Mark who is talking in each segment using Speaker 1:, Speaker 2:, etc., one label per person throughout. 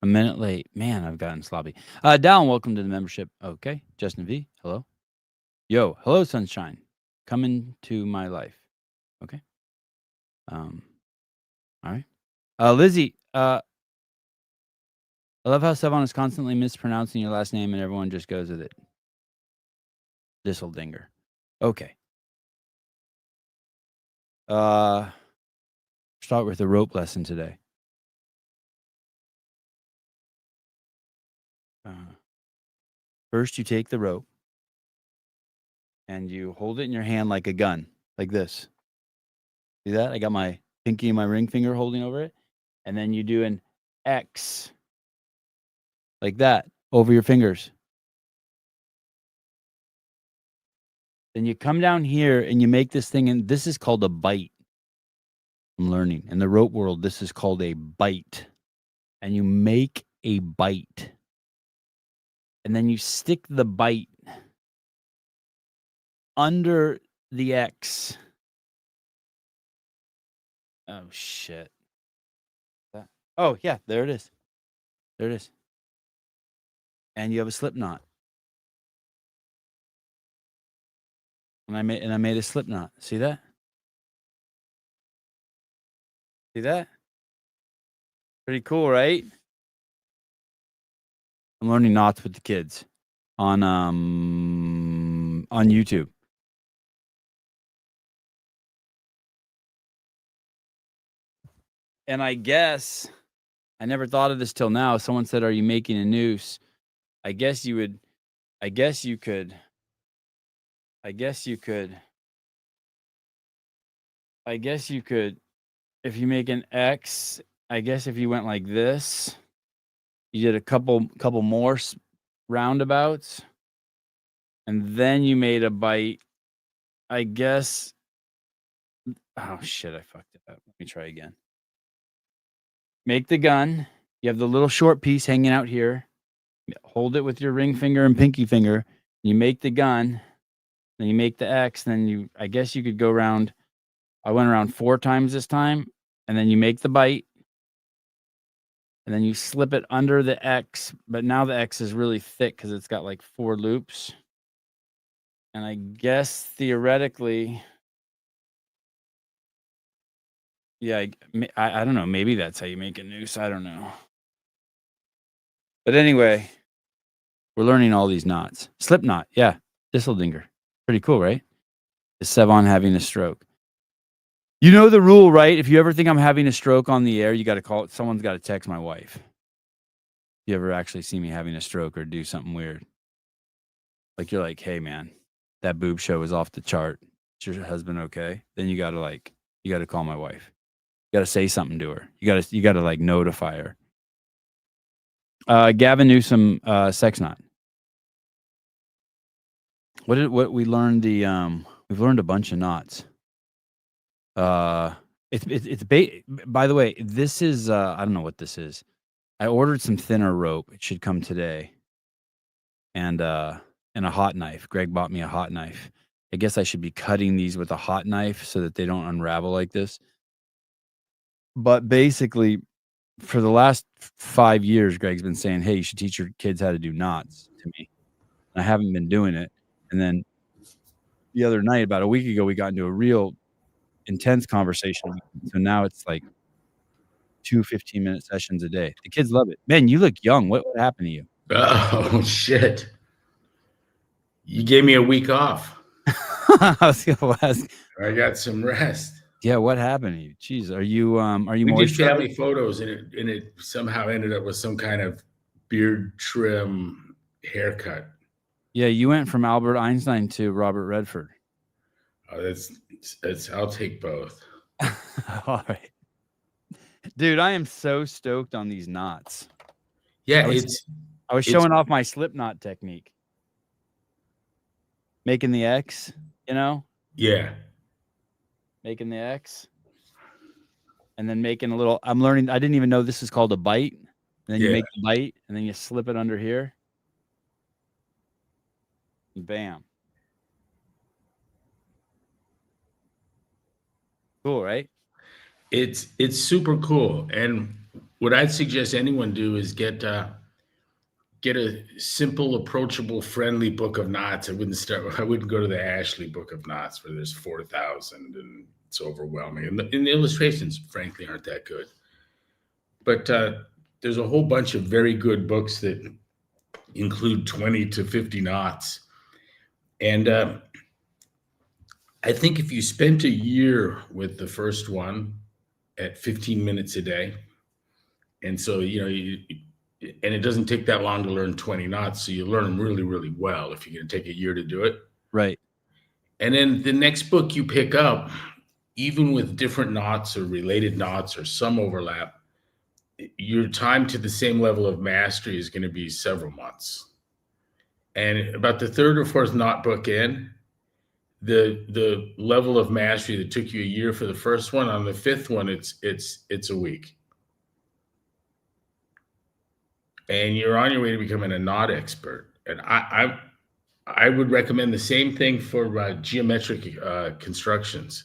Speaker 1: A minute late. Man, I've gotten sloppy. Dallin, welcome to the membership. Okay. Justin V, hello. Yo, hello, sunshine. Come into my life. Okay. All right. Lizzie, I love how Sevon is constantly mispronouncing your last name and everyone just goes with it. Disseldinger. Okay. Start with a rope lesson today. First, you take the rope and you hold it in your hand like a gun, like this. See that? I got my pinky and my ring finger holding over it. And then you do an X like that over your fingers. Then you come down here and you make this thing, and this is called a bite. I'm learning. In the rope world, this is called a bite. And you make a bite. And then you stick the bite under the X. Oh, shit. Oh, yeah, there it is. There it is. And you have a slip knot. And I made a slip knot. See that? See that? Pretty cool, right? I'm learning knots with the kids on YouTube. And I guess I never thought of this till now. Someone said, "Are you making a noose?" I guess you could. If you make an X, I guess if you went like this, you did a couple more roundabouts, and then you made a bite. I guess. Oh shit! I fucked it up. Let me try again. Make the gun. You have the little short piece hanging out here. Hold it with your ring finger and pinky finger. You make the gun. Then you make the X. Then I guess you could go around. I went around 4 times this time. And then you make the bite. And then you slip it under the X. But now the X is really thick because it's got like 4 loops. And I guess theoretically, yeah, I don't know. Maybe that's how you make a noose. I don't know. But anyway, we're learning all these knots. Slip knot, yeah. Disseldinger. Pretty cool, right? Is Sevon having a stroke? You know the rule, right? If you ever think I'm having a stroke on the air, you got to call it. Someone's got to text my wife. You ever actually see me having a stroke or do something weird? Like you're like, hey man, that boob show is off the chart. Is your husband okay? Then you got to call my wife. You got to say something to her. You got to like notify her. Gavin Newsom, sex knot. What we learned we've learned a bunch of knots. By the way, this is I don't know what this is. I ordered some thinner rope. It should come today. And a hot knife. Greg bought me a hot knife. I guess I should be cutting these with a hot knife so that they don't unravel like this. But basically, for the last 5 years, Greg's been saying, "Hey, you should teach your kids how to do knots," to me. And I haven't been doing it. And then the other night, about a week ago, we got into a real intense conversation. So now it's like 2 15-minute sessions a day. The kids love it. Man, you look young. What happened to you?
Speaker 2: Oh, shit. You gave me a week off.
Speaker 1: I was gonna ask.
Speaker 2: I got some rest.
Speaker 1: Yeah, what happened to you? Jeez, are you
Speaker 2: We did
Speaker 1: moisturized?
Speaker 2: family photos, and it somehow ended up with some kind of beard trim haircut.
Speaker 1: Yeah, you went from Albert Einstein to Robert Redford.
Speaker 2: Oh, that's I'll take both.
Speaker 1: All right. Dude, I am so stoked on these knots.
Speaker 2: Yeah,
Speaker 1: I was showing off my slip knot technique. Making the X, you know?
Speaker 2: Yeah.
Speaker 1: Making the X. And then making a little, I'm learning, I didn't even know this is called a bite. And then you make the bite, and then you slip it under here. And bam. Cool, right?
Speaker 2: It's super cool. And what I'd suggest anyone do is get a simple, approachable, friendly book of knots. I wouldn't go to the Ashley book of knots where there's 4,000 and it's overwhelming. And the illustrations, frankly, aren't that good. But there's a whole bunch of very good books that include 20 to 50 knots. And I think if you spent a year with the first one at 15 minutes a day, and so, and it doesn't take that long to learn 20 knots. So you learn them really, really well if you're going to take a year to do it.
Speaker 1: Right.
Speaker 2: And then the next book you pick up, even with different knots or related knots or some overlap, your time to the same level of mastery is going to be several months. And about the third or fourth knot book in, the level of mastery that took you a year for the first one, on the fifth one, it's a week. And you're on your way to becoming a knot expert. And I would recommend the same thing for geometric constructions.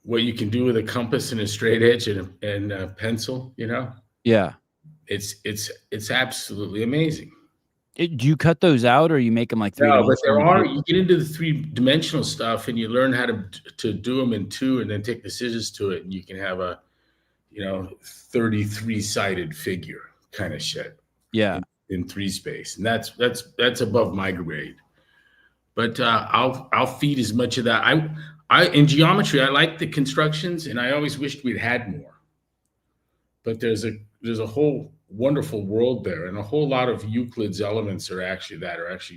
Speaker 2: What you can do with a compass and a straight edge and a pencil,
Speaker 1: Yeah.
Speaker 2: It's absolutely amazing.
Speaker 1: Do you cut those out, or you make them like three?
Speaker 2: No, but you get into the 3-dimensional stuff and you learn how to do them in 2 and then take the scissors to it, and you can have a 33-sided figure kind of shit.
Speaker 1: Yeah.
Speaker 2: In 3 space. And that's above my grade. But I'll feed as much of that. I in geometry, I like the constructions, and I always wished we'd had more. But there's a whole wonderful world there, and a whole lot of Euclid's elements are actually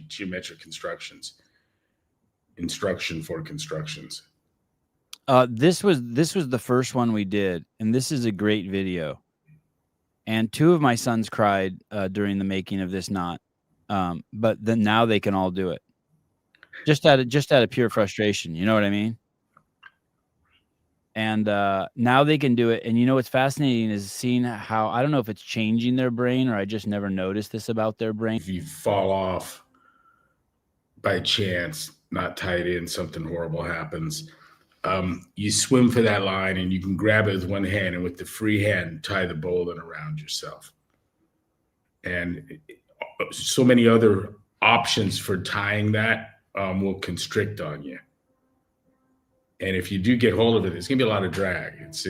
Speaker 2: geometric constructions. Instruction for constructions.
Speaker 1: This was the first one we did, and this is a great video. And 2 of my sons cried during the making of this knot, but then now they can all do it, just out of pure frustration. You know what I mean? And now they can do it. And what's fascinating is seeing how, I don't know if it's changing their brain, or I just never noticed this about their brain.
Speaker 2: If you fall off by chance, not tied in, something horrible happens. You swim for that line, and you can grab it with one hand, and with the free hand, tie the bowline around yourself. And so many other options for tying that will constrict on you. And if you do get hold of it, it's gonna be a lot of drag. It's a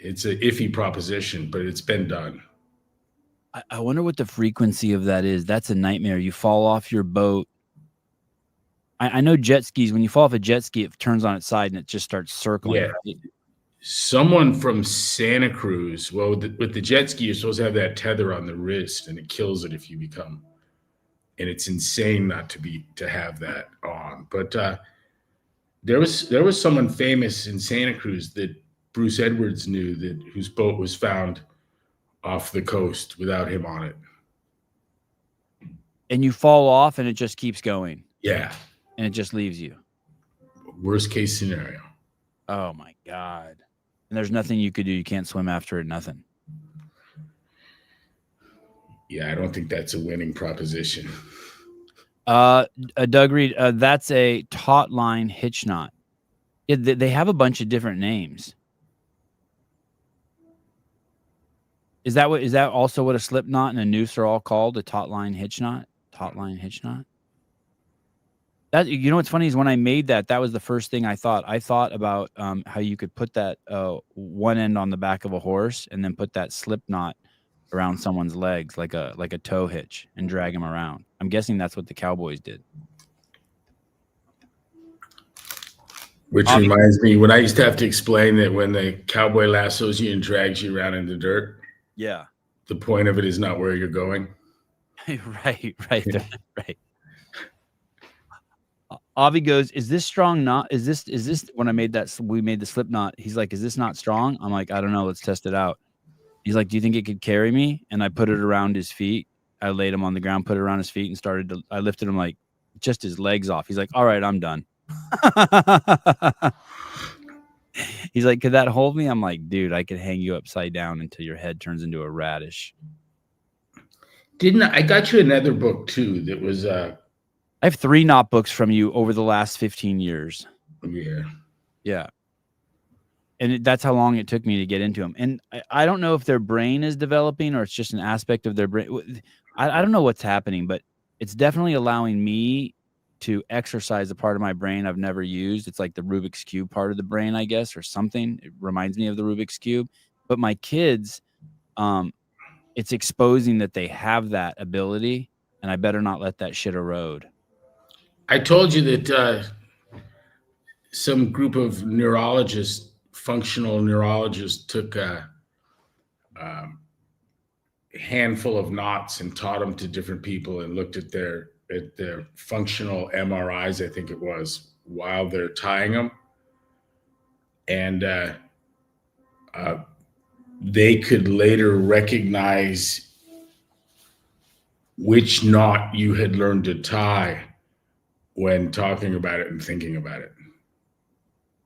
Speaker 2: iffy proposition, but it's been done.
Speaker 1: I wonder what the frequency of that is. That's a nightmare. You fall off your boat. I know jet skis, when you fall off a jet ski, it turns on its side and it just starts circling.
Speaker 2: Yeah. Right? Someone from Santa Cruz, with the jet ski, you're supposed to have that tether on the wrist, and it kills it if you become, and it's insane not to have that on. But there was someone famous in Santa Cruz that Bruce Edwards knew, whose boat was found off the coast without him on it.
Speaker 1: And you fall off and it just keeps going.
Speaker 2: Yeah.
Speaker 1: And it just leaves you.
Speaker 2: Worst case scenario.
Speaker 1: Oh my God. And there's nothing you could do. You can't swim after it, nothing.
Speaker 2: Yeah, I don't think that's a winning proposition.
Speaker 1: Doug Reed, that's a taut line hitch knot. Yeah, they have a bunch of different names. Is that also what a slip knot and a noose are all called? A taut line hitch knot? Taut line hitch knot? That, what's funny is when I made that was the first thing I thought. I thought about how you could put that one end on the back of a horse and then put that slip knot around someone's legs like a tow hitch and drag them around. I'm guessing that's what the cowboys did.
Speaker 2: Which reminds me, when I used to have to explain that when the cowboy lassos you and drags you around in the dirt,
Speaker 1: yeah,
Speaker 2: the point of it is not where you're going.
Speaker 1: right, right. Avi goes, "Is this strong knot? Is this when we made the slip knot?" He's like, "Is this not strong?" I'm like, "I don't know. Let's test it out." He's like, "Do you think it could carry me?" And I put it around his feet. I laid him on the ground, put it around his feet, and I lifted him like just his legs off. He's like, "All right, I'm done." He's like, "Could that hold me?" I'm like, "Dude, I could hang you upside down until your head turns into a radish."
Speaker 2: I got you another book too that was
Speaker 1: I have 3 knot books from you over the last 15 years.
Speaker 2: Yeah.
Speaker 1: Yeah. that's how long it took me to get into them. And I don't know if their brain is developing or it's just an aspect of their brain. I don't know what's happening, but it's definitely allowing me to exercise a part of my brain I've never used. It's like the Rubik's Cube part of the brain, I guess, or something. It reminds me of the Rubik's Cube. But my kids, it's exposing that they have that ability, and I better not let that shit erode.
Speaker 2: I told you that some group of neurologists, functional neurologists, took a handful of knots and taught them to different people and looked at their functional MRIs, I think it was, while they're tying them, and they could later recognize which knot you had learned to tie when talking about it and thinking about it.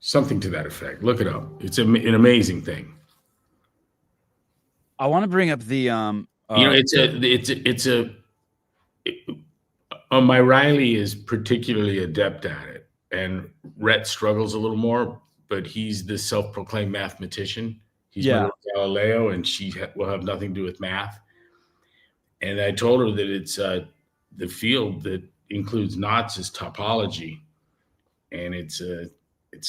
Speaker 2: Something to that effect. Look it up. It's an amazing thing.
Speaker 1: I want to bring up the
Speaker 2: my Riley is particularly adept at it, and Rhett struggles a little more, but he's the self-proclaimed mathematician. He's my little Galileo, and she will have nothing to do with math. And I told her that it's the field that includes knots is topology, and it's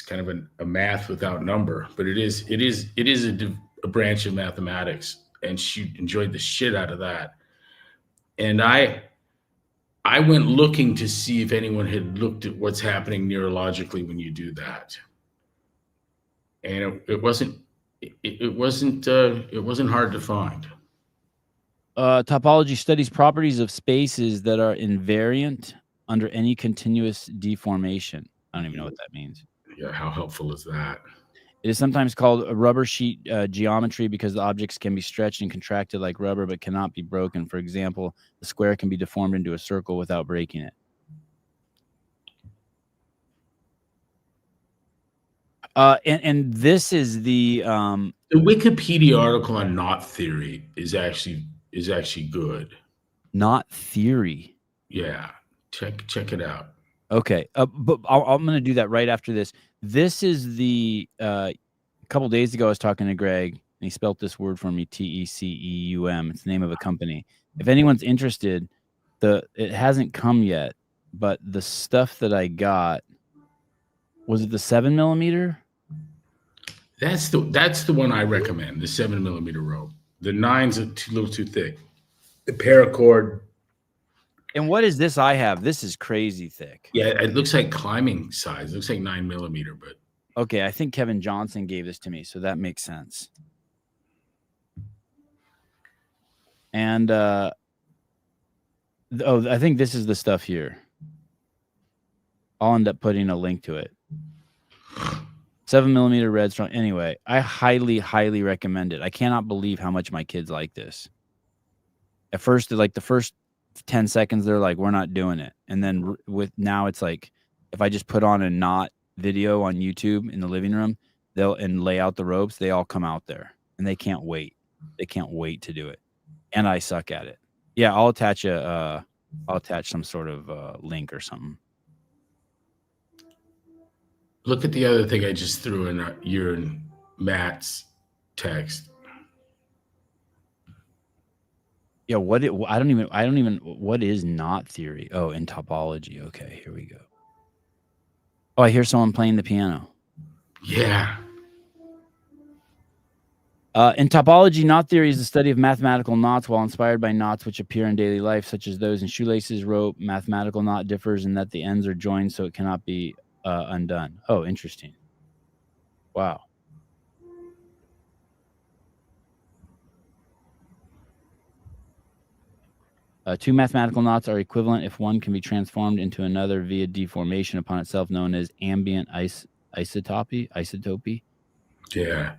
Speaker 2: kind of a math without number, but it is a branch of mathematics, and she enjoyed the shit out of that. And I went looking to see if anyone had looked at what's happening neurologically when you do that, and it wasn't hard to find.
Speaker 1: Topology studies properties of spaces that are invariant under any continuous deformation. I don't even know what that means.
Speaker 2: Yeah, how helpful is that?
Speaker 1: It is sometimes called a rubber sheet geometry because the objects can be stretched and contracted like rubber but cannot be broken. For example, the square can be deformed into a circle without breaking it. And this is the
Speaker 2: Wikipedia article on knot theory is actually good.
Speaker 1: Knot theory.
Speaker 2: Yeah, check it out.
Speaker 1: Okay, but I'm going to do that right after this. This is the a couple days ago I was talking to Greg, and he spelt this word for me, TECEUM. It's the name of a company. If anyone's interested, it hasn't come yet, but the stuff that I got, was it the 7mm?
Speaker 2: That's the one I recommend, the 7mm rope. The 9's a little too thick. The paracord.
Speaker 1: And what is this I have? This is crazy thick.
Speaker 2: Yeah, it looks like climbing size. It looks like 9mm, but
Speaker 1: okay, I think Kevin Johnson gave this to me, so that makes sense. And I think this is the stuff here. I'll end up putting a link to it. 7mm red strong. Anyway, I highly, highly recommend it. I cannot believe how much my kids like this. At first, like the first 10 seconds, they're like, we're not doing it. And then now it's like, if I just put on a knot video on YouTube in the living room, and lay out the ropes, they all come out there and they can't wait. They can't wait to do it. And I suck at it. Yeah, I'll attach some sort of link or something.
Speaker 2: Look at the other thing I just threw in your and Matt's text.
Speaker 1: Yeah, what is knot theory? Oh, in topology. Okay, here we go. Oh, I hear someone playing the piano.
Speaker 2: Yeah.
Speaker 1: In topology, knot theory is the study of mathematical knots while inspired by knots which appear in daily life, such as those in shoelaces, rope. Mathematical knot differs in that the ends are joined so it cannot be undone. Oh, interesting. Wow. Two mathematical knots are equivalent if one can be transformed into another via deformation upon itself, known as ambient isotopy.
Speaker 2: Yeah.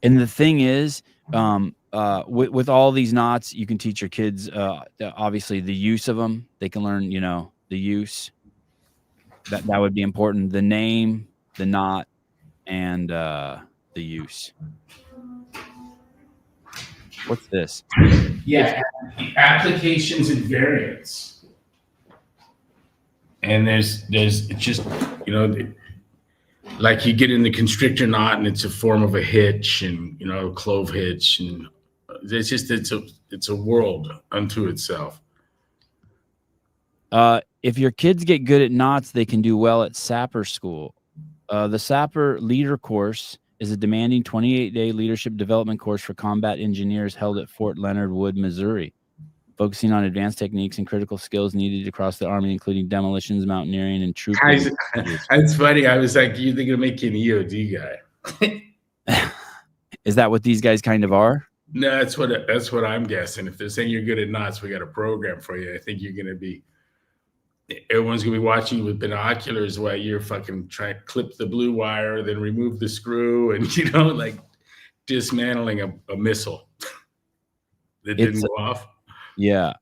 Speaker 1: And the thing is, with all these knots, you can teach your kids, obviously, the use of them. They can learn, the use. That would be important. The name, the knot, and the use. What's this?
Speaker 2: Yeah, applications and variants. And there's just, you know, like you get in the constrictor knot and it's a form of a hitch, and, you know, clove hitch, and it's a world unto itself.
Speaker 1: If your kids get good at knots, they can do well at Sapper School. The Sapper Leader course is a demanding 28-day leadership development course for combat engineers held at Fort Leonard Wood, Missouri, focusing on advanced techniques and critical skills needed across the Army, including demolitions, mountaineering, and troop.
Speaker 2: That's funny. I was like, you think it'll make you an EOD guy?
Speaker 1: Is that what these guys kind of are?
Speaker 2: No, that's what I'm guessing. If they're saying you're good at knots, we got a program for you. I think you're gonna be. Everyone's gonna be watching you with binoculars while you're fucking trying to clip the blue wire, then remove the screw, and, you know, like dismantling a missile that didn't go off.
Speaker 1: Yeah.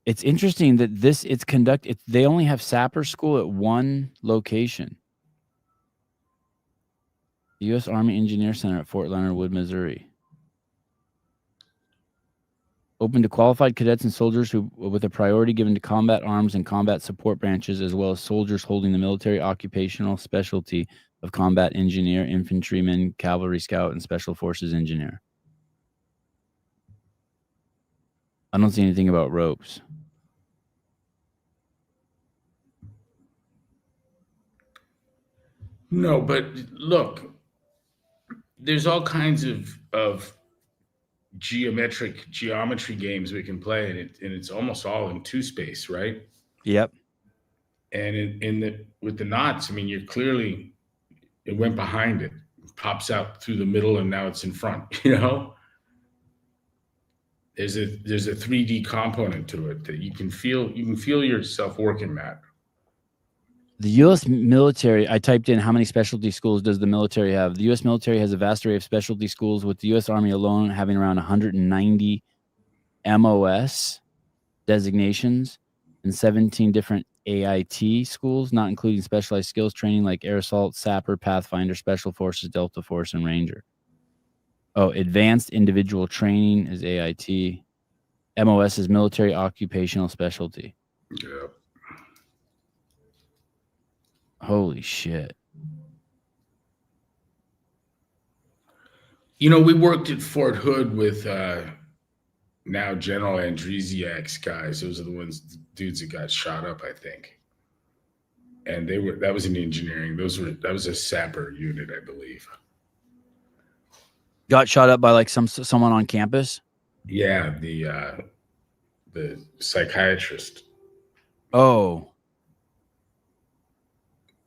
Speaker 1: It's interesting that they only have Sapper School at one location. The U.S. Army Engineer Center at Fort Leonard Wood, Missouri. Open to qualified cadets and soldiers with a priority given to combat arms and combat support branches, as well as soldiers holding the military occupational specialty of combat engineer, infantryman, cavalry scout, and special forces engineer. I don't see anything about ropes.
Speaker 2: No, but look, there's all kinds of geometry games we can play, and it's almost all in two space, right?
Speaker 1: Yep.
Speaker 2: And with the knots, I mean, it went behind it, pops out through the middle, and now it's in front. You know, there's a 3D component to it that you can feel yourself working, Matt.
Speaker 1: The U.S. military, I typed in how many specialty schools does the military have. The U.S. military has a vast array of specialty schools, with the U.S. Army alone having around 190 MOS designations and 17 different AIT schools, not including specialized skills training like air assault, sapper, pathfinder, special forces, Delta Force, and Ranger. Oh, advanced individual training is AIT. MOS is military occupational specialty.
Speaker 2: Yeah.
Speaker 1: Holy shit.
Speaker 2: You know, we worked at Fort Hood with now General Andresiak's guys. Those are the dudes that got shot up, I think. And that was in engineering. That was a sapper unit, I believe.
Speaker 1: Got shot up by like someone on campus?
Speaker 2: Yeah, the psychiatrist.
Speaker 1: Oh.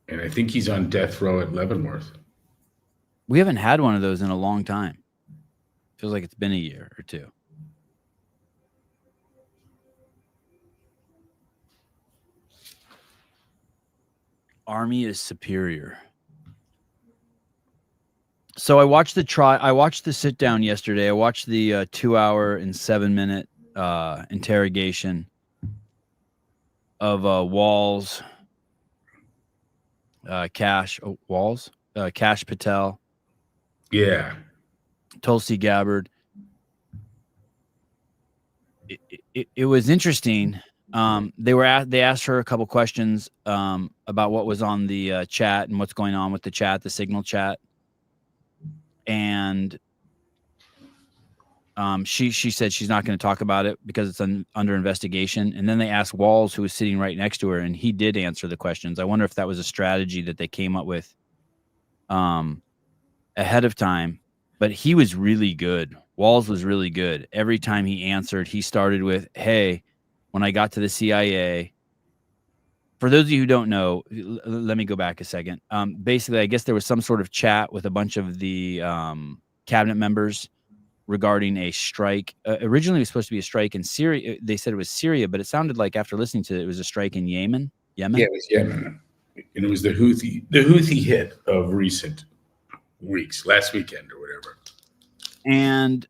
Speaker 2: And I think he's on death row at Leavenworth.
Speaker 1: We haven't had one of those in a long time. Feels like it's been a year or two. Army is superior. So I watched the sit down yesterday. I watched the 2-hour and 7-minute interrogation of Walls. Cash Patel.
Speaker 2: Yeah.
Speaker 1: Tulsi Gabbard. It was interesting. They asked her a couple questions about what was on the chat and what's going on with the chat, the Signal chat. And she said she's not going to talk about it because it's under investigation. And then they asked Walls, who was sitting right next to her, and he did answer the questions. I wonder if that was a strategy that they came up with ahead of time. But he was really good. Walls was really good. Every time he answered, he started with, "Hey, when I got to the CIA." For those of you who don't know, let me go back a second. Basically, I guess there was some sort of chat with a bunch of the cabinet members regarding a strike. Originally, it was supposed to be a strike in Syria. They said it was Syria, but it sounded like after listening to it, it was a strike in Yemen.
Speaker 2: Yeah, it was Yemen. And it was the Houthi hit of recent weeks, last weekend or whatever.
Speaker 1: And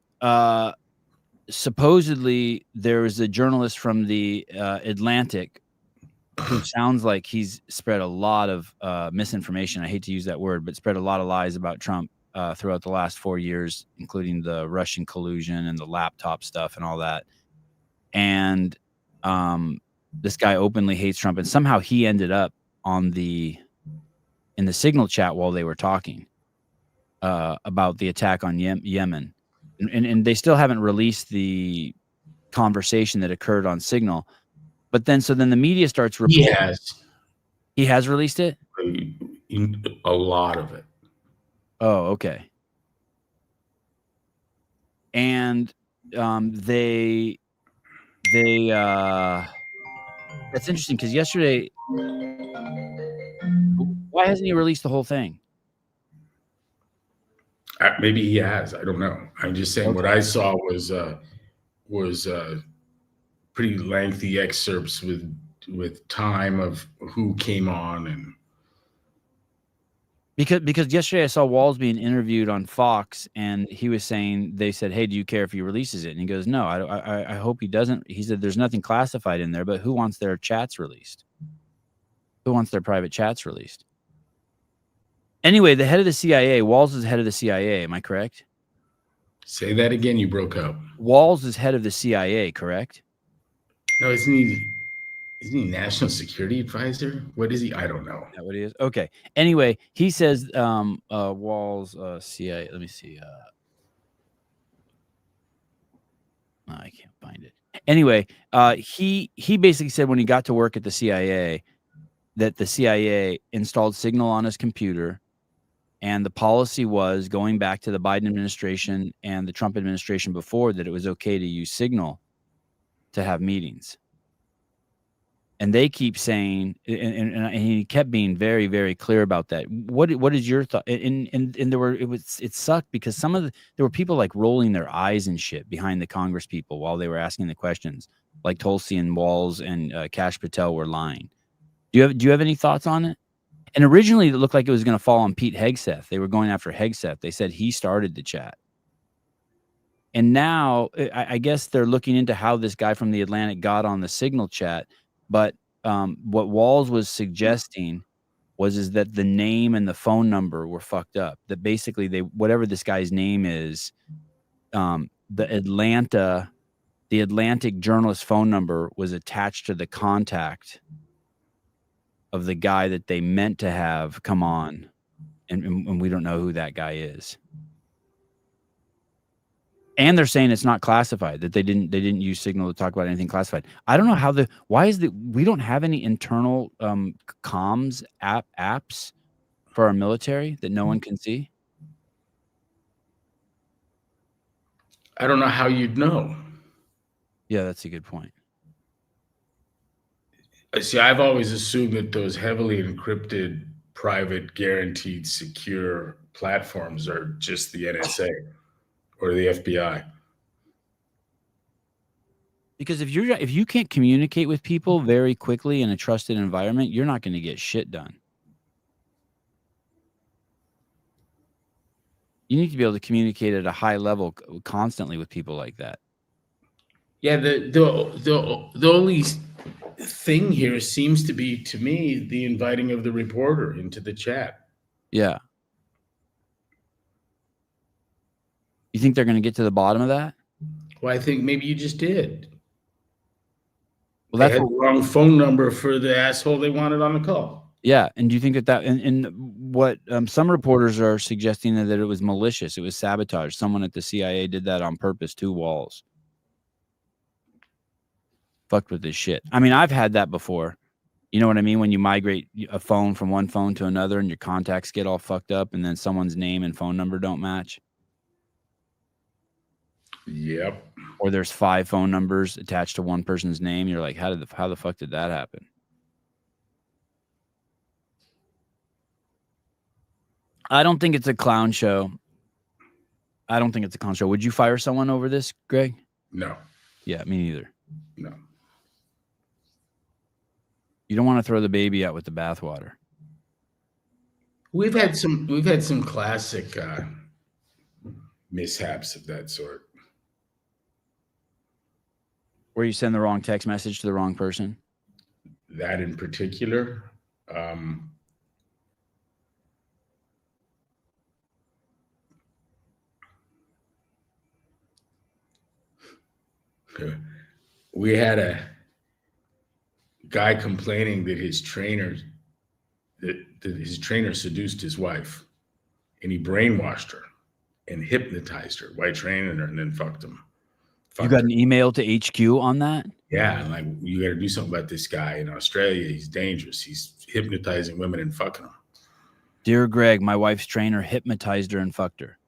Speaker 1: supposedly there was a journalist from the Atlantic who sounds like he's spread a lot of misinformation. I hate to use that word, but spread a lot of lies about Trump throughout the last 4 years, including the Russian collusion and the laptop stuff and all that. And This guy openly hates Trump, and somehow he ended up in the Signal chat while they were talking about the attack on Yemen, and they still haven't released the conversation that occurred on Signal. But then the media starts reporting. He has released it?
Speaker 2: A lot of it.
Speaker 1: Oh, okay. And they that's interesting because yesterday, why hasn't he released the whole thing?
Speaker 2: Maybe he has. I don't know. I'm just saying what I saw was pretty lengthy excerpts with time of who came on and
Speaker 1: because yesterday I saw Walls being interviewed on Fox, and he was saying, they said, "Hey, do you care if he releases it?" And he goes, "No, I hope he doesn't." He said, "There's nothing classified in there, but who wants their chats released? Who wants their private chats released?" Anyway, the head of the CIA, Walls is head of the CIA. Am I correct?
Speaker 2: Say that again. You broke up.
Speaker 1: Walls is head of the CIA, correct?
Speaker 2: No, isn't he national security advisor? What is he? I don't know.
Speaker 1: Is that what he is? Okay. Anyway, he says Walls CIA. Let me see. I can't find it. Anyway, he basically said when he got to work at the CIA that the CIA installed Signal on his computer, and the policy was, going back to the Biden administration and the Trump administration before, that it was okay to use Signal to have meetings. And they keep saying, and he kept being very, very clear about that. What is your thought? And it sucked because there were people like rolling their eyes and shit behind the Congress people while they were asking the questions, like Tulsi and Walls and Kash Patel were lying. Do you have any thoughts on it? And originally it looked like it was going to fall on Pete Hegseth. They were going after Hegseth. They said he started the chat. And now I guess they're looking into how this guy from the Atlantic got on the Signal chat. But what Walls was suggesting is that the name and the phone number were fucked up. That basically whatever this guy's name is, the Atlantic journalist phone number was attached to the contact of the guy that they meant to have come on, and we don't know who that guy is. And they're saying it's not classified, that they didn't use Signal to talk about anything classified. I don't know how we don't have any internal comms apps for our military that no one can see.
Speaker 2: I don't know how you'd know.
Speaker 1: Yeah, that's a good point.
Speaker 2: See, I've always assumed that those heavily encrypted, private, guaranteed, secure platforms are just the NSA or the FBI.
Speaker 1: Because if you can't communicate with people very quickly in a trusted environment, you're not going to get shit done. You need to be able to communicate at a high level constantly with people like that.
Speaker 2: Yeah, the only thing here seems to be, to me, the inviting of the reporter into the chat.
Speaker 1: Yeah. You think they're going to get to the bottom of that?
Speaker 2: Well, I think maybe you just did.
Speaker 1: Well,
Speaker 2: they had the wrong phone number for the asshole they wanted on the call.
Speaker 1: Yeah, and do you think that and what some reporters are suggesting that it was malicious, it was sabotage. Someone at the CIA did that on purpose to Walls. Fucked with this shit. I mean, I've had that before. You know what I mean? When you migrate a phone from one phone to another and your contacts get all fucked up and then someone's name and phone number don't match.
Speaker 2: Yep.
Speaker 1: Or there's 5 phone numbers attached to one person's name. You're like, how the fuck did that happen? I don't think it's a clown show. Would you fire someone over this, Greg?
Speaker 2: No.
Speaker 1: Yeah, me neither.
Speaker 2: No.
Speaker 1: You don't want to throw the baby out with the bathwater.
Speaker 2: We've had some classic mishaps of that sort.
Speaker 1: Where you send the wrong text message to the wrong person?
Speaker 2: That in particular. We had guy complaining that his trainer seduced his wife, and he brainwashed her and hypnotized her by training her, and then fucked him.
Speaker 1: You got an email to HQ on that?
Speaker 2: Yeah, and like, you got to do something about this guy in Australia. He's dangerous. He's hypnotizing women and fucking them.
Speaker 1: Dear Greg, my wife's trainer hypnotized her and fucked her.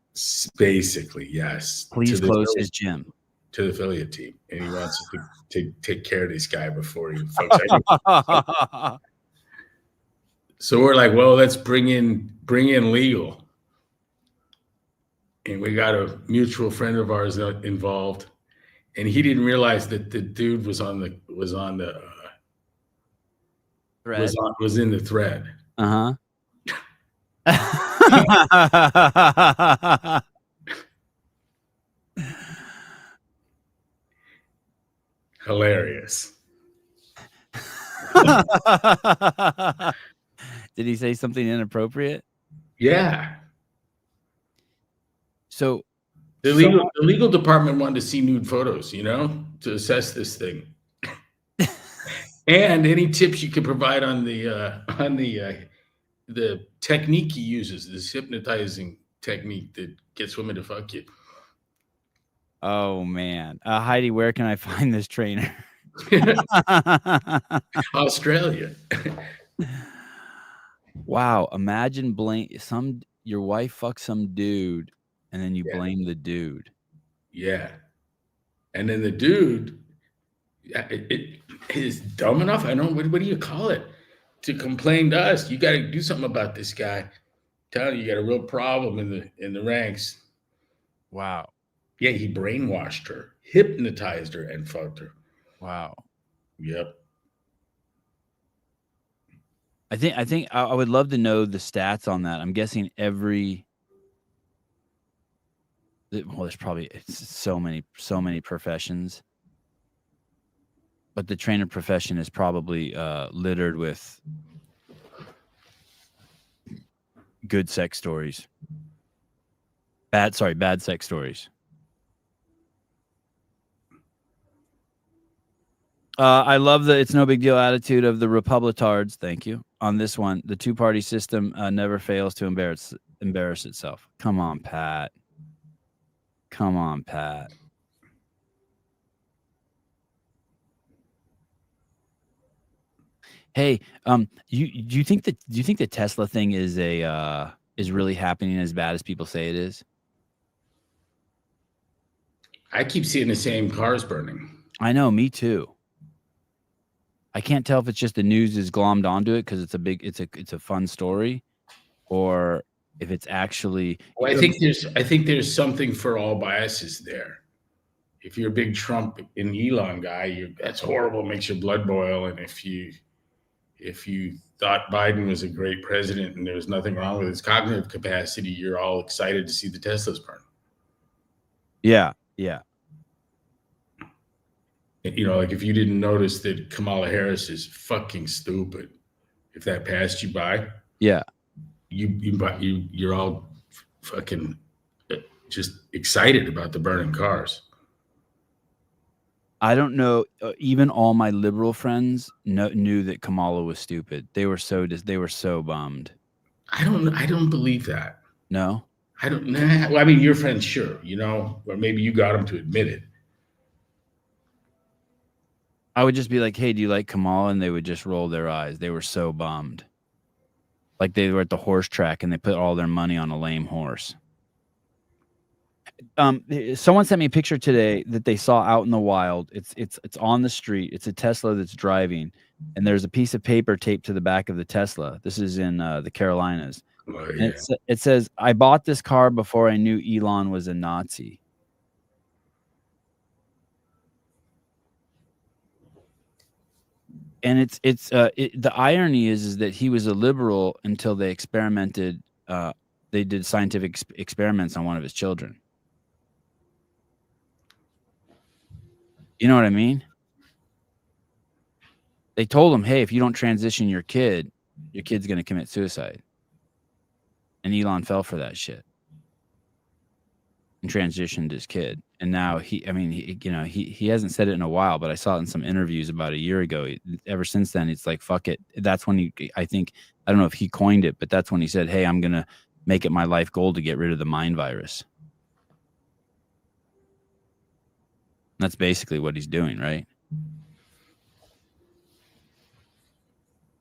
Speaker 2: Basically, yes.
Speaker 1: Please close his gym.
Speaker 2: To the affiliate team, and he wants to take care of this guy before he fucks. So we're like, well, let's bring in legal, and we got a mutual friend of ours involved, and he didn't realize that the dude was in the thread. Hilarious.
Speaker 1: Did he say something inappropriate?
Speaker 2: Yeah.
Speaker 1: So
Speaker 2: the legal department wanted to see nude photos, to assess this thing. And any tips you could provide on the technique he uses, this hypnotizing technique that gets women to fuck you.
Speaker 1: Oh man, Heidi, where can I find this trainer?
Speaker 2: Australia.
Speaker 1: Wow, imagine your wife fucks some dude, and then you blame the dude.
Speaker 2: Yeah, and then the dude is dumb enough. I don't know what do you call it, to complain to us. You got to do something about this guy. Tell you got a real problem in the ranks.
Speaker 1: Wow.
Speaker 2: Yeah, he brainwashed her, hypnotized her, and fucked her.
Speaker 1: Wow.
Speaker 2: Yep.
Speaker 1: I think I would love to know the stats on that. I'm guessing there's probably so many professions, but the trainer profession is probably littered with good sex stories. Bad sex stories. I love the it's no big deal attitude of the Republicards. Thank you. On this one, the two-party system never fails to embarrass itself. Come on, Pat. Hey, do you think the Tesla thing is really happening as bad as people say it is?
Speaker 2: I keep seeing the same cars burning.
Speaker 1: I know, me too. I can't tell if it's just the news is glommed onto it because it's a fun story, or if it's actually.
Speaker 2: Well, I think there's something for all biases there. If you're a big Trump and Elon guy, that's horrible, makes your blood boil. And if you thought Biden was a great president and there was nothing wrong with his cognitive capacity, you're all excited to see the Teslas burn.
Speaker 1: Yeah.
Speaker 2: Like if you didn't notice that Kamala Harris is fucking stupid, if that passed you by,
Speaker 1: yeah,
Speaker 2: you're all fucking just excited about the burning cars.
Speaker 1: I don't know. Even all my liberal friends knew that Kamala was stupid. They were so bummed.
Speaker 2: I don't believe that.
Speaker 1: No,
Speaker 2: I don't. Nah. Well, I mean, your friends, sure, or maybe you got them to admit it.
Speaker 1: I would just be like, "Hey, do you like Kamala?" And they would just roll their eyes. They were so bummed. Like they were at the horse track and they put all their money on a lame horse. Someone sent me a picture today that they saw out in the wild. It's on the street. It's a Tesla that's driving, and there's a piece of paper taped to the back of the Tesla. This is in the Carolinas.
Speaker 2: Oh, yeah.
Speaker 1: It says, "I bought this car before I knew Elon was a Nazi." And the irony is that he was a liberal until they experimented. They did scientific experiments on one of his children. You know what I mean? They told him, "Hey, if you don't transition your kid's going to commit suicide." And Elon fell for that shit. and transitioned his kid. And now he hasn't said it in a while, but I saw it in some interviews about a year ago. Ever since then, it's like, fuck it. That's when I don't know if he coined it, but that's when he said, hey, I'm going to make it my life goal to get rid of the mind virus. That's basically what he's doing, right?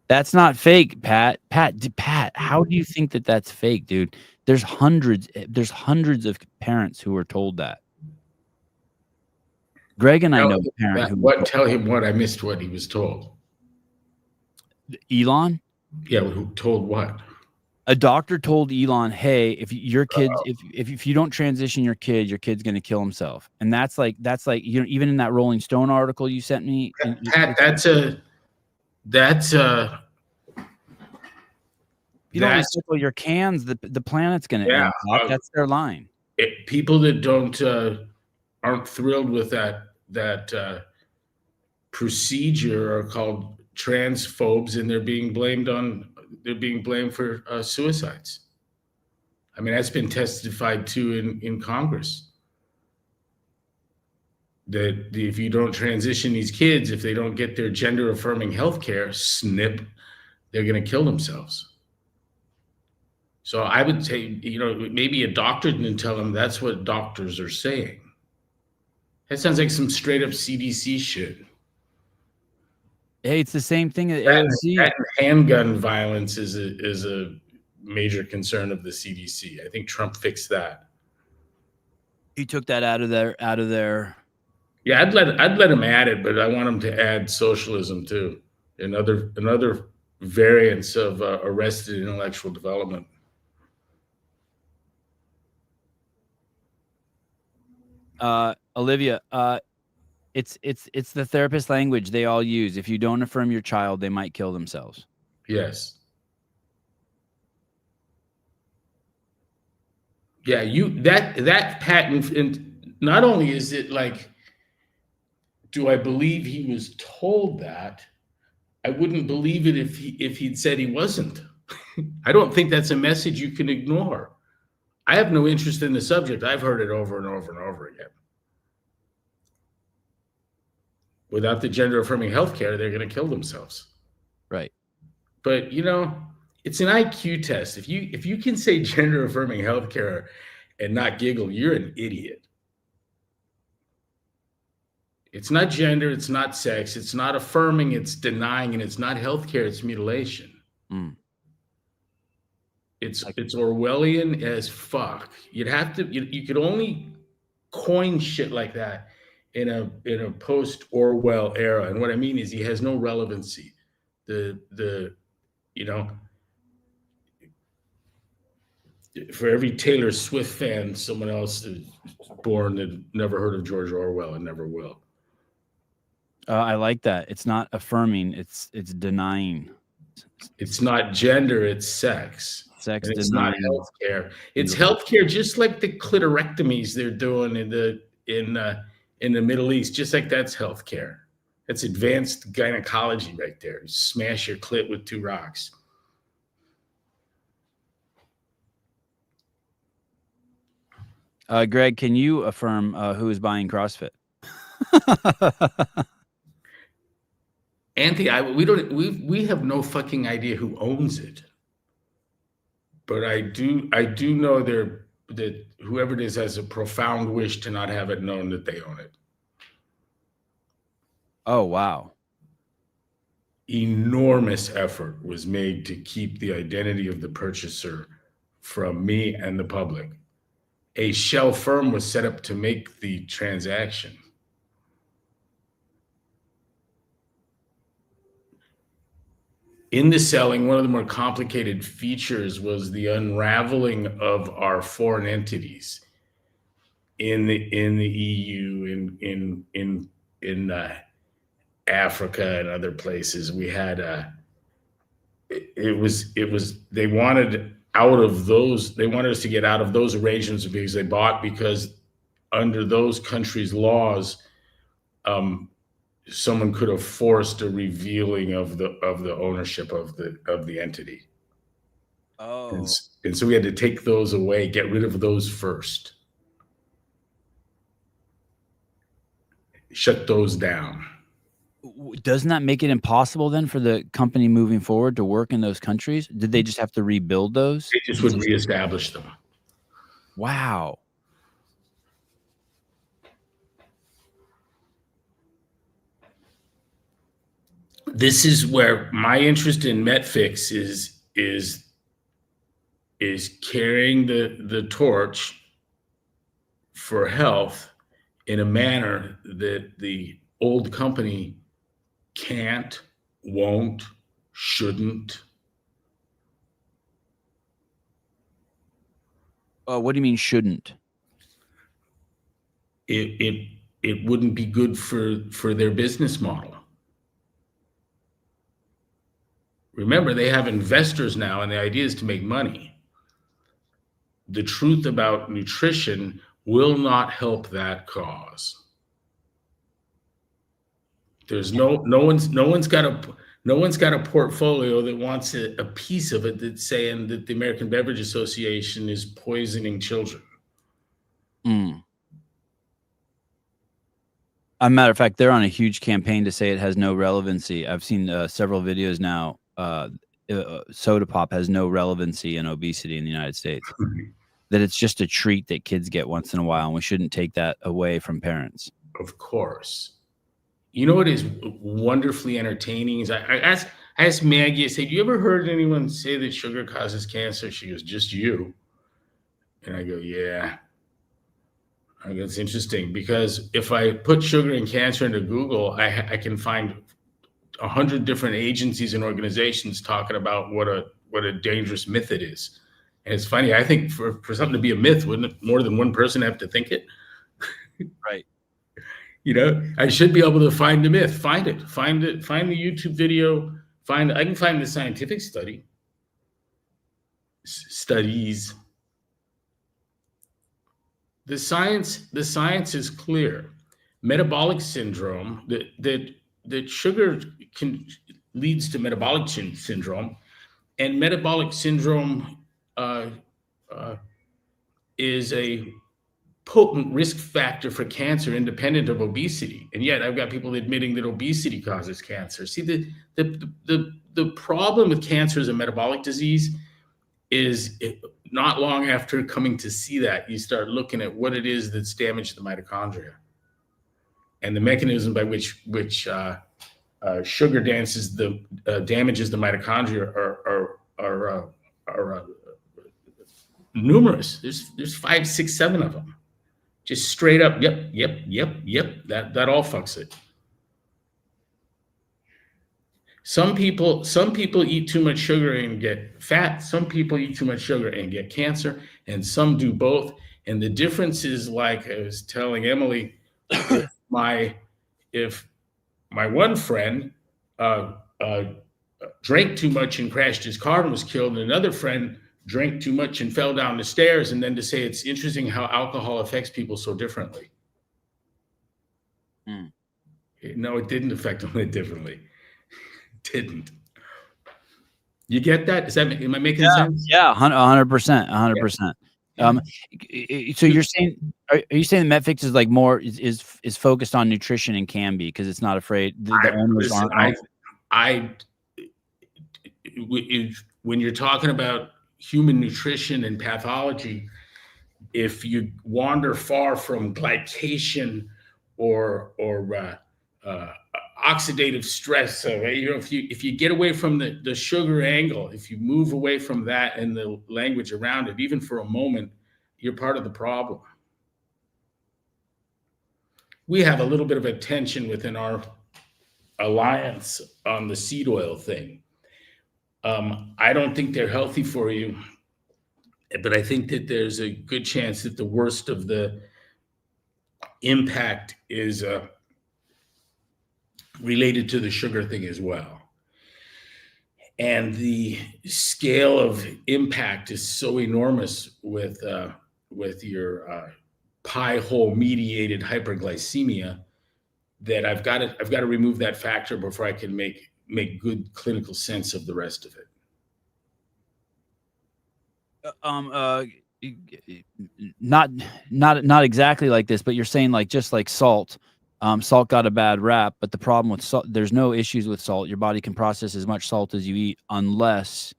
Speaker 1: That's not fake, Pat. Pat, how do you think that that's fake, dude? There's hundreds of parents who are told that. Greg and I know a parent who
Speaker 2: tell him what I missed what he was told.
Speaker 1: Elon?
Speaker 2: Yeah, who told what?
Speaker 1: A doctor told Elon, hey, if your kids, if you don't transition your kid's going to kill himself. And that's like, even in that Rolling Stone article you sent me.
Speaker 2: Pat, that's if
Speaker 1: you don't recycle your cans, the planet's going to end. That's their line.
Speaker 2: People that aren't thrilled with that procedure are called transphobes, and they're being blamed for suicides. I mean, that's been testified to in Congress. That if you don't transition these kids, if they don't get their gender affirming health care, snip, they're going to kill themselves. So I would say, maybe a doctor didn't tell them that's what doctors are saying. That sounds like some straight up CDC shit.
Speaker 1: Hey, it's the same thing at AOC.
Speaker 2: That handgun violence is a major concern of the CDC. I think Trump fixed that.
Speaker 1: He took that out of there.
Speaker 2: Yeah, I'd let him add it, but I want him to add socialism too. Another variance of arrested intellectual development.
Speaker 1: Olivia, it's the therapist language they all use. If you don't affirm your child, they might kill themselves.
Speaker 2: Yes. Yeah, that patent, and not only is it like, do I believe he was told that? I wouldn't believe it if he'd said he wasn't. I don't think that's a message you can ignore. I have no interest in the subject. I've heard it over and over and over again. Without the gender affirming healthcare, they're going to kill themselves.
Speaker 1: Right.
Speaker 2: But it's an IQ test. If you can say gender affirming healthcare and not giggle, you're an idiot. It's not gender, it's not sex, it's not affirming, it's denying, and it's not healthcare, it's mutilation. It's Orwellian as fuck. You'd have to you could only coin shit like that in a post Orwell era. And what I mean is he has no relevancy. For every Taylor Swift fan, someone else is born that never heard of George Orwell and never will.
Speaker 1: I like that. It's not affirming, it's denying.
Speaker 2: It's not gender, it's sex.
Speaker 1: Sex
Speaker 2: and it's
Speaker 1: denying.
Speaker 2: not healthcare. It's healthcare, just like the clitorectomies they're doing in the Middle East. Just like that's healthcare. That's advanced gynecology right there. You smash your clit with 2 rocks.
Speaker 1: Greg, can you affirm who is buying CrossFit?
Speaker 2: Anthony, we have no fucking idea who owns it, but I do know that whoever it is has a profound wish to not have it known that they own it.
Speaker 1: Oh wow!
Speaker 2: Enormous effort was made to keep the identity of the purchaser from me and the public. A shell firm was set up to make the transaction. In the selling, one of the more complicated features was the unraveling of our foreign entities in the EU, in Africa and other places. We had they wanted us to get out of those arrangements because under those countries' laws, someone could have forced a revealing of the ownership of the entity.
Speaker 1: Oh.
Speaker 2: And so we had to take those away, get rid of those first. shut those down.
Speaker 1: Doesn't that make it impossible then for the company moving forward to work in those countries? Did they just have to rebuild those?
Speaker 2: They just would reestablish them.
Speaker 1: Wow.
Speaker 2: This is where my interest in MetFix is carrying the torch for health in a manner that the old company can't, won't, shouldn't.
Speaker 1: What do you mean shouldn't?
Speaker 2: It wouldn't be good for their business model. Remember, they have investors now, and the idea is to make money. The truth about nutrition will not help that cause. There's no one's got a portfolio that wants a piece of it that's saying that the American Beverage Association is poisoning children.
Speaker 1: A matter of fact, they're on a huge campaign to say it has no relevancy. I've seen several videos now. Soda pop has no relevancy in obesity in the United States. That it's just a treat that kids get once in a while, and we shouldn't take that away from parents.
Speaker 2: Of course. You know what is wonderfully entertaining is I asked Maggie, I said, "You ever heard anyone say that sugar causes cancer?" She goes, "Just you." And I go, "Yeah." I go, "It's interesting because if I put sugar and cancer into Google, I can find 100 different agencies and organizations talking about what a dangerous myth it is." And it's funny. I think for something to be a myth, wouldn't more than one person have to think it?
Speaker 1: Right.
Speaker 2: You know, I should be able to find the myth, find it, find the YouTube video, I can find the scientific studies. The science is clear. Metabolic syndrome, that sugar leads to metabolic syndrome, and metabolic syndrome is a potent risk factor for cancer independent of obesity. And yet I've got people admitting that obesity causes cancer. See, the problem with cancer as a metabolic disease is not long after coming to see that, you start looking at what it is that's damaged the mitochondria and the mechanism by which sugar damages the mitochondria are numerous. There's 5, 6, 7 of them. Just straight up, yep. That all fucks it. Some people eat too much sugar and get fat. Some people eat too much sugar and get cancer, and some do both. And the difference is, like I was telling Emily, if my one friend drank too much and crashed his car and was killed, and another friend drank too much and fell down the stairs, and then to say it's interesting how alcohol affects people so differently. No, it didn't affect them differently. Didn't. You get that? Am I making sense?
Speaker 1: Yeah, 100%, 100%. So you're saying, are you saying that MetFix is like more is focused on nutrition and can be because it's not afraid the owners aren't.
Speaker 2: When you're talking about human nutrition and pathology, if you wander far from glycation or oxidative stress, if you get away from the sugar angle, if you move away from that and the language around it, even for a moment, you're part of the problem. We have a little bit of a tension within our alliance on the seed oil thing. I don't think they're healthy for you, but I think that there's a good chance that the worst of the impact is related to the sugar thing as well. And the scale of impact is so enormous with your pie hole mediated hyperglycemia that I've got to remove that factor before I can make good clinical sense of the rest of it.
Speaker 1: Not exactly like this, but you're saying like just like salt, Salt got a bad rap, but the problem with salt, there's no issues with salt. Your body can process as much salt as you eat, unless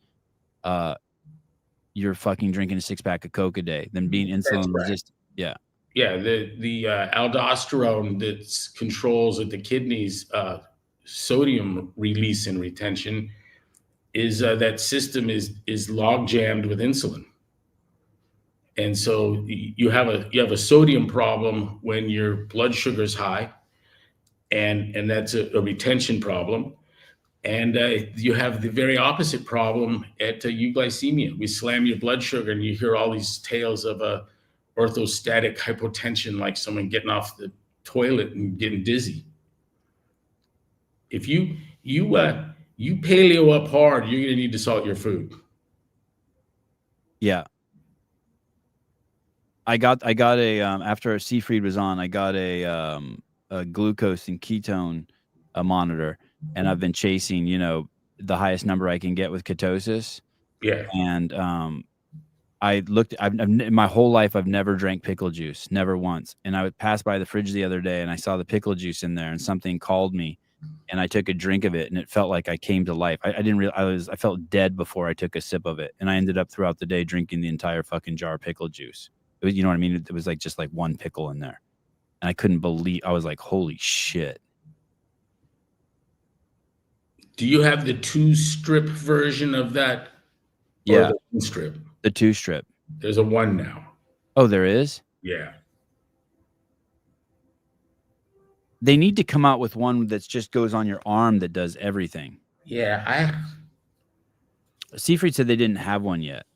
Speaker 1: you're fucking drinking a 6-pack of Coke a day. Then being
Speaker 2: That's
Speaker 1: insulin
Speaker 2: right.
Speaker 1: resistant. Yeah.
Speaker 2: Yeah, the aldosterone that controls at the kidneys sodium release and retention is that system is log jammed with insulin, and so you have a sodium problem when your blood sugar is high, and that's a retention problem. And you have the very opposite problem at euglycemia. We slam your blood sugar, and you hear all these tales of orthostatic hypotension, like someone getting off the toilet and getting dizzy. If you paleo up hard, you're going to need to salt your food.
Speaker 1: Yeah. I got a after Seafried was on, I got a glucose and ketone monitor, and I've been chasing, the highest number I can get with ketosis.
Speaker 2: Yeah.
Speaker 1: And I looked. In my whole life, I've never drank pickle juice, never once. And I would pass by the fridge the other day, and I saw the pickle juice in there, and something called me, and I took a drink of it, and it felt like I came to life. I didn't realize I felt dead before I took a sip of it, and I ended up throughout the day drinking the entire fucking jar of pickle juice. It was, you know what I mean? It was just like one pickle in there, and I couldn't believe. I was like, "Holy shit!"
Speaker 2: Do you have the 2-strip version of that?
Speaker 1: Yeah,
Speaker 2: or the 1-strip?
Speaker 1: the 2-strip.
Speaker 2: There's a 1 now.
Speaker 1: Oh, there is?
Speaker 2: Yeah.
Speaker 1: They need to come out with one that just goes on your arm that does everything.
Speaker 2: Yeah,
Speaker 1: Seafried said they didn't have one yet.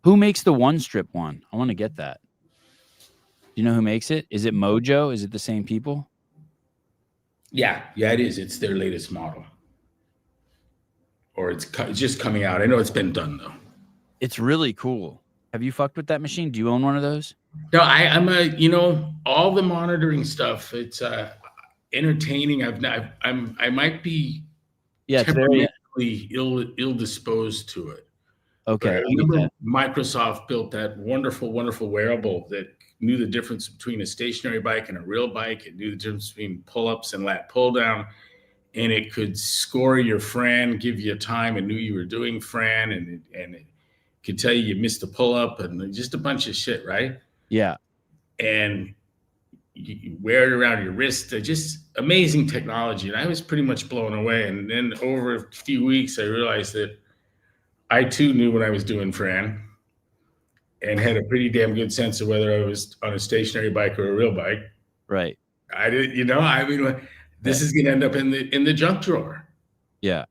Speaker 1: Who makes the 1-strip one? I want to get that. Do you know who makes it? Is it Mojo? Is it the same people?
Speaker 2: Yeah, it is. It's their latest model. Or it's just coming out. I know it's been done, though.
Speaker 1: It's really cool. Have you fucked with that machine? Do you own one of those?
Speaker 2: No, I'm all the monitoring stuff. It's entertaining. I might be temperamentally ill disposed to it.
Speaker 1: Okay.
Speaker 2: I remember Microsoft built that wonderful, wonderful wearable that knew the difference between a stationary bike and a real bike. It knew the difference between pull-ups and lat pull-down, and it could score your Fran, give you a time, and knew you were doing Fran, and it could tell you missed a pull-up, and just a bunch of shit, right?
Speaker 1: Yeah.
Speaker 2: And you wear it around your wrist. Just amazing technology. And I was pretty much blown away. And then over a few weeks, I realized that I too knew when I was doing Fran, and had a pretty damn good sense of whether I was on a stationary bike or a real bike.
Speaker 1: Right.
Speaker 2: I did, this is going to end up in the junk drawer.
Speaker 1: Yeah.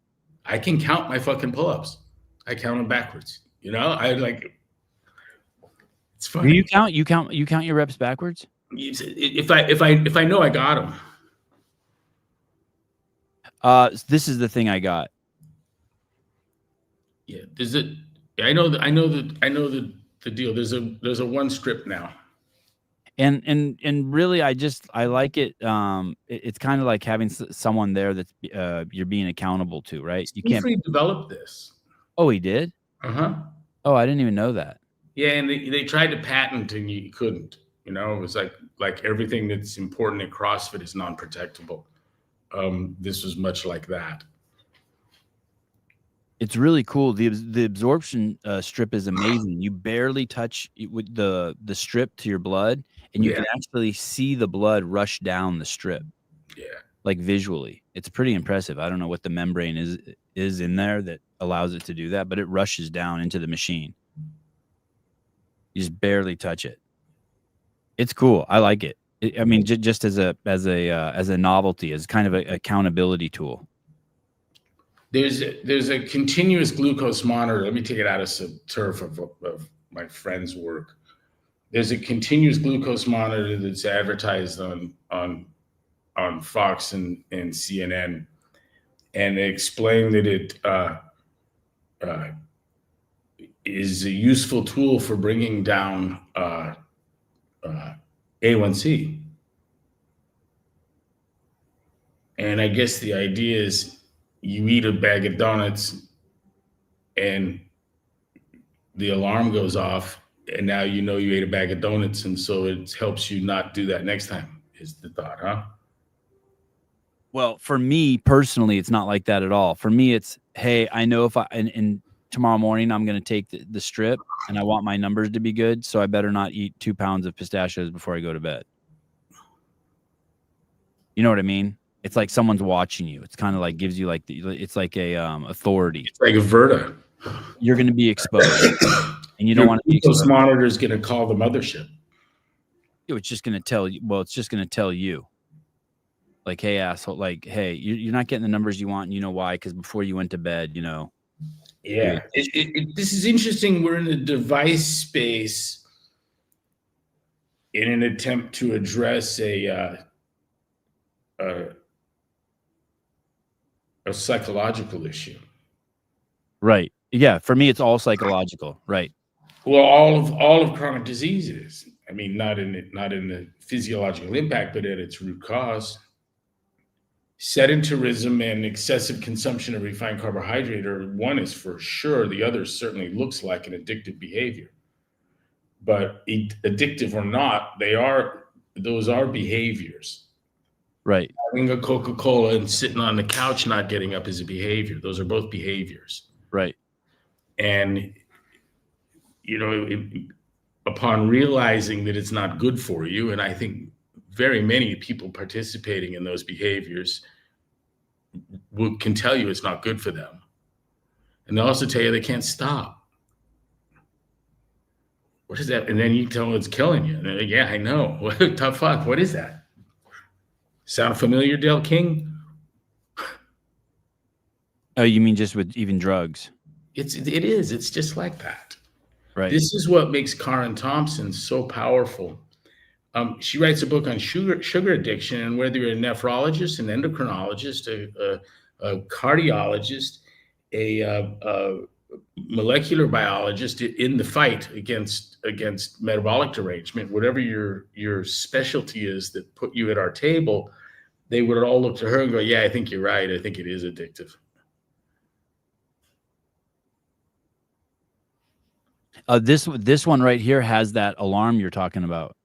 Speaker 2: I can count my fucking pull-ups. I count them backwards. It's funny.
Speaker 1: Do you count your reps backwards?
Speaker 2: If I know I got them.
Speaker 1: This is the thing I got.
Speaker 2: Yeah, I know the deal. There's a 1-strip now.
Speaker 1: And really, I like it. It's kind of like having someone there that's you're being accountable to, right? You can't
Speaker 2: develop this.
Speaker 1: Oh, he did?
Speaker 2: Uh-huh.
Speaker 1: Oh, I didn't even know that.
Speaker 2: Yeah, and they tried to patent, and you couldn't. It was like everything that's important in CrossFit is non-protectable. This was much like that.
Speaker 1: It's really cool. The absorption strip is amazing. You barely touch with the strip to your blood, and you can actually see the blood rush down the strip.
Speaker 2: Yeah,
Speaker 1: like visually, it's pretty impressive. I don't know what the membrane is in there that allows it to do that, but it rushes down into the machine. You just barely touch it. It's cool. I like it. I mean, just as a novelty, as kind of an accountability tool.
Speaker 2: There's a continuous glucose monitor. Let me take it out of some turf of my friend's work. There's a continuous glucose monitor that's advertised on Fox and CNN, and they explain that it is a useful tool for bringing down A1C. And I guess the idea is you eat a bag of donuts and the alarm goes off and now you know you ate a bag of donuts, and so it helps you not do that next time, is the thought, huh?
Speaker 1: Well, for me personally, it's not like that at all. For me, it's, hey, I know if and tomorrow morning I'm going to take the strip, and I want my numbers to be good, so I better not eat 2 pounds of pistachios before I go to bed. You know what I mean? It's like someone's watching you. It's kind of like gives you like it's like a authority.
Speaker 2: It's like a Verta.
Speaker 1: You're going to be exposed, and you don't
Speaker 2: Your
Speaker 1: want to be
Speaker 2: glucose
Speaker 1: exposed.
Speaker 2: monitor is going to call the mothership.
Speaker 1: It's just going to tell you. Well, it's just going to tell you, like, hey, asshole, like, hey, you're not getting the numbers you want, and you know why? Because before you went to bed, you know.
Speaker 2: Yeah, this is interesting. We're in a device space in an attempt to address a psychological issue.
Speaker 1: Right. Yeah. For me, it's all psychological. Right.
Speaker 2: Well, all of chronic diseases. I mean, not in the physiological impact, but at its root cause. Sedentarism and excessive consumption of refined carbohydrate are one is for sure. The other certainly looks like an addictive behavior. But addictive or not, those are behaviors.
Speaker 1: Right.
Speaker 2: Having a Coca-Cola and sitting on the couch not getting up is a behavior. Those are both behaviors.
Speaker 1: Right.
Speaker 2: And, upon realizing that it's not good for you, and I think very many people participating in those behaviors can tell you it's not good for them. And they'll also tell you they can't stop. What is that? And then you tell them it's killing you. And they're like, yeah, I know. What the fuck? What is that? Sound familiar, Dale King?
Speaker 1: Oh, you mean just with even drugs?
Speaker 2: It is. It's just like that.
Speaker 1: Right.
Speaker 2: This is what makes Karen Thompson so powerful. She writes a book on sugar addiction, and whether you're a nephrologist, an endocrinologist, a cardiologist, a molecular biologist in the fight against metabolic derangement, whatever your specialty is that put you at our table, they would all look to her and go, yeah, I think you're right. I think it is addictive.
Speaker 1: This one right here has that alarm you're talking about.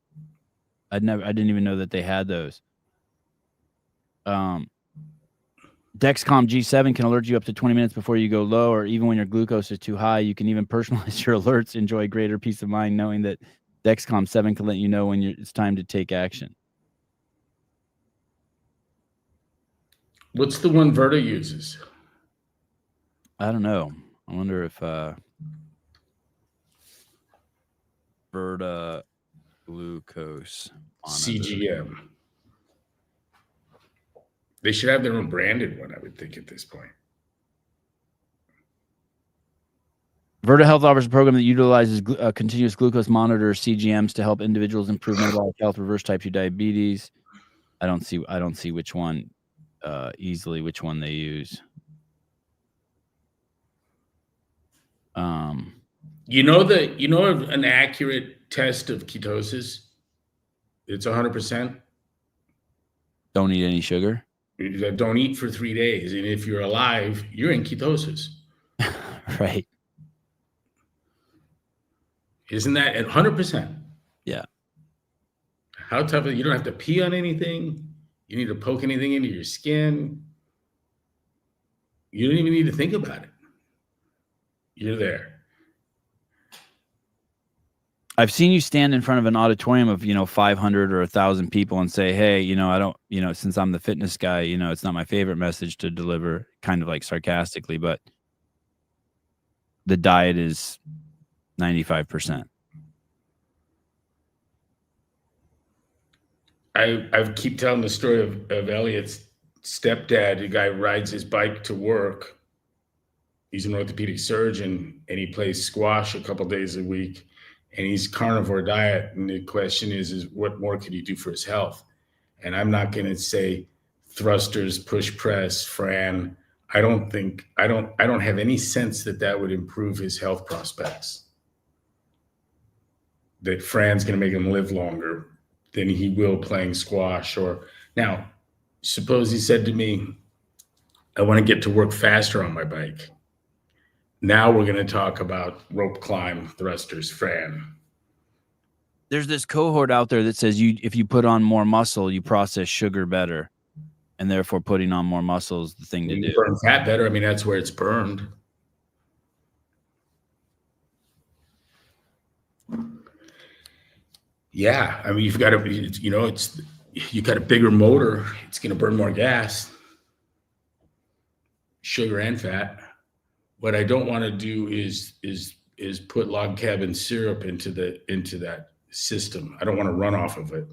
Speaker 1: I didn't even know that they had those. Dexcom G7 can alert you up to 20 minutes before you go low, or even when your glucose is too high. You can even personalize your alerts. Enjoy greater peace of mind knowing that Dexcom 7 can let you know when it's time to take action.
Speaker 2: What's the one Verta uses?
Speaker 1: I don't know. I wonder if Verta glucose monitor.
Speaker 2: CGM. They should have their own branded one, I would think, at this point.
Speaker 1: Verta Health offers a program that utilizes continuous glucose monitors, CGMs, to help individuals improve metabolic health, reverse type 2 diabetes. I don't see which one easily which one they use.
Speaker 2: An accurate test of ketosis, it's 100%.
Speaker 1: Don't eat any sugar.
Speaker 2: Don't eat for 3 days, and if you're alive, you're in ketosis.
Speaker 1: Right.
Speaker 2: Isn't that at 100%?
Speaker 1: Yeah.
Speaker 2: How tough is it? You don't have to pee on anything. You need to poke anything into your skin. You don't even need to think about it. You're there.
Speaker 1: I've seen you stand in front of an auditorium of, 500 or 1,000 people and say, hey, I don't, since I'm the fitness guy, it's not my favorite message to deliver, kind of like sarcastically, but the diet is 95%.
Speaker 2: I keep telling the story of Elliot's stepdad. The guy rides his bike to work. He's an orthopedic surgeon, and he plays squash a couple days a week. And he's carnivore diet. And the question is what more could he do for his health? And I'm not going to say thrusters, push press, Fran. I don't have any sense that would improve his health prospects. That Fran's going to make him live longer than he will playing squash. Or now, suppose he said to me, I want to get to work faster on my bike. Now we're going to talk about rope climb, thrusters, Fran.
Speaker 1: There's this cohort out there that says if you put on more muscle, you process sugar better, and therefore putting on more muscle is the thing to do.
Speaker 2: You burn fat better. I mean, that's where it's burned. Yeah, I mean, you've got to, you know, you got a bigger motor. It's going to burn more gas, sugar and fat. What I don't want to do is put log cabin syrup into that system. I don't want to run off of it.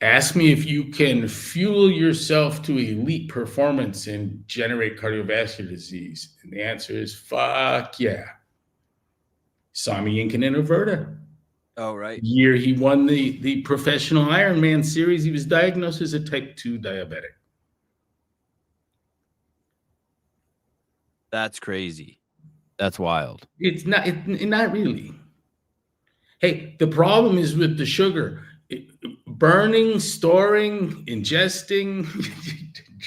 Speaker 2: Ask me if you can fuel yourself to elite performance and generate cardiovascular disease. And the answer is fuck yeah. Sami Yinkin in Alberta.
Speaker 1: Oh, right.
Speaker 2: Year he won the professional Ironman series, he was diagnosed as a type 2 diabetic.
Speaker 1: That's crazy. That's wild.
Speaker 2: It's not really. Hey, the problem is with the sugar. Burning, storing, ingesting.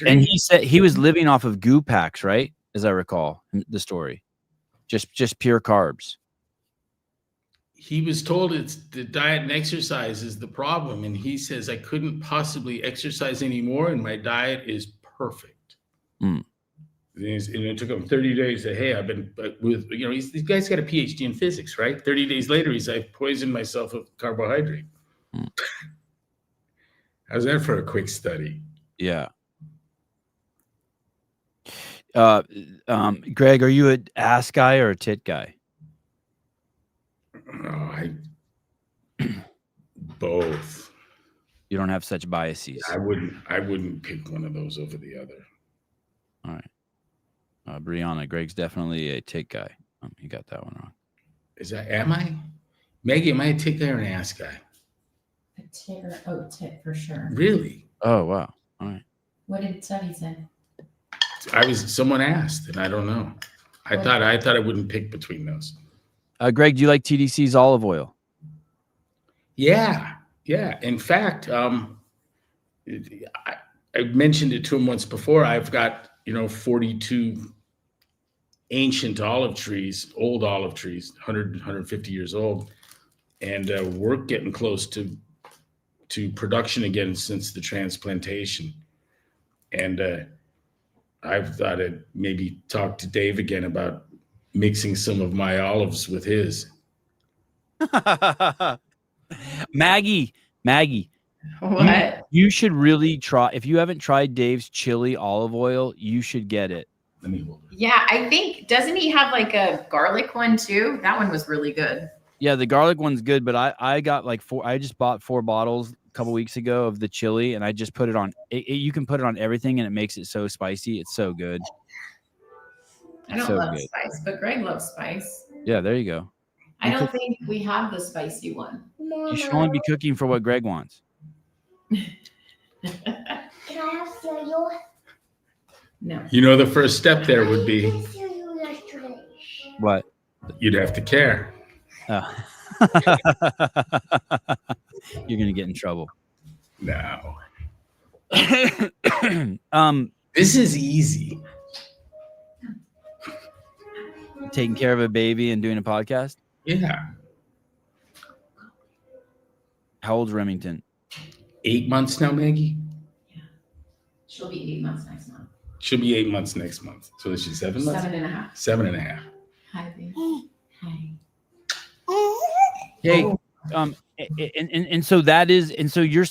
Speaker 1: And he said he was living off of goo packs, right? As I recall the story. Just pure carbs.
Speaker 2: He was told it's the diet and exercise is the problem. And he says, I couldn't possibly exercise anymore. And my diet is perfect. And it took him 30 days to, hey, I've been with, you know, this guy's got a PhD in physics, right? 30 days later, I've poisoned myself with carbohydrate. How's that for a quick study?
Speaker 1: Yeah. Greg, are you an ass guy or a tit guy?
Speaker 2: Both.
Speaker 1: You don't have such biases.
Speaker 2: I wouldn't pick one of those over the other.
Speaker 1: All right. Brianna, Greg's definitely a tit guy. You got that one wrong.
Speaker 2: Am I? Maggie, am I a tit guy or an ass guy?
Speaker 3: A tit or tit for sure.
Speaker 2: Really?
Speaker 1: Oh, wow. All right.
Speaker 3: What did study say?
Speaker 2: Someone asked, and I don't know. I thought I wouldn't pick between those.
Speaker 1: Greg, do you like TDC's olive oil?
Speaker 2: Yeah. In fact, I mentioned it to him once before. I've got 42 ancient olive trees, old olive trees, 100, 150 years old, and we're getting close to production again since the transplantation. And I've thought I'd maybe talk to Dave again about mixing some of my olives with his.
Speaker 1: Maggie.
Speaker 3: What?
Speaker 1: You should really try. If you haven't tried Dave's chili olive oil, you should get it.
Speaker 2: Let me hold it.
Speaker 3: Yeah, I think, doesn't he have like a garlic one too? That one was really good.
Speaker 1: Yeah, the garlic one's good, but I got like I just bought 4 bottles a couple weeks ago of the chili, and I just put it on. You can put it on everything, and it makes it so spicy. It's so good.
Speaker 3: I don't love spice, but Greg loves spice.
Speaker 1: Yeah, there you go.
Speaker 3: I don't think we have the spicy one.
Speaker 1: You should only be cooking for what Greg wants.
Speaker 4: Can I have cereal?
Speaker 3: No.
Speaker 2: The first step there would be
Speaker 4: Cereal yesterday.
Speaker 1: What?
Speaker 2: you'd have to care.
Speaker 1: Oh. You're gonna get in trouble.
Speaker 2: No.
Speaker 1: This
Speaker 2: is easy.
Speaker 1: Taking care of a baby and doing a podcast.
Speaker 2: Yeah.
Speaker 1: How old's Remington?
Speaker 2: 8 months now, Maggie?
Speaker 3: Yeah. She'll be 8 months next month.
Speaker 2: She'll be 8 months next month. So is she 7 months?
Speaker 3: 7.5.
Speaker 2: 7.5.
Speaker 3: Hi, baby. Hi.
Speaker 1: Hey, and so that is, and so you're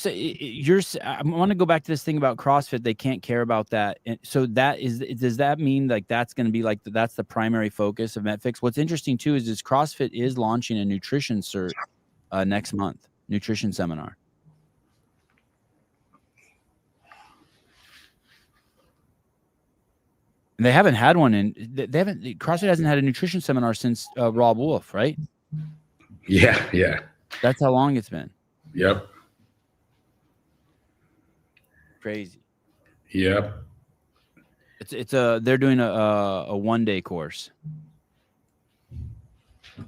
Speaker 1: I want to go back to this thing about CrossFit. They can't care about that. And so that is, does that mean like that's going to be like that's the primary focus of MetFix? What's interesting too is CrossFit is launching a nutrition cert next month, nutrition seminar. And they haven't had one CrossFit hasn't had a nutrition seminar since Rob Wolf, right?
Speaker 2: Yeah.
Speaker 1: That's how long it's been.
Speaker 2: Yep.
Speaker 1: Crazy.
Speaker 2: Yep.
Speaker 1: They're doing a 1-day course. I'm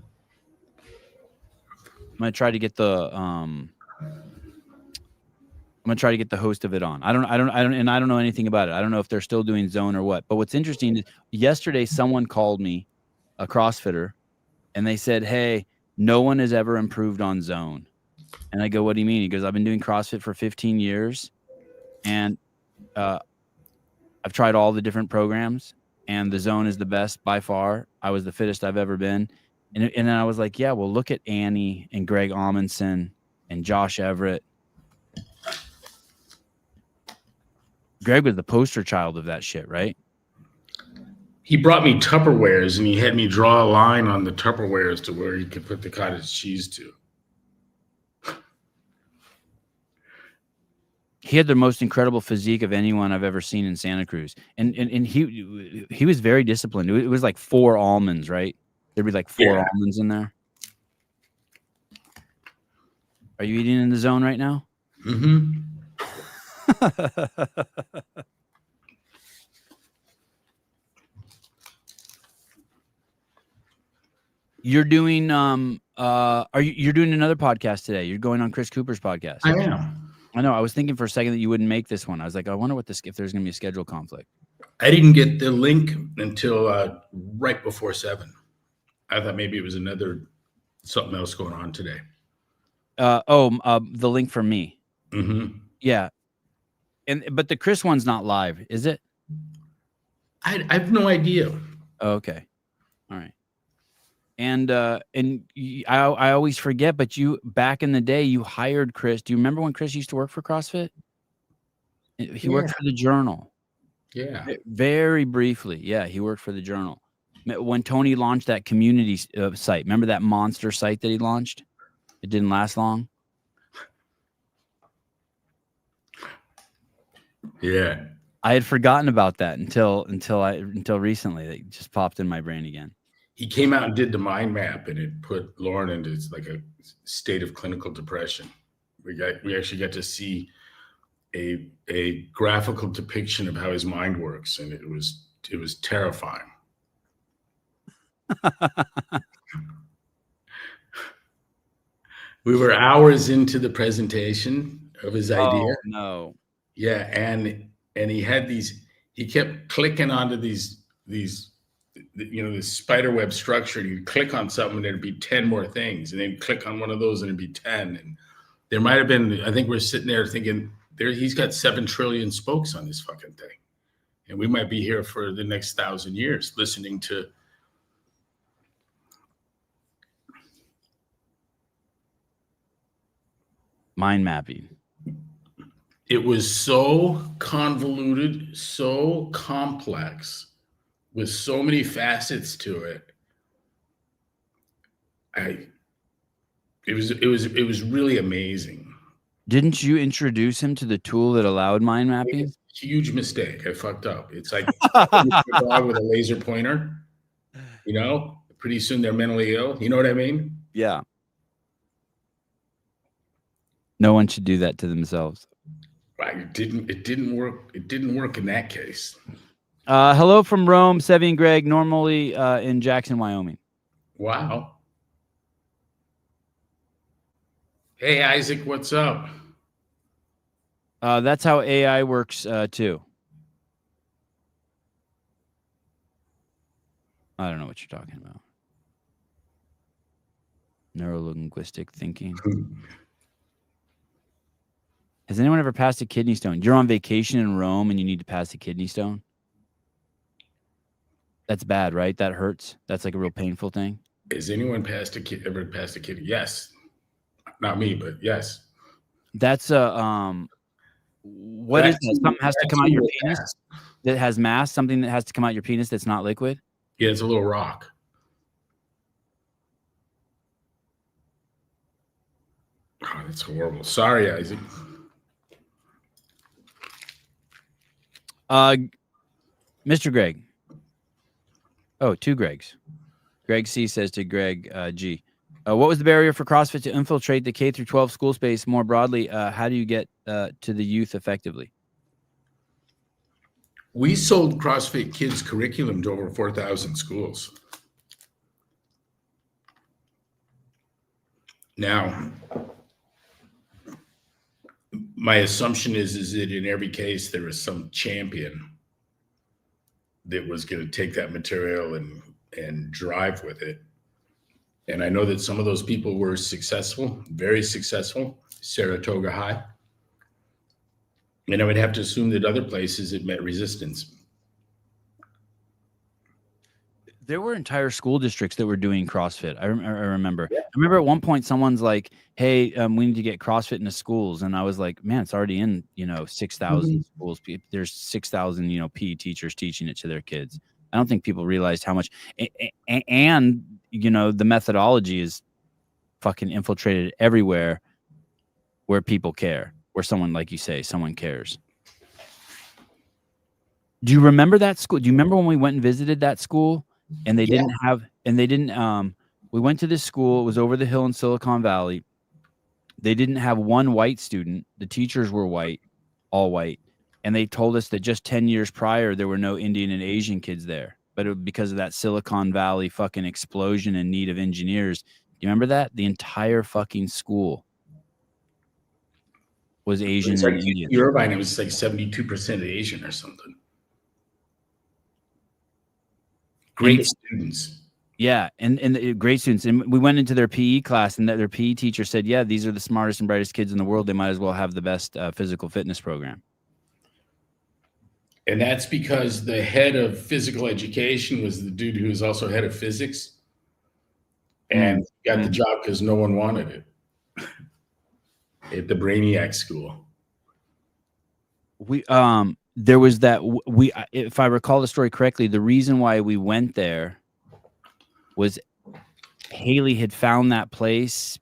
Speaker 1: gonna try to get the host of it on. I don't know anything about it. I don't know if they're still doing Zone or what. But what's interesting is yesterday someone called me, a CrossFitter, and they said, "Hey, no one has ever improved on zone. And I go, what do you mean? He goes, I've been doing CrossFit for 15 years and I've tried all the different programs and the zone is the best by far. I was the fittest I've ever been. And then I was like, yeah, well, look at Annie and Greg Amundsen and Josh Everett. Greg was the poster child of that shit, right?
Speaker 2: He brought me Tupperwares and he had me draw a line on the Tupperwares to where you could put the cottage cheese to.
Speaker 1: He had the most incredible physique of anyone I've ever seen in Santa Cruz. And he was very disciplined. It was like 4 almonds, right? There'd be like 4 almonds in there. Are you eating in the zone right now?
Speaker 2: Mm-hmm.
Speaker 1: You're doing you're doing another podcast today. You're going on Chris Cooper's podcast.
Speaker 2: I am.
Speaker 1: I know. I was thinking for a second that you wouldn't make this one. I was like, I wonder if there's going to be a schedule conflict.
Speaker 2: I didn't get the link until right before 7. I thought maybe it was something else going on today.
Speaker 1: The link for me.
Speaker 2: Mm-hmm.
Speaker 1: Yeah. But the Chris one's not live, is it?
Speaker 2: I have no idea.
Speaker 1: Oh, okay. All right. And I always forget, but you back in the day you hired Chris. Do you remember when Chris used to work for CrossFit? He worked for the Journal.
Speaker 2: Yeah.
Speaker 1: Very briefly. Yeah, he worked for the Journal. When Tony launched that community site, remember that monster site that he launched? It didn't last long.
Speaker 2: Yeah.
Speaker 1: I had forgotten about that until recently. It just popped in my brain again.
Speaker 2: He came out and did the mind map, and it put Lauren into like a state of clinical depression. We actually got to see a graphical depiction of how his mind works, and it was terrifying. We were hours into the presentation of his idea.
Speaker 1: Oh, no.
Speaker 2: Yeah, and he kept clicking onto these this spider web structure, and you'd click on something and there'd be 10 more things, and then click on one of those and it'd be 10. And there might have been, I think we're sitting there thinking, he's got 7 trillion spokes on this fucking thing. And we might be here for the next 1,000 years listening to
Speaker 1: mind mapping.
Speaker 2: It was so convoluted, so complex, with so many facets to it. It was really amazing.
Speaker 1: Didn't you introduce him to the tool that allowed mind mapping?
Speaker 2: Huge mistake. I fucked up. It's like a dog with a laser pointer. Pretty soon they're mentally ill. You know what I mean?
Speaker 1: Yeah. No one should do that to themselves.
Speaker 2: It didn't work. It didn't work in that case.
Speaker 1: Hello from Rome, Sevi and Greg, normally in Jackson, Wyoming.
Speaker 2: Wow. Hey, Isaac, what's up?
Speaker 1: That's how AI works too. I don't know what you're talking about. Neurolinguistic thinking. Has anyone ever passed a kidney stone? You're on vacation in Rome and you need to pass a kidney stone? That's bad, right? That hurts. That's like a real painful thing.
Speaker 2: Has anyone ever passed a kidney? Yes. Not me, but yes.
Speaker 1: That's what is that? Something has to come out your penis that has mass? Something that has to come out your penis that's not liquid?
Speaker 2: Yeah, it's a little rock. Oh, that's horrible. Sorry, Isaac.
Speaker 1: Mr. Greg. Oh, 2 Gregs. Greg C says to Greg G. What was the barrier for CrossFit to infiltrate the K through 12 school space more broadly? How do you get to the youth effectively?
Speaker 2: We sold CrossFit Kids curriculum to over 4,000 schools. Now, my assumption is that in every case there was some champion that was going to take that material and drive with it. And I know that some of those people were successful, very successful, Saratoga High. And I would have to assume that other places it met resistance.
Speaker 1: There were entire school districts that were doing CrossFit. I remember. I remember at one point someone's like, "Hey, we need to get CrossFit into schools," and I was like, "Man, it's already in 6,000 schools. There's 6,000 PE teachers teaching it to their kids." I don't think people realized how much, and the methodology is fucking infiltrated everywhere where people care, where someone, like you say, someone cares. Do you remember that school? Do you remember when we went and visited that school? And they didn't we went to this school. It was over the hill in Silicon Valley. They didn't have one white student. The teachers were white, all white. And they told us that just 10 years prior, there were no Indian and Asian kids there. But because of that Silicon Valley fucking explosion in need of engineers. Do you remember that? The entire fucking school was Asian and Indian.
Speaker 2: Irvine, it was like 72% Asian or something. Great students.
Speaker 1: Yeah, and great students. And we went into their PE class, and their PE teacher said, "Yeah, these are the smartest and brightest kids in the world. They might as well have the best physical fitness program."
Speaker 2: And that's because the head of physical education was the dude who was also head of physics, and got the job because no one wanted it at the Brainiac School.
Speaker 1: There was that if I recall the story correctly, the reason why we went there was Haley had found that place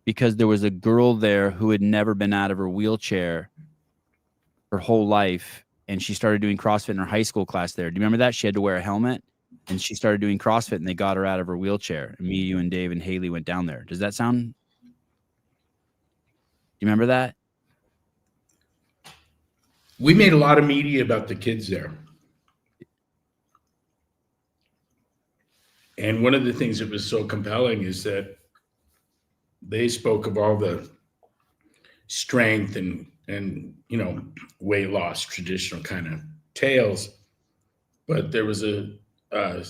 Speaker 1: because there was a girl there who had never been out of her wheelchair her whole life, and she started doing CrossFit in her high school class there. Do you remember that? She had to wear a helmet, and she started doing CrossFit, and they got her out of her wheelchair. And me, you, and Dave and Haley went down there. Does that sound? Do you remember that?
Speaker 2: We made a lot of media about the kids there. And one of the things that was so compelling is that they spoke of all the strength and weight loss, traditional kind of tales. But there was a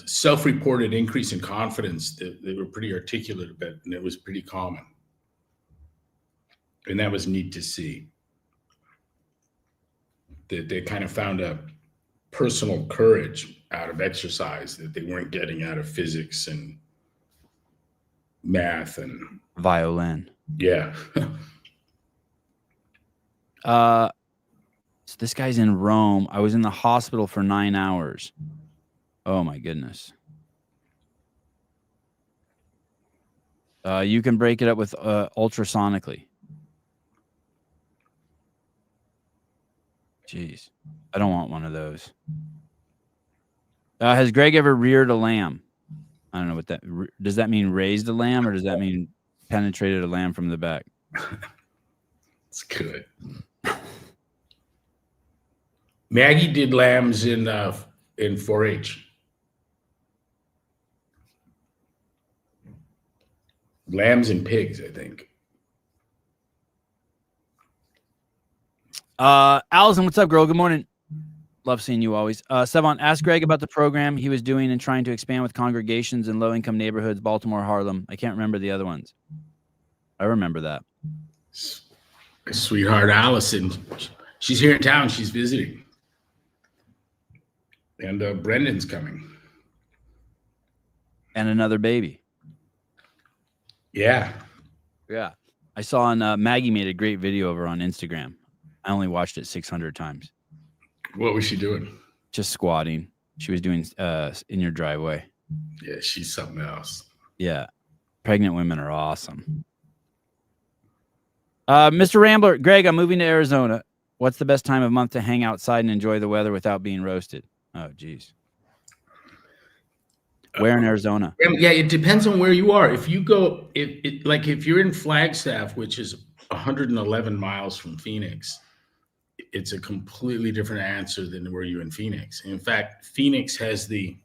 Speaker 2: self-reported increase in confidence that they were pretty articulate about, and it was pretty common. And that was neat to see. That they kind of found a personal courage out of exercise that they weren't getting out of physics and math and
Speaker 1: violin.
Speaker 2: Yeah.
Speaker 1: So this guy's in Rome. I was in the hospital for 9 hours. Oh my goodness. You can break it up with ultrasonically. Jeez, I don't want one of those. Has Greg ever reared a lamb? I don't know what that does. That mean raised a lamb, or does that mean penetrated a lamb from the back?
Speaker 2: It's good. Maggie did lambs in 4-H. Lambs and pigs, I think.
Speaker 1: Allison, what's up, girl? Good morning. Love seeing you always. Sevon, ask Greg about the program he was doing and trying to expand with congregations in low-income neighborhoods, Baltimore, Harlem. I can't remember the other ones. I remember that.
Speaker 2: Sweetheart Allison, she's here in town. She's visiting. And Brendan's coming.
Speaker 1: And another baby.
Speaker 2: Yeah.
Speaker 1: Yeah. I saw on Maggie made a great video of her on Instagram. I only watched it 600 times.
Speaker 2: What was she doing?
Speaker 1: Just squatting. She was doing in your driveway.
Speaker 2: Yeah, she's something else.
Speaker 1: Yeah. Pregnant women are awesome. Mr. Rambler, Greg, I'm moving to Arizona. What's the best time of month to hang outside and enjoy the weather without being roasted? Oh, geez. Where in Arizona?
Speaker 2: Yeah, it depends on where you are. If you go, if you're in Flagstaff, which is 111 miles from Phoenix, it's a completely different answer than where you're in Phoenix. In fact, Phoenix has the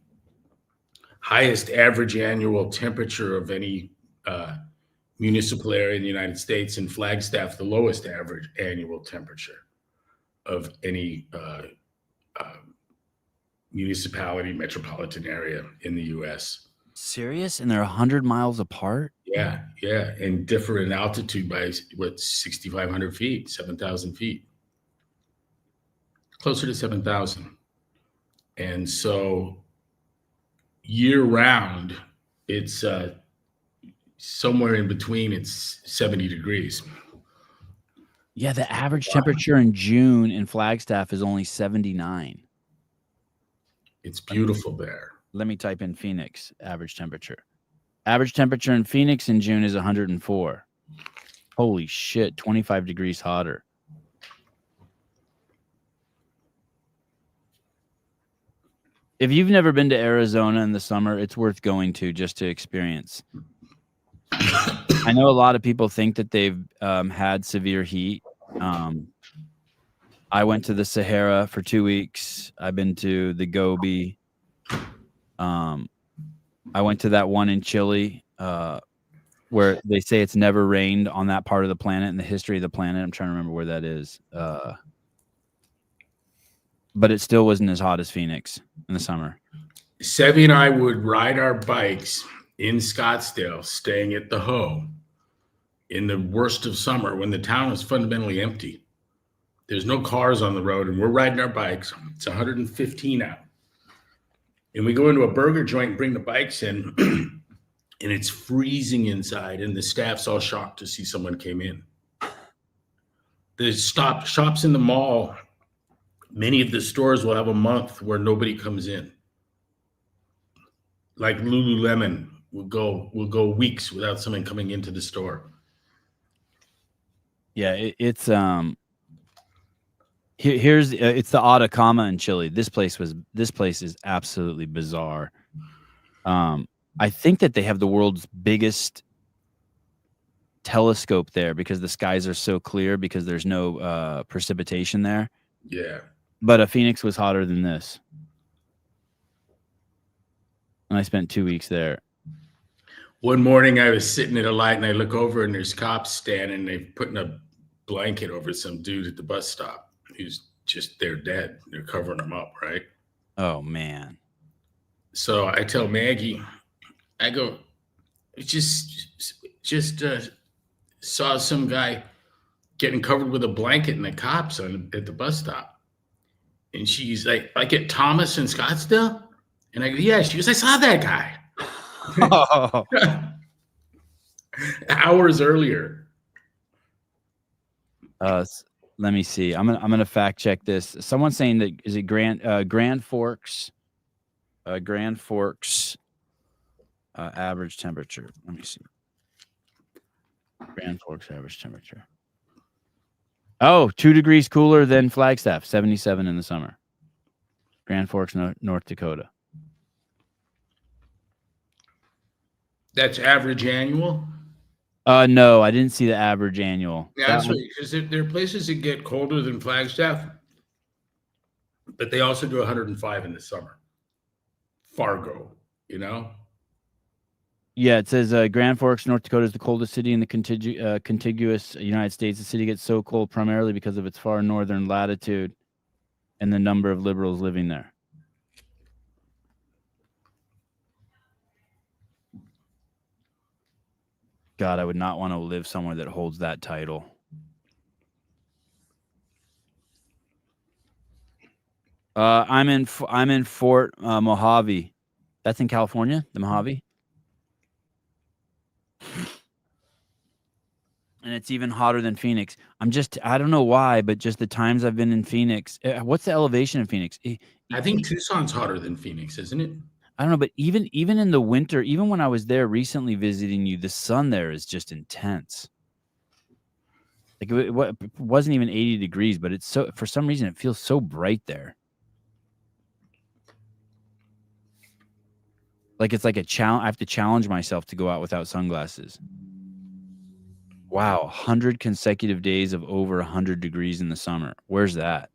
Speaker 2: highest average annual temperature of any municipal area in the United States, and Flagstaff, the lowest average annual temperature of any municipality, metropolitan area in the U.S.
Speaker 1: Serious? And they're 100 miles apart?
Speaker 2: Yeah, yeah, and differ in altitude by what 6,500 feet, 7,000 feet, closer to 7,000. And so year round, it's somewhere in between. It's 70 degrees.
Speaker 1: Yeah, the average temperature in June in Flagstaff is only 79.
Speaker 2: It's beautiful there.
Speaker 1: Let me type in Phoenix average temperature. Average temperature in Phoenix in June is 104. Holy shit, 25 degrees hotter. If you've never been to Arizona in the summer, it's worth going to just to experience. I know a lot of people think that they've had severe heat. I went to the Sahara for 2 weeks. I've been to the Gobi. I went to that one in Chile where they say it's never rained on that part of the planet in the history of the planet. I'm trying to remember where that is. But it still wasn't as hot as Phoenix in the summer.
Speaker 2: Sevi and I would ride our bikes in Scottsdale, staying at the Ho in the worst of summer when the town is fundamentally empty. There's no cars on the road, and we're riding our bikes. It's 115 out. And we go into a burger joint and bring the bikes in, and it's freezing inside, and the staff's all shocked to see someone came in. The shops in the mall, many of the stores will have a month where nobody comes in. Like Lululemon will go weeks without someone coming into the store.
Speaker 1: Yeah, it's here's it's the Atacama in Chile. This place is absolutely bizarre. I think that they have the world's biggest telescope there because the skies are so clear because there's no precipitation there.
Speaker 2: Yeah.
Speaker 1: But Phoenix was hotter than this. And I spent 2 weeks there.
Speaker 2: One morning I was sitting at a light and I look over and there's cops standing. They're putting a blanket over some dude at the bus stop who's just there dead. They're covering him up, right?
Speaker 1: Oh, man.
Speaker 2: So I tell Maggie, I go, just saw some guy getting covered with a blanket and the cops at the bus stop. And she's like at Thomas in Scottsdale? And I go, yeah. She goes, I saw that guy.
Speaker 1: Oh.
Speaker 2: Hours earlier.
Speaker 1: Let me see. I'm gonna fact check this. Someone's saying that is it Grand Forks? Grand Forks average temperature. Let me see. Grand Forks average temperature. Oh, 2 degrees cooler than Flagstaff, 77 in the summer. Grand Forks, North Dakota.
Speaker 2: That's average annual?
Speaker 1: No, I didn't see the average annual.
Speaker 2: Yeah, that's right. Because there are places that get colder than Flagstaff, but they also do 105 in the summer. Fargo, you know?
Speaker 1: Yeah, it says Grand Forks, North Dakota is the coldest city in the contiguous United States. The city gets so cold primarily because of its far northern latitude and the number of liberals living there. God, I would not want to live somewhere that holds that title. I'm in Fort Mojave. That's in California, the Mojave. And it's even hotter than Phoenix. I don't know why, but just the times I've been in Phoenix. What's the elevation in Phoenix?
Speaker 2: I think Tucson's hotter than Phoenix, isn't it?
Speaker 1: I don't know, but even in the winter, even when I was there recently visiting you, the sun there is just intense. Like it wasn't even 80 degrees, but it's so, for some reason, it feels so bright there. Like it's like a challenge. I have to challenge myself to go out without sunglasses. Wow, 100 consecutive days of over 100 degrees in the summer. Where's that?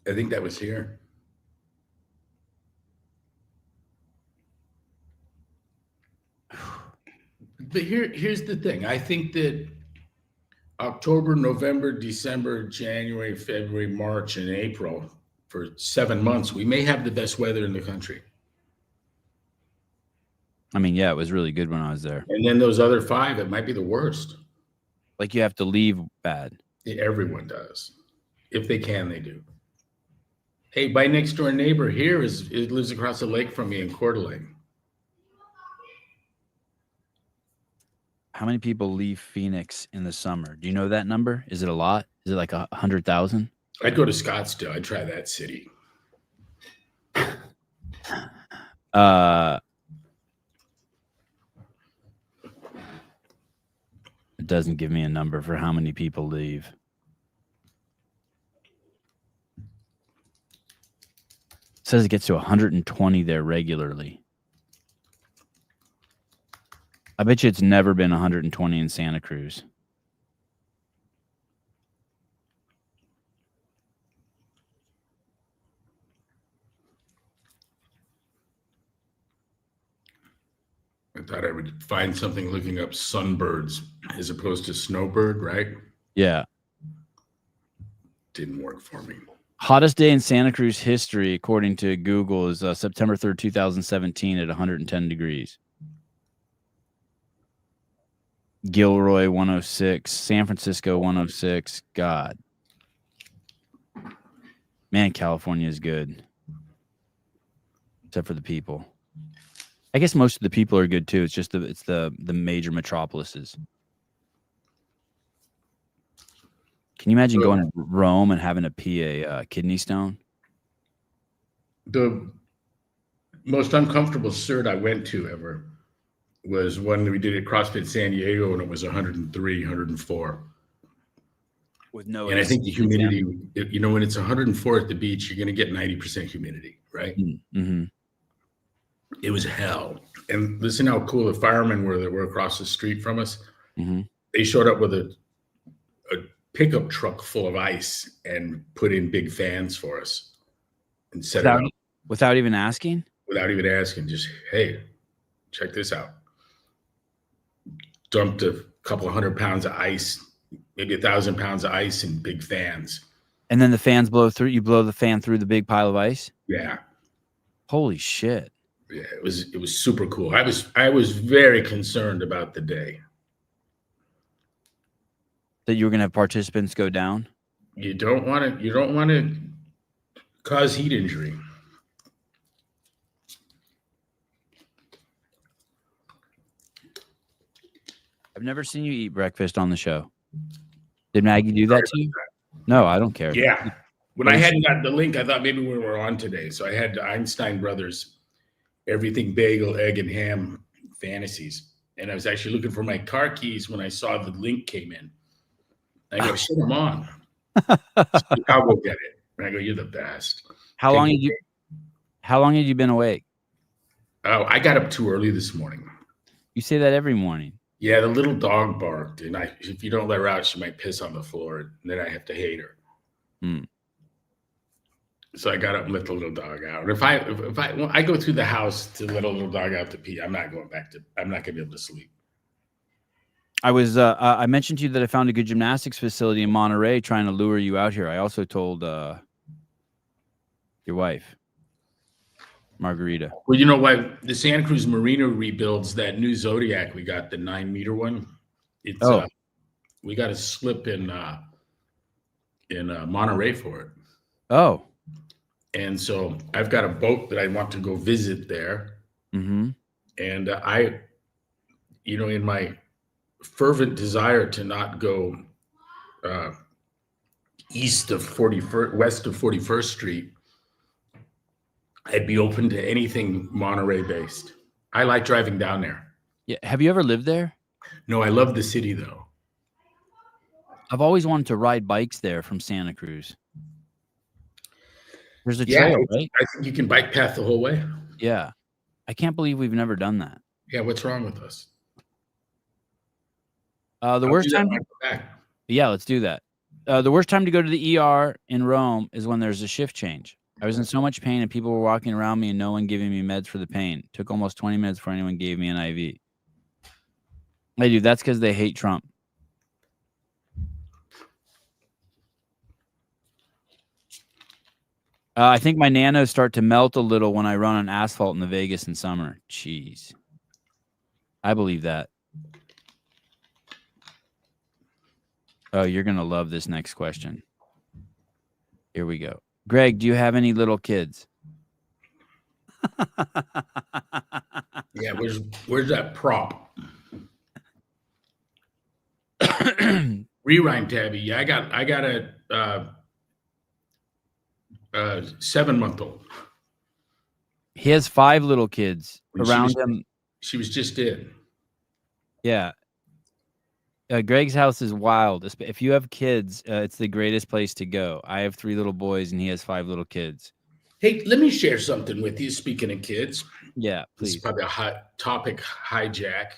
Speaker 2: I think that was here. But here's the thing. I think that October, November, December, January, February, March, and April, for 7 months, we may have the best weather in the country.
Speaker 1: I mean, yeah, it was really good when I was there.
Speaker 2: And then those other 5, it might be the worst.
Speaker 1: Like, you have to leave bad.
Speaker 2: Everyone does. If they can, they do. Hey, my next door neighbor here lives across the lake from me in Coeur d'Alene.
Speaker 1: How many people leave Phoenix in the summer? Do you know that number? Is it a lot? Is it like 100,000?
Speaker 2: I'd go to Scottsdale. I'd try that city.
Speaker 1: It doesn't give me a number for how many people leave. It says it gets to 120 there regularly. I bet you it's never been 120 in Santa Cruz.
Speaker 2: I thought I would find something looking up sunbirds as opposed to snowbird, right?
Speaker 1: Yeah.
Speaker 2: Didn't work for me.
Speaker 1: Hottest day in Santa Cruz history, according to Google, is September 3rd, 2017 at 110 degrees. Gilroy, 106. San Francisco, 106. God. Man, California is good. Except for the people. I guess most of the people are good too. It's just the major metropolises. Can you imagine going to Rome and having to pee a kidney stone?
Speaker 2: The most uncomfortable cert I went to ever was one that we did at CrossFit San Diego, and it was 103, 104.
Speaker 1: With no,
Speaker 2: and I think the humidity, you know, when it's 104 at the beach, you're going to get 90% humidity, right?
Speaker 1: Mm-hmm.
Speaker 2: It was hell. And listen how cool the firemen were that were across the street from us.
Speaker 1: Mm-hmm.
Speaker 2: They showed up with a pickup truck full of ice and put in big fans for us and set it up.
Speaker 1: Without even asking?
Speaker 2: Without even asking, just, hey, check this out. Dumped a couple of 100 pounds of ice, maybe 1,000 pounds of ice in big fans.
Speaker 1: And then the fans blow through. You blow the fan through the big pile of ice?
Speaker 2: Yeah.
Speaker 1: Holy shit.
Speaker 2: Yeah, it was super cool. I was very concerned about the day.
Speaker 1: That you were gonna have participants go down?
Speaker 2: You don't want to cause heat injury.
Speaker 1: I've never seen you eat breakfast on the show. Did Maggie do that to you? No, I don't care.
Speaker 2: Yeah. When I hadn't got the link, I thought maybe we were on today. So I had Einstein Brothers, everything bagel, egg, and ham fantasies. And I was actually looking for my car keys when I saw the link came in. I go, shit, I'm on. I'll go get it. And I go, you're the best.
Speaker 1: How long had you been awake?
Speaker 2: Oh, I got up too early this morning.
Speaker 1: You say that every morning.
Speaker 2: Yeah, the little dog barked, and if you don't let her out, she might piss on the floor, and then I have to hate her. So I got up and let the little dog out. If I go through the house to let a little dog out to pee, I'm not going to be able to sleep.
Speaker 1: I mentioned to you that I found a good gymnastics facility in Monterey trying to lure you out here. I also told your wife, Margarita.
Speaker 2: Well, you know what? The Santa Cruz Marina rebuilds that new Zodiac we got, the 9-meter one. It's we got a slip in Monterey for it.
Speaker 1: Oh.
Speaker 2: And so I've got a boat that I want to go visit there.
Speaker 1: Mm-hmm.
Speaker 2: And in my fervent desire to not go west of 41st Street, I'd be open to anything Monterey based. I like driving down there.
Speaker 1: Yeah. Have you ever lived there?
Speaker 2: No, I love the city though.
Speaker 1: I've always wanted to ride bikes there from Santa Cruz. There's a trail, right?
Speaker 2: I think you can bike path the whole way.
Speaker 1: Yeah. I can't believe we've never done that.
Speaker 2: Yeah, what's wrong with us?
Speaker 1: The worst time. Yeah, let's do that. The worst time to go to the ER in Rome is when there's a shift change. I was in so much pain and people were walking around me and no one giving me meds for the pain. Took almost 20 minutes before anyone gave me an IV. Hey, dude, that's because they hate Trump. I think my nanos start to melt a little when I run on asphalt in the Vegas in summer. Jeez. I believe that. Oh, you're going to love this next question. Here we go. Greg, do you have any little kids?
Speaker 2: Yeah, where's that prop? Rewind, Tabby. Yeah, I got a 7-month-old.
Speaker 1: He has 5 little kids
Speaker 2: And
Speaker 1: around him.
Speaker 2: She was just in.
Speaker 1: Yeah. Greg's house is wild. If you have kids, it's the greatest place to go. I have 3 little boys and he has 5 little kids.
Speaker 2: Hey, let me share something with you. Speaking of kids,
Speaker 1: Yeah,
Speaker 2: this is
Speaker 1: please.
Speaker 2: probably a hot topic hijack.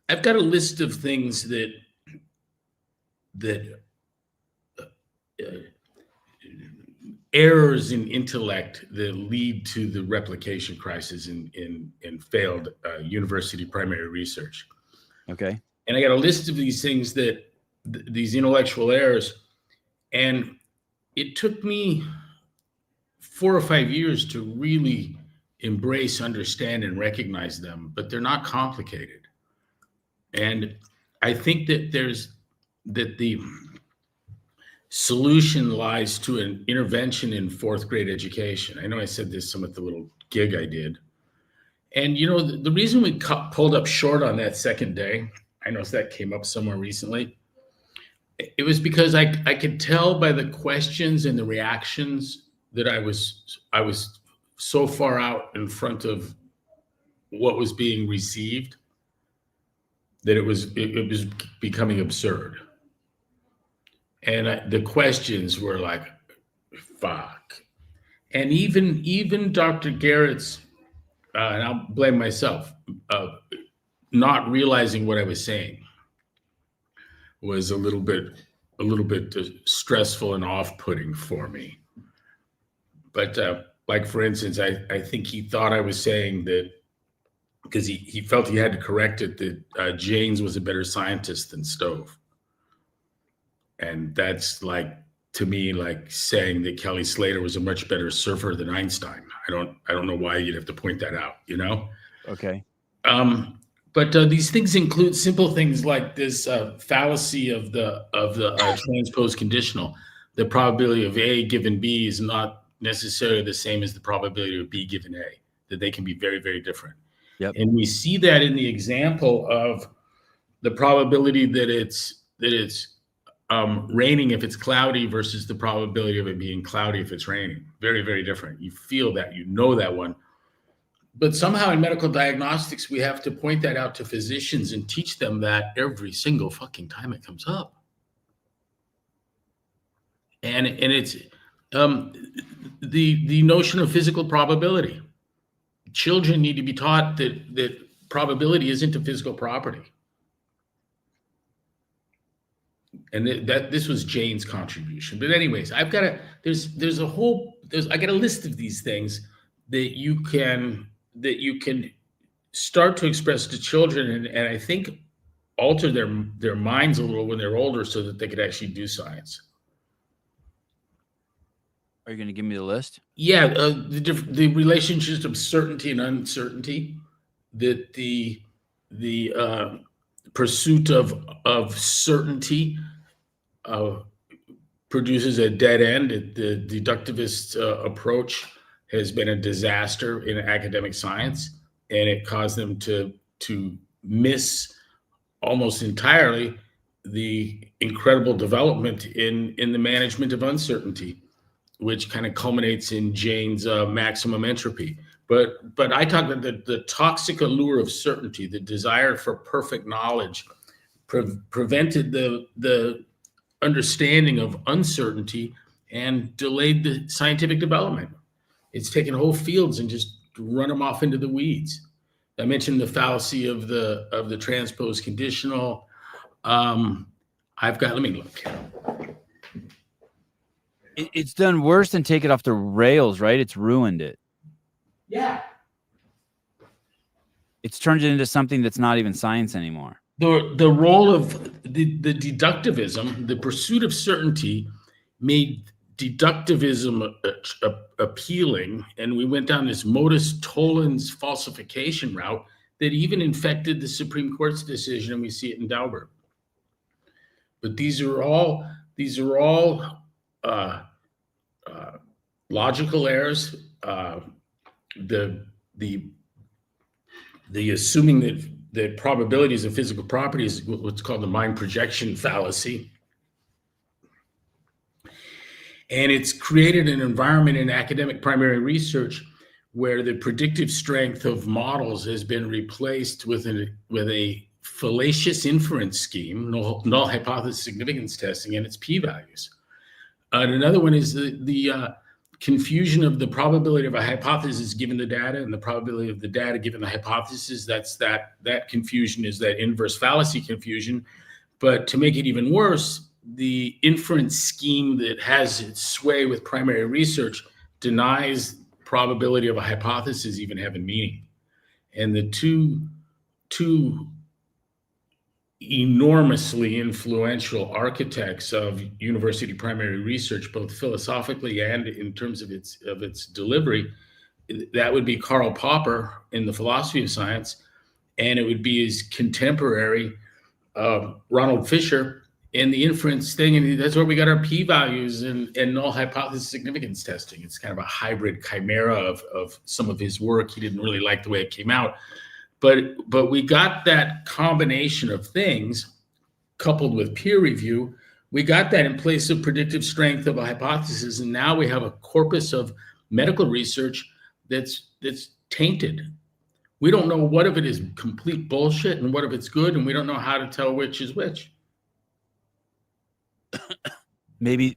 Speaker 2: I've got a list of things that errors in intellect that lead to the replication crisis in failed university primary research.
Speaker 1: Okay.
Speaker 2: And I got a list of these things that these intellectual errors, and it took me 4 or 5 years to really embrace, understand, and recognize them, but they're not complicated. And I think that the solution lies to an intervention in 4th grade education. I know I said this some at the little gig I did. And, you know, the reason we pulled up short on that second day, I noticed that came up somewhere recently. It was because I could tell by the questions and the reactions that I was so far out in front of what was being received that it was becoming absurd. And the questions were like, fuck. And even Dr. Garrett's, and I'll blame myself, not realizing what I was saying was a little bit stressful and off-putting for me. But like, for instance, I think he thought I was saying that because he felt he had to correct it, that Janes was a better scientist than Stove. And that's like, to me, like saying that Kelly Slater was a much better surfer than Einstein. I don't know why you'd have to point that out, you know?
Speaker 1: Okay.
Speaker 2: But these things include simple things like this fallacy of the transposed conditional. The probability of A given B is not necessarily the same as the probability of B given A, that they can be very, very different.
Speaker 1: Yep.
Speaker 2: And we see that in the example of the probability that it's raining if it's cloudy versus the probability of it being cloudy if it's raining. Very, very different. You feel that, you know that one. But somehow in medical diagnostics, we have to point that out to physicians and teach them that every single fucking time it comes up. And it's the notion of physical probability. Children need to be taught that probability isn't a physical property. And this was Jane's contribution. But anyways, I got a list of these things that you can start to express to children and I think alter their minds a little when they're older so that they could actually do science.
Speaker 1: Are you going to give me the list?
Speaker 2: Yeah, the relationships of certainty and uncertainty, that the pursuit of certainty produces a dead end. The deductivist approach has been a disaster in academic science, and it caused them to miss almost entirely the incredible development in the management of uncertainty, which kind of culminates in Jane's maximum entropy. But I talk about the toxic allure of certainty, the desire for perfect knowledge, prevented the understanding of uncertainty and delayed the scientific development. It's taken whole fields and just run them off into the weeds. I mentioned the fallacy of the transposed conditional. Let me look.
Speaker 1: It's done worse than take it off the rails, right? It's ruined it.
Speaker 2: Yeah.
Speaker 1: It's turned it into something that's not even science anymore.
Speaker 2: The role of the deductivism, the pursuit of certainty, made deductivism appealing, and we went down this modus tollens falsification route that even infected the Supreme Court's decision, and we see it in Daubert. But these are all logical errors. The assuming that probabilities of physical properties is what's called the mind projection fallacy. And it's created an environment in academic primary research where the predictive strength of models has been replaced with a fallacious inference scheme, null hypothesis significance testing, and its p-values. And another one is the confusion of the probability of a hypothesis given the data and the probability of the data given the hypothesis. That confusion is that inverse fallacy confusion. But to make it even worse, the inference scheme that has its sway with primary research denies probability of a hypothesis even having meaning. And the two enormously influential architects of university primary research, both philosophically and in terms of its delivery, that would be Karl Popper in the philosophy of science, and it would be his contemporary Ronald Fisher in the inference thing. And that's where we got our p-values and null hypothesis significance testing. It's kind of a hybrid chimera of some of his work. He didn't really like the way it came out. But we got that combination of things coupled with peer review. We got that in place of predictive strength of a hypothesis. And now we have a corpus of medical research that's tainted. We don't know what of it is complete bullshit and what of it's good. And we don't know how to tell which is which.
Speaker 1: Maybe.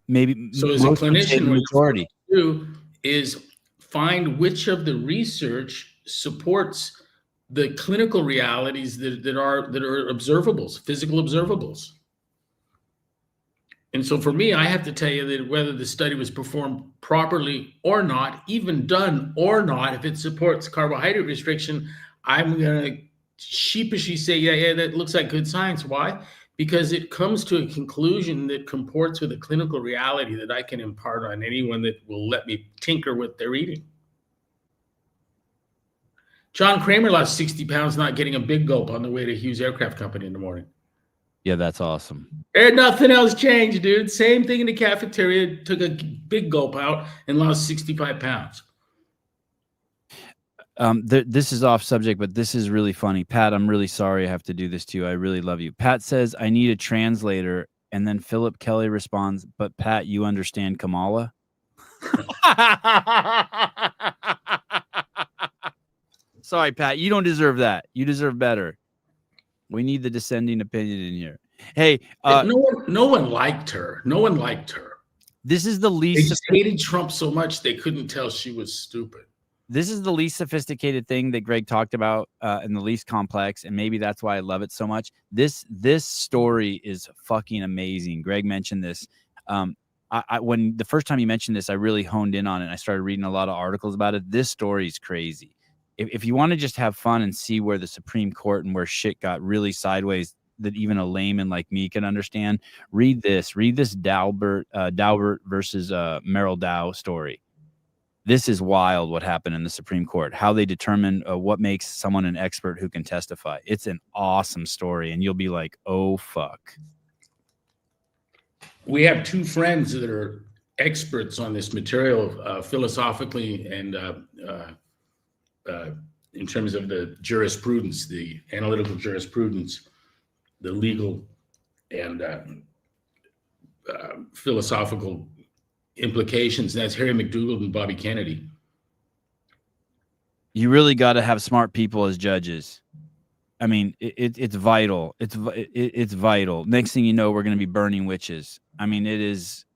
Speaker 2: So as a clinician, what
Speaker 1: majority
Speaker 2: you do is find which of the research supports the clinical realities that are observables, physical observables. And so for me, I have to tell you that whether the study was performed properly or not, even done or not, if it supports carbohydrate restriction, I'm going to sheepishly say, yeah, that looks like good science. Why? Because it comes to a conclusion that comports with a clinical reality that I can impart on anyone that will let me tinker with their eating. John Kramer lost 60 pounds not getting a big gulp on the way to Hughes Aircraft Company in the morning.
Speaker 1: Yeah, that's awesome.
Speaker 2: And nothing else changed, dude. Same thing in the cafeteria. Took a big gulp out and lost 65 pounds.
Speaker 1: This is off subject, but this is really funny. Pat, I'm really sorry I have to do this to you. I really love you. Pat says, I need a translator. And then Philip Kelly responds, but Pat, you understand Kamala? Sorry, Pat, you don't deserve that. You deserve better. We need the dissenting opinion in here. Hey,
Speaker 2: no one liked her. No one liked her.
Speaker 1: This is the least.
Speaker 2: They just hated Trump so much they couldn't tell she was stupid.
Speaker 1: This is the least sophisticated thing that Greg talked about, and the least complex, and maybe that's why I love it so much. This story is fucking amazing. Greg mentioned this. When the first time you mentioned this, I really honed in on it. I started reading a lot of articles about it. This story is crazy. If you want to just have fun and see where the Supreme Court and where shit got really sideways that even a layman like me can understand, read this. Read this Daubert versus Merrill Dow story. This is wild what happened in the Supreme Court, how they determine what makes someone an expert who can testify. It's an awesome story, and you'll be like, oh, fuck.
Speaker 2: We have two friends that are experts on this material philosophically and in terms of the jurisprudence, the analytical jurisprudence, the legal and philosophical implications. And that's Harry McDougald and Bobby Kennedy.
Speaker 1: You really got to have smart people as judges. I mean, it's vital. It's vital. Next thing you know, we're going to be burning witches. I mean, it is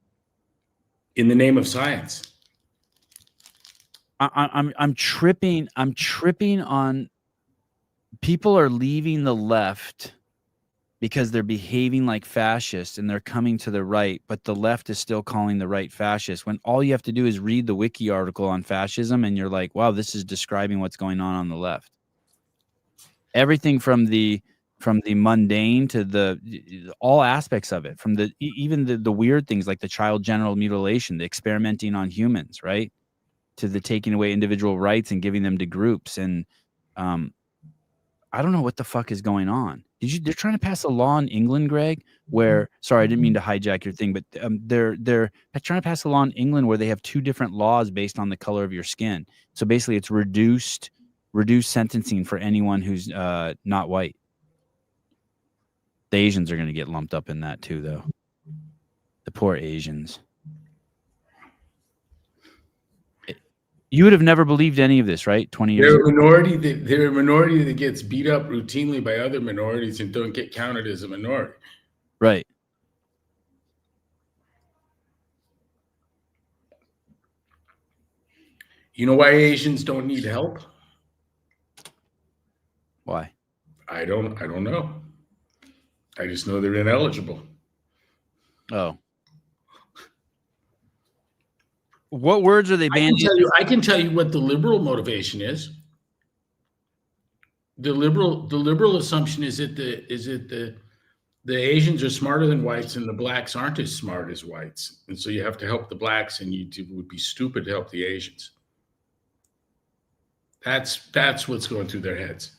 Speaker 2: in the name of science.
Speaker 1: I'm tripping on people are leaving the left because they're behaving like fascists and they're coming to the right, but the left is still calling the right fascist when all you have to do is read the wiki article on fascism and you're like, wow, this is describing what's going on the left. Everything from the from the mundane to all aspects of it, from even the weird things like the child genital mutilation, the experimenting on humans, right? To the taking away individual rights and giving them to groups. And I don't know what the fuck is going on. They're trying to pass a law in England, Greg, where, sorry, I didn't mean to hijack your thing, but they're trying to pass a law in England where they have 2 different laws based on the color of your skin. So basically it's reduced sentencing for anyone who's not white. The Asians are going to get lumped up in that too, though. The poor Asians. You would have never believed any of this, right? 20 years ago.
Speaker 2: They're a minority that gets beat up routinely by other minorities and don't get counted as a minority.
Speaker 1: Right.
Speaker 2: You know why Asians don't need help?
Speaker 1: Why?
Speaker 2: I don't know. I just know they're ineligible.
Speaker 1: Oh. What words are they banned?
Speaker 2: I can tell you what the liberal motivation is. The liberal assumption is that the Asians are smarter than whites and the blacks aren't as smart as whites, and so you have to help the blacks, and it would be stupid to help the Asians. That's what's going through their heads.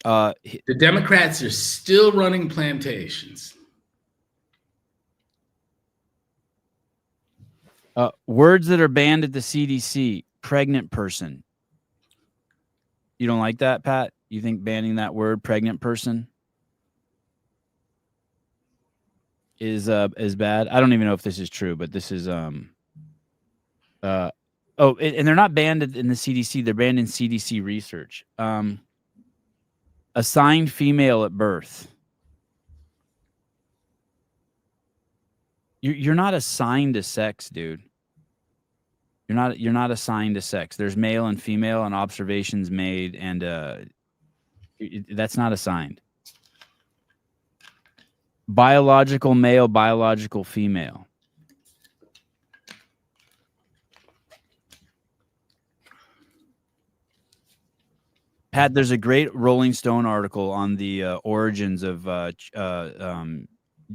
Speaker 2: The Democrats are still running plantations.
Speaker 1: Words that are banned at the CDC: pregnant person. You don't like that, Pat? You think banning that word, pregnant person, is bad? I don't even know if this is true, but this is and they're not banned in the CDC. They're banned in CDC research. Assigned female at birth. You're not assigned to sex, dude. You're not assigned to sex. There's male and female and observations made, and that's not assigned. Biological male, biological female. Pat, there's a great Rolling Stone article on the origins of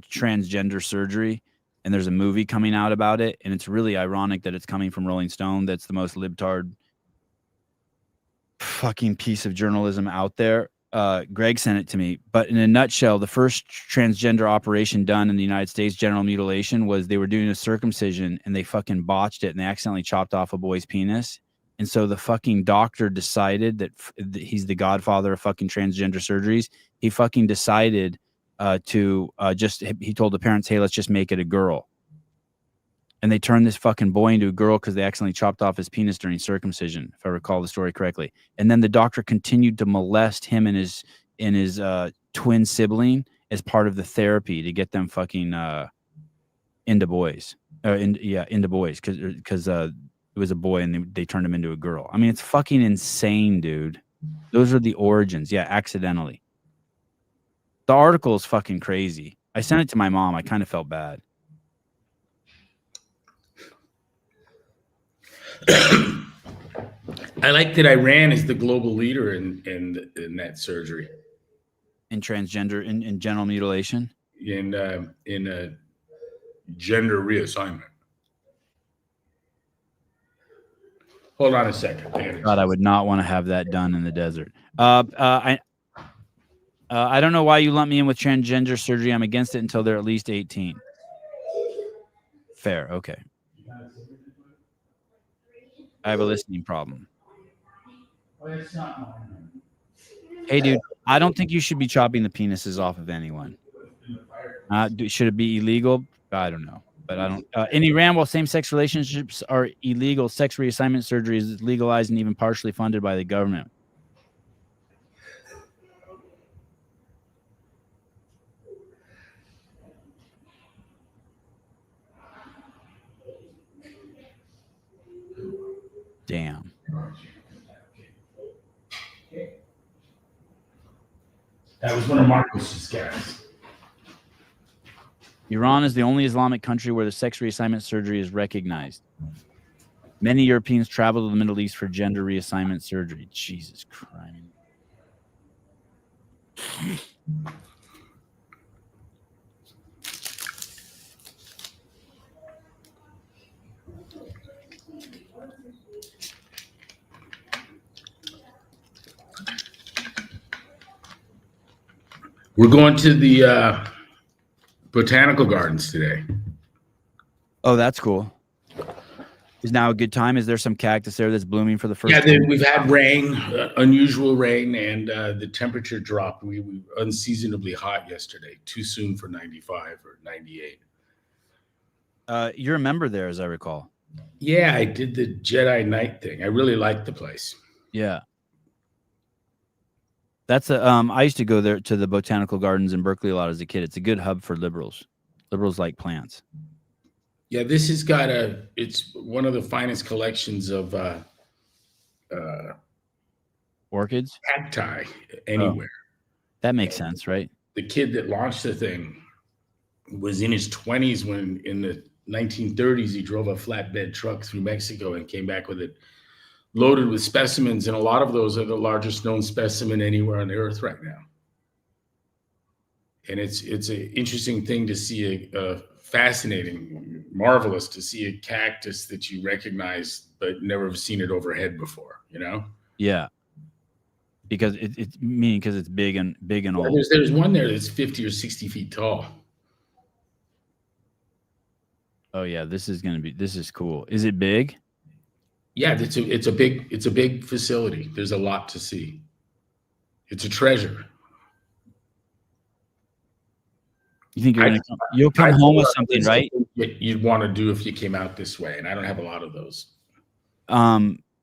Speaker 1: transgender surgery, and there's a movie coming out about it, and it's really ironic that it's coming from Rolling Stone. That's the most libtard fucking piece of journalism out there. Greg sent it to me, but in a nutshell, the first transgender operation done in the United States, genital mutilation, was they were doing a circumcision, and they fucking botched it, and they accidentally chopped off a boy's penis. And so the fucking doctor decided that he's the godfather of fucking transgender surgeries. He fucking decided he told the parents, hey, let's just make it a girl. And they turned this fucking boy into a girl because they accidentally chopped off his penis during circumcision, if I recall the story correctly. And then the doctor continued to molest him and his twin sibling as part of the therapy to get them fucking into boys. Into boys because it was a boy and they turned him into a girl. I mean, it's fucking insane, dude. Those are the origins. Yeah, accidentally. The article is fucking crazy. I sent it to my mom. I kind of felt bad.
Speaker 2: I like that Iran is the global leader in that surgery.
Speaker 1: In transgender, in genital mutilation?
Speaker 2: In gender reassignment. Hold on a second.
Speaker 1: God, I would not want to have that done in the desert. I don't know why you lump me in with transgender surgery. I'm against it until they're at least 18. Fair. Okay. I have a listening problem. Hey, dude, I don't think you should be chopping the penises off of anyone. Should it be illegal? I don't know. But I don't. In Iran, while same-sex relationships are illegal, sex reassignment surgery is legalized and even partially funded by the government. Damn.
Speaker 2: That was one of Marcos's guys.
Speaker 1: Iran is the only Islamic country where the sex reassignment surgery is recognized. Many Europeans travel to the Middle East for gender reassignment surgery. Jesus Christ.
Speaker 2: We're going to the botanical gardens today.
Speaker 1: Oh, that's cool. Is now a good time? Is there some cactus there that's blooming for the first
Speaker 2: Yeah,
Speaker 1: time?
Speaker 2: we've had rain, unusual rain, and the temperature dropped. We were unseasonably hot yesterday. Too soon for 95 or 98.
Speaker 1: You're a member there, as I recall.
Speaker 2: Yeah, I did the Jedi Knight thing. I really liked the place.
Speaker 1: Yeah. That's a I used to go there to the botanical gardens in Berkeley a lot as a kid. It's a good hub for liberals. Liberals like plants.
Speaker 2: Yeah, this has got it's one of the finest collections of
Speaker 1: Orchids?
Speaker 2: cacti anywhere.
Speaker 1: That makes sense, right?
Speaker 2: The kid that launched the thing was in his 20s when in the 1930s he drove a flatbed truck through Mexico and came back with it loaded with specimens, and a lot of those are the largest known specimen anywhere on the earth right now. And it's an interesting thing to see, fascinating, marvelous to see a cactus that you recognize but never have seen it overhead before, you know?
Speaker 1: Yeah. Because it's meaning because it's big and old.
Speaker 2: There's one there that's 50 or 60 feet tall.
Speaker 1: Oh yeah, this is cool. Is it big?
Speaker 2: Yeah, it's a big facility. There's a lot to see. It's a treasure.
Speaker 1: You think you'll come home with something, right?
Speaker 2: You'd want to do if you came out this way, and I don't have a lot of those.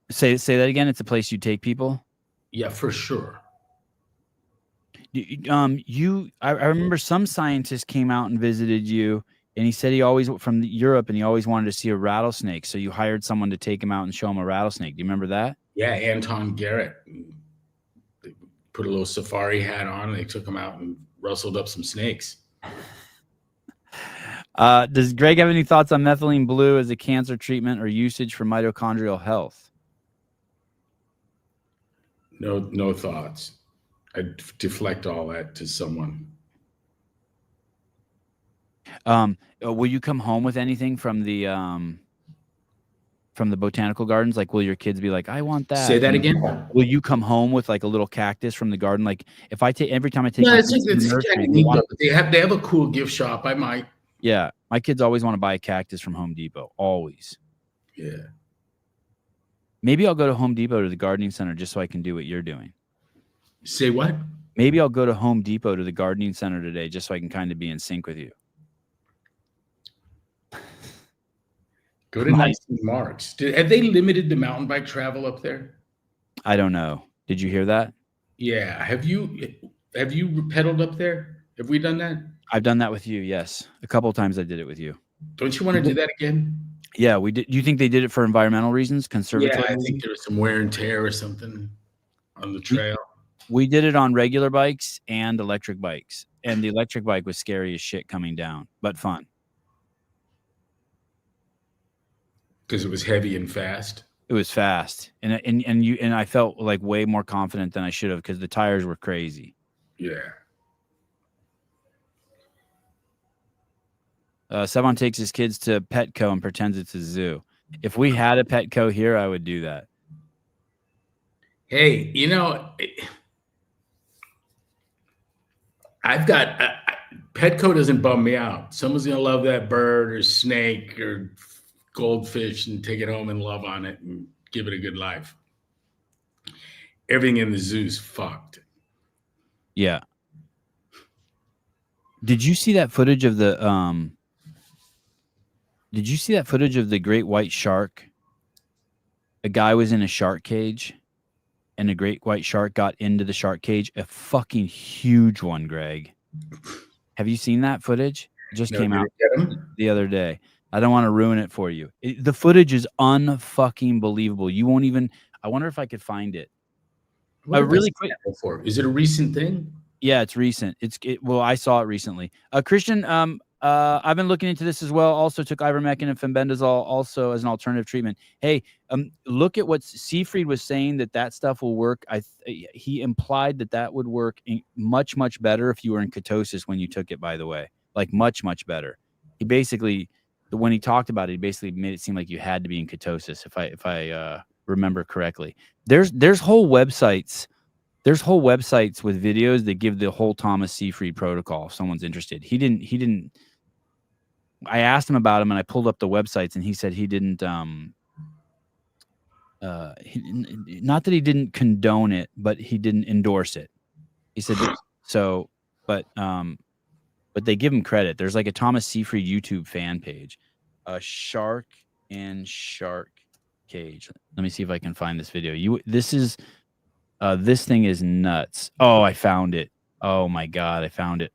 Speaker 1: Say that again. It's a place you take people.
Speaker 2: Yeah, for sure.
Speaker 1: I remember some scientist came out and visited you, and he said he always from Europe, and he always wanted to see a rattlesnake. So you hired someone to take him out and show him a rattlesnake. Do you remember that?
Speaker 2: Yeah, Anton Garrett. They put a little safari hat on, and they took him out and rustled up some snakes.
Speaker 1: Does Greg have any thoughts on methylene blue as a cancer treatment or usage for mitochondrial health?
Speaker 2: No thoughts. I'd deflect all that to someone.
Speaker 1: Will you come home with anything from the botanical gardens? Like, will your kids be like, I want that?
Speaker 2: Say that again.
Speaker 1: Will you come home with like a little cactus from the garden? Like, if I take every time I take,
Speaker 2: No, they have a cool gift shop. I might.
Speaker 1: Yeah, my kids always want to buy a cactus from Home Depot. Always.
Speaker 2: Yeah.
Speaker 1: Maybe I'll go to Home Depot to the gardening center just so I can do what you're doing.
Speaker 2: Say what?
Speaker 1: Maybe I'll go to Home Depot to the gardening center today just so I can kind of be in sync with you.
Speaker 2: Go to Nice and Marks. Have they limited the mountain bike travel up there?
Speaker 1: I don't know. Did you hear that?
Speaker 2: Yeah. Have you pedaled up there? Have we done that?
Speaker 1: I've done that with you. Yes. A couple of times I did it with you.
Speaker 2: Don't you want to do that again?
Speaker 1: Yeah, we did. You think they did it for environmental reasons? Conservatory?
Speaker 2: Yeah, I think there was some wear and tear or something on the trail.
Speaker 1: We did it on regular bikes and electric bikes. And the electric bike was scary as shit coming down, but fun.
Speaker 2: Because it was heavy and fast.
Speaker 1: It was fast. And I felt like way more confident than I should have because the tires were crazy.
Speaker 2: Yeah.
Speaker 1: Sevon takes his kids to Petco and pretends it's a zoo. If we had a Petco here, I would do that.
Speaker 2: Hey, you know, I've got Petco doesn't bum me out. Someone's gonna love that bird or snake or goldfish and take it home and love on it and give it a good life. Everything in the zoo's fucked.
Speaker 1: Yeah. Did you see that footage of the great white shark? A guy was in a shark cage and a great white shark got into the shark cage. A fucking huge one, Greg. Have you seen that footage? It just came out the other day. I don't want to ruin it for you. The footage is unfucking believable. You won't even. I wonder if I could find it. Really quick.
Speaker 2: Is it a recent thing?
Speaker 1: Yeah, it's recent. Well, I saw it recently. Christian, I've been looking into this as well. Also took ivermectin and fenbendazole also as an alternative treatment. Hey, look at what Seafried was saying that stuff will work. He implied that would work much, much better if you were in ketosis when you took it, by the way, like much, much better. He basically, when he talked about it, he basically made it seem like you had to be in ketosis. If I remember correctly, there's whole websites. There's whole websites with videos that give the whole Thomas Seafried protocol. If someone's interested, he didn't. I asked him about him, and I pulled up the websites, and he said he didn't. Not that he didn't condone it, but he didn't endorse it. He said so, but they give him credit. There's like a Thomas Seafried YouTube fan page, Shark and Shark Cage. Let me see if I can find this video. This thing is nuts. Oh, I found it. Oh my God, I found it.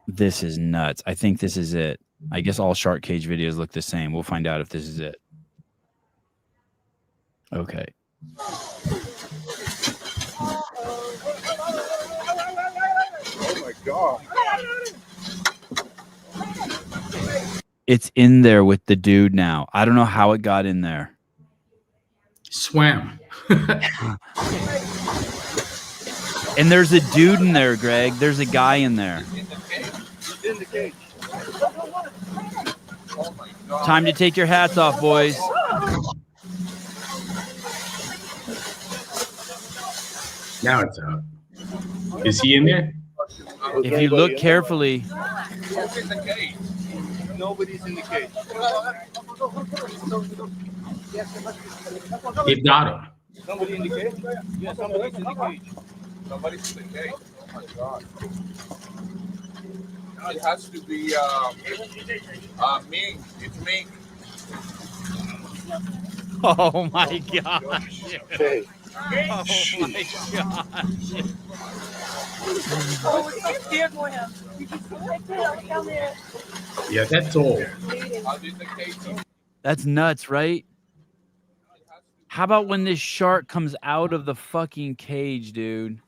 Speaker 1: This is nuts. I think this is it. I guess all Shark Cage videos look the same. We'll find out if this is it. Okay.
Speaker 5: Oh my God.
Speaker 1: It's in there with the dude now. I don't know how it got in there.
Speaker 2: Swam.
Speaker 1: And there's a dude in there, Greg. There's a guy in there.
Speaker 5: In the cage. Oh my God.
Speaker 1: Time to take your hats off, boys.
Speaker 2: Now it's out. Is he in there?
Speaker 1: If you look carefully,
Speaker 5: Who's in the cage? Nobody's in the cage.
Speaker 2: It got him.
Speaker 5: Somebody in the cage? Yeah, somebody's in the cage. Somebody's in the cage. Oh my God. It has to be Ming. It's Ming.
Speaker 1: oh my God.
Speaker 5: Okay.
Speaker 1: Oh my God.
Speaker 2: Yeah, that's old.
Speaker 5: How did the cage?
Speaker 1: That's nuts, right? How about when this shark comes out of the fucking cage, dude?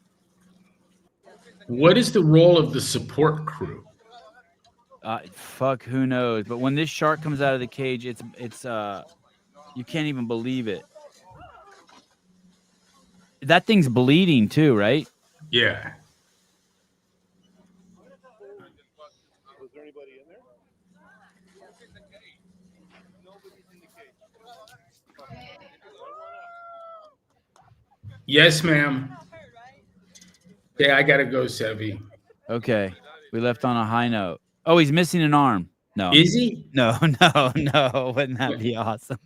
Speaker 2: What is the role of the support crew?
Speaker 1: Fuck, who knows? But when this shark comes out of the cage, it's you can't even believe it. That thing's bleeding too, right?
Speaker 2: Yeah.
Speaker 5: Was there anybody in there? Nobody's in the cage.
Speaker 2: Yes, ma'am. Yeah, I gotta go, Sevi.
Speaker 1: Okay, we left on a high note. Oh, he's missing an arm. No,
Speaker 2: Is he?
Speaker 1: no. Wouldn't that be awesome?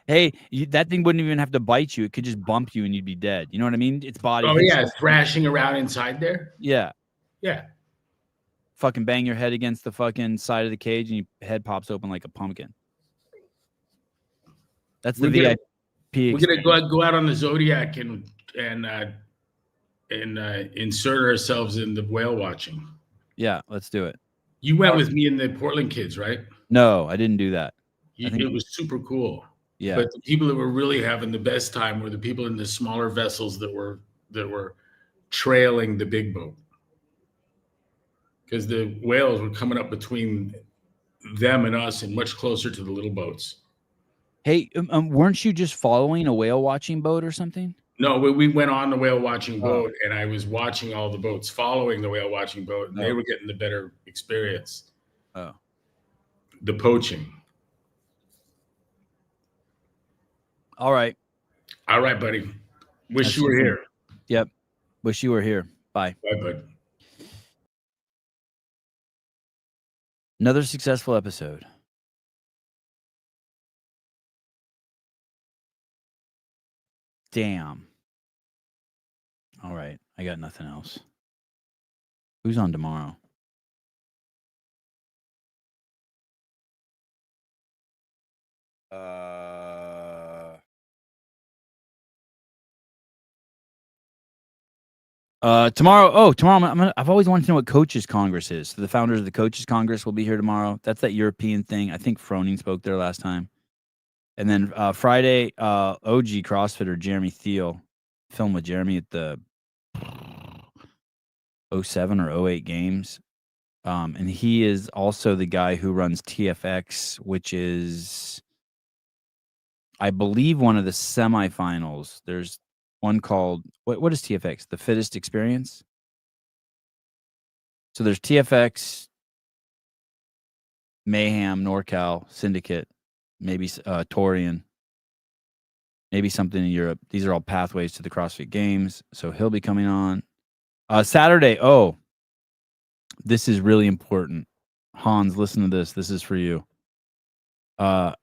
Speaker 1: Hey, that thing wouldn't even have to bite you. It could just bump you and you'd be dead. You know what I mean? Its body.
Speaker 2: Oh yeah, thrashing around inside there.
Speaker 1: Yeah.
Speaker 2: Yeah.
Speaker 1: Fucking bang your head against the fucking side of the cage and your head pops open like a pumpkin. That's the VIP.
Speaker 2: We're gonna go out on the Zodiac and insert ourselves in the whale watching.
Speaker 1: Yeah, let's do it.
Speaker 2: You went with me and the Portland kids, right?
Speaker 1: No, I didn't do that.
Speaker 2: It was super cool.
Speaker 1: Yeah.
Speaker 2: But the people that were really having the best time were the people in the smaller vessels that were trailing the big boat. Because the whales were coming up between them and us and much closer to the little boats.
Speaker 1: Hey, weren't you just following a whale watching boat or something?
Speaker 2: No, we went on the whale watching boat, and I was watching all the boats following the whale watching boat, and they were getting the better experience.
Speaker 1: Oh.
Speaker 2: The poaching.
Speaker 1: All right.
Speaker 2: All right, buddy. Wish
Speaker 1: That's
Speaker 2: you were
Speaker 1: something.
Speaker 2: here.
Speaker 1: Yep. Wish you were here. Bye.
Speaker 2: Bye, bud.
Speaker 1: Another successful episode. Damn. All right. I got nothing else. Who's on tomorrow? Tomorrow. I've always wanted to know what Coaches Congress is. So the founders of the Coaches Congress will be here tomorrow. That's that European thing. I think Froning spoke there last time. And then Friday, OG CrossFitter Jeremy Thiel, film with Jeremy at the 07 or 08 games. And he is also the guy who runs TFX, which is, I believe, one of the semifinals. There's one called, what is TFX? The Fittest Experience? So there's TFX, Mayhem, NorCal, Syndicate, maybe Torian, maybe something in Europe. These are all pathways to the CrossFit Games. So he'll be coming on. Saturday, this is really important. Hans, listen to this. This is for you. I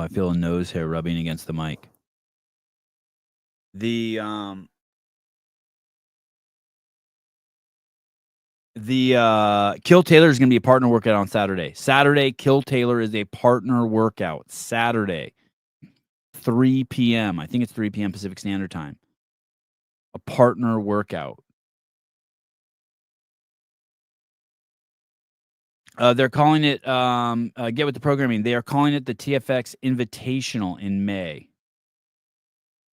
Speaker 1: feel a nose hair rubbing against the mic. Kill Taylor is going to be a partner workout on Saturday. Saturday, Kill Taylor is a partner workout. Saturday, 3 p.m. I think it's 3 p.m. Pacific Standard Time. A partner workout. They're calling it, get with the programming. They are calling it the TFX Invitational in May.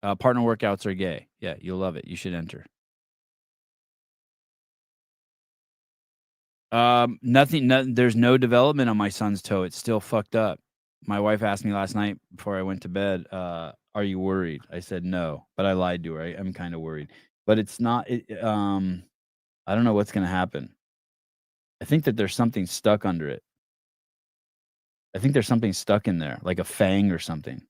Speaker 1: Partner workouts are gay. Yeah, you'll love it. You should enter. Nothing, there's no development on my son's toe. It's still fucked up. My wife asked me last night before I went to bed, are you worried? I said no, but I lied to her. I'm kind of worried. But it's not, I don't know what's going to happen. I think that there's something stuck under it. I think there's something stuck in there, like a fang or something.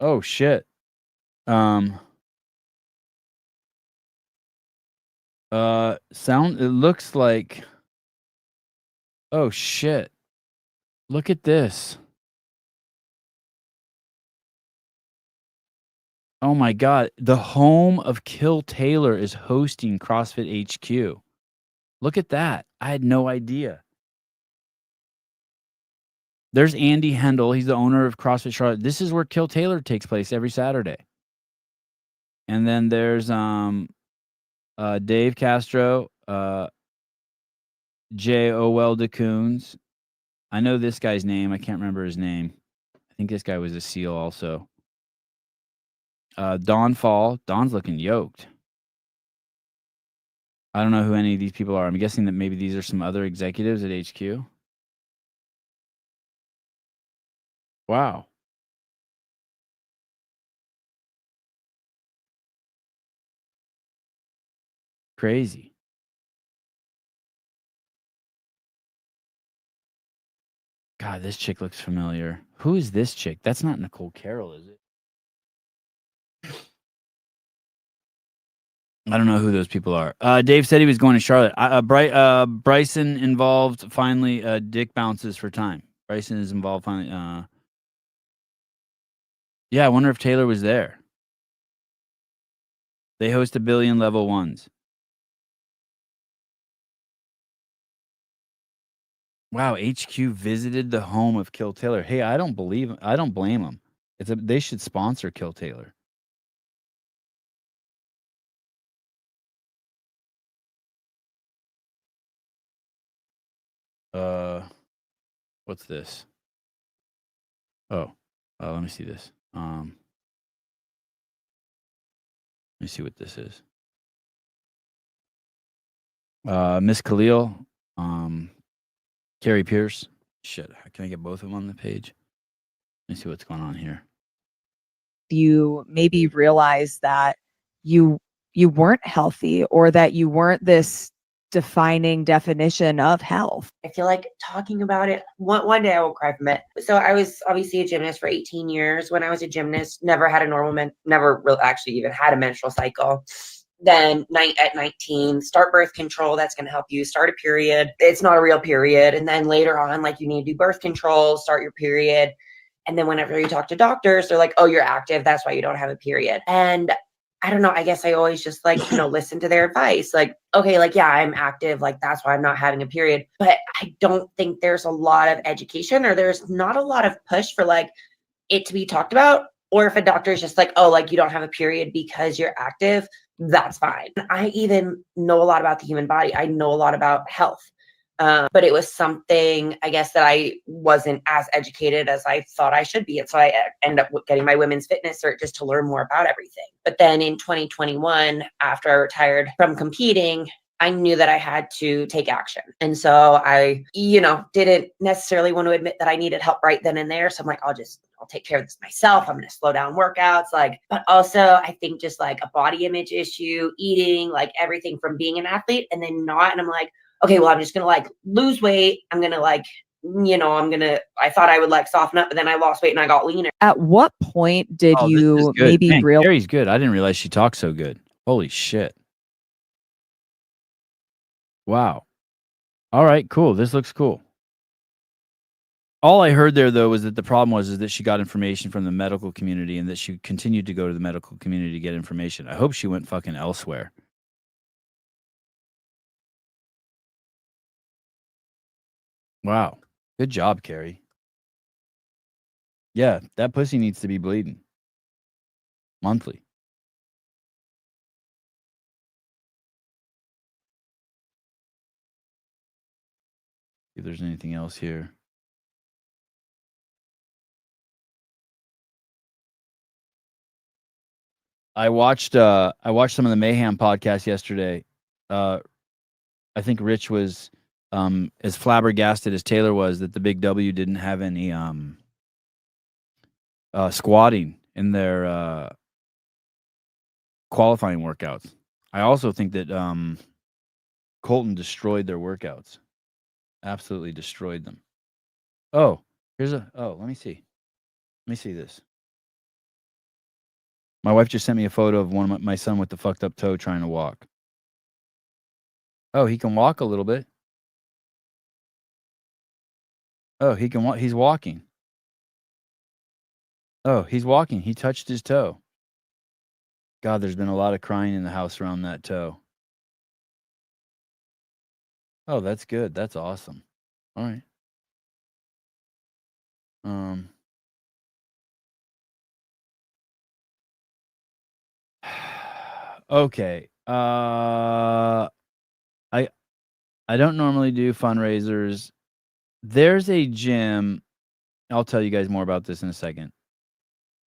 Speaker 1: Oh, shit. It looks like, oh, shit. Look at this. Oh my God. The home of Kill Taylor is hosting CrossFit HQ. Look at that. I had no idea. There's Andy Hendel. He's the owner of CrossFit Charlotte. This is where Kill Taylor takes place every Saturday. And then there's Dave Castro, J. Owell DeCoons. I know this guy's name. I can't remember his name. I think this guy was a SEAL also. Don Fall. Don's looking yoked. I don't know who any of these people are. I'm guessing that maybe these are some other executives at HQ. Wow. Crazy. God, this chick looks familiar. Who is this chick? That's not Nicole Carroll, is it? I don't know who those people are. Dave said he was going to Charlotte. Bryson involved finally. Dick bounces for time. Bryson is involved finally. Yeah, I wonder if Taylor was there. They host 1 billion level ones. Wow, HQ visited the home of Kill Taylor. Hey, I don't blame them. They should sponsor Kill Taylor. What's this? Oh, let me see this. Let me see what this is. Miss Khalil, Carrie Pierce. Shit, can I get both of them on the page? Let me see what's going on here.
Speaker 6: You maybe realize that you weren't healthy, or that you weren't this defining definition of health.
Speaker 7: I feel like talking about it, one day I will cry from it. So I was obviously a gymnast for 18 years. When I was a gymnast, never had a normal, never really actually even had a menstrual cycle. Then at 19, start birth control. That's going to help you start a period. It's not a real period. And then later on, like, you need to do birth control, start your period. And then whenever you talk to doctors, they're like, oh, you're active. That's why you don't have a period. And I don't know. I guess I always just listen to their advice. Like, okay, yeah, I'm active. Like, that's why I'm not having a period. But I don't think there's a lot of education, or there's not a lot of push for it to be talked about. Or if a doctor is just like, oh, you don't have a period because you're active, that's fine. I even know a lot about the human body. I know a lot about health. But it was something, I guess, that I wasn't as educated as I thought I should be. And so I ended up getting my women's fitness cert just to learn more about everything. But then in 2021, after I retired from competing, I knew that I had to take action. And so I, didn't necessarily want to admit that I needed help right then and there. So I'm like, I'll take care of this myself. I'm going to slow down workouts. But also I think just like a body image issue, eating, like everything from being an athlete and then not. And I'm like, okay, well, I'm just going to like lose weight. I'm going to like, I thought I would like soften up, but then I lost weight and I got leaner.
Speaker 6: At what point did
Speaker 1: Oh, this is
Speaker 6: you
Speaker 1: good.
Speaker 6: maybe
Speaker 1: Man,
Speaker 6: realize?
Speaker 1: Carrie's good. I didn't realize she talks so good. Holy shit. Wow. All right, cool. This looks cool. All I heard there, though, was that the problem was that she got information from the medical community and that she continued to go to the medical community to get information. I hope she went fucking elsewhere. Wow. Good job, Carrie. Yeah, that pussy needs to be bleeding. Monthly. See if there's anything else here. I watched some of the Mayhem podcast yesterday. I think Rich was as flabbergasted as Taylor was that the Big W didn't have any squatting in their qualifying workouts. I also think that Colton destroyed their workouts. Absolutely destroyed them. Oh, let me see. Let me see this. My wife just sent me a photo of my son with the fucked up toe trying to walk. Oh, he can walk a little bit. Oh, he can walk. He's walking. Oh, he's walking. He touched his toe. God, there's been a lot of crying in the house around that toe. Oh, that's good. That's awesome. All right. Okay. I don't normally do fundraisers. There's a gym. I'll tell you guys more about this in a second.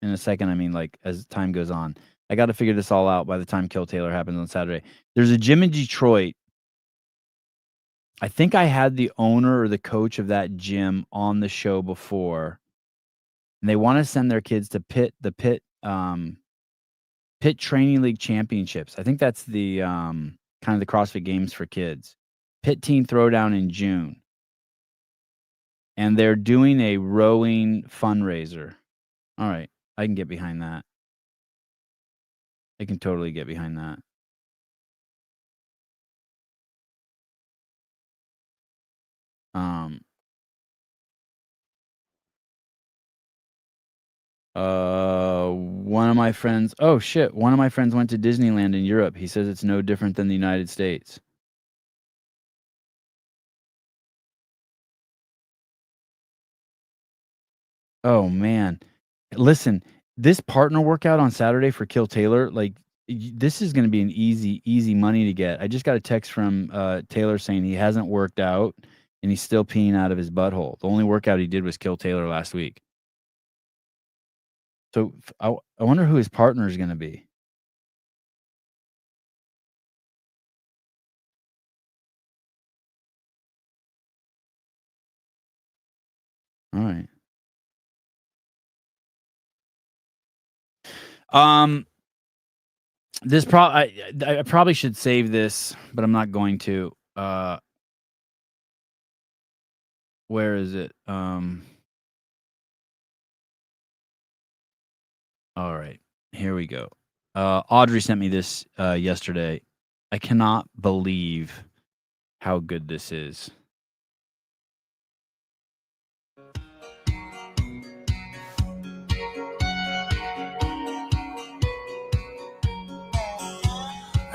Speaker 1: In a second, I mean like as time goes on. I got to figure this all out by the time Kill Taylor happens on Saturday. There's a gym in Detroit. I think I had the owner or the coach of that gym on the show before. And they want to send their kids to Pitt Training League Championships. I think that's the kind of the CrossFit Games for kids. Pitt Team Throwdown in June. And they're doing a rowing fundraiser. All right. I can get behind that. I can totally get behind that. One of my friends, one of my friends went to Disneyland in Europe. He says it's no different than the United States. Oh man. Listen, this partner workout on Saturday for Kill Taylor, like this is going to be an easy money to get. I just got a text from Taylor saying he hasn't worked out and he's still peeing out of his butthole. The only workout he did was Kill Taylor last week. So I wonder who his partner is going to be. All right. This I probably should save this, but I'm not going to. Where is it? All right, here we go. Audrey sent me this yesterday. I cannot believe how good this is.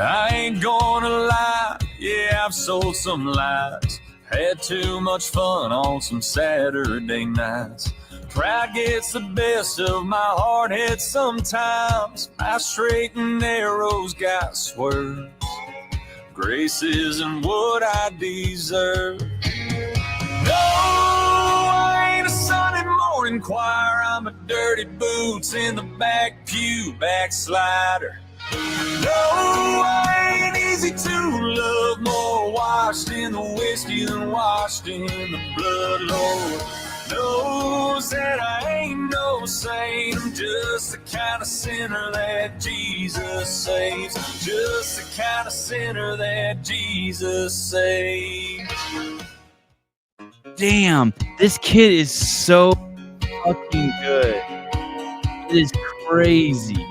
Speaker 8: I ain't gonna lie, yeah, I've sold some lies. Had too much fun on some Saturday nights. Pride gets the best of my hard head sometimes. My straight and narrows got swerves. Grace isn't what I deserve. No, I ain't a Sunday morning choir. I'm a dirty boots in the back pew backslider. No, I ain't easy to love. More washed in the whiskey than washed in the blood. Lord knows that I ain't no saint. I'm just the kind of sinner that Jesus saves. Just the kind of sinner that Jesus saves.
Speaker 1: Damn, this kid is so fucking good. It is crazy.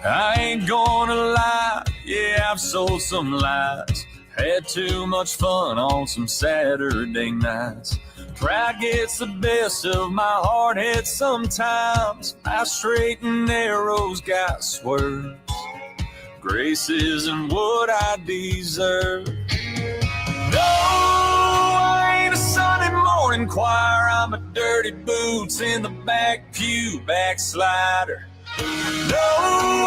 Speaker 8: I ain't gonna lie, yeah, I've sold some lies. Had too much fun on some Saturday nights. Pride gets the best of my hard head sometimes. My straight and narrows got swerves. Grace isn't what I deserve. No, I ain't a Sunday morning choir. I'm a dirty boots in the back pew backslider. No,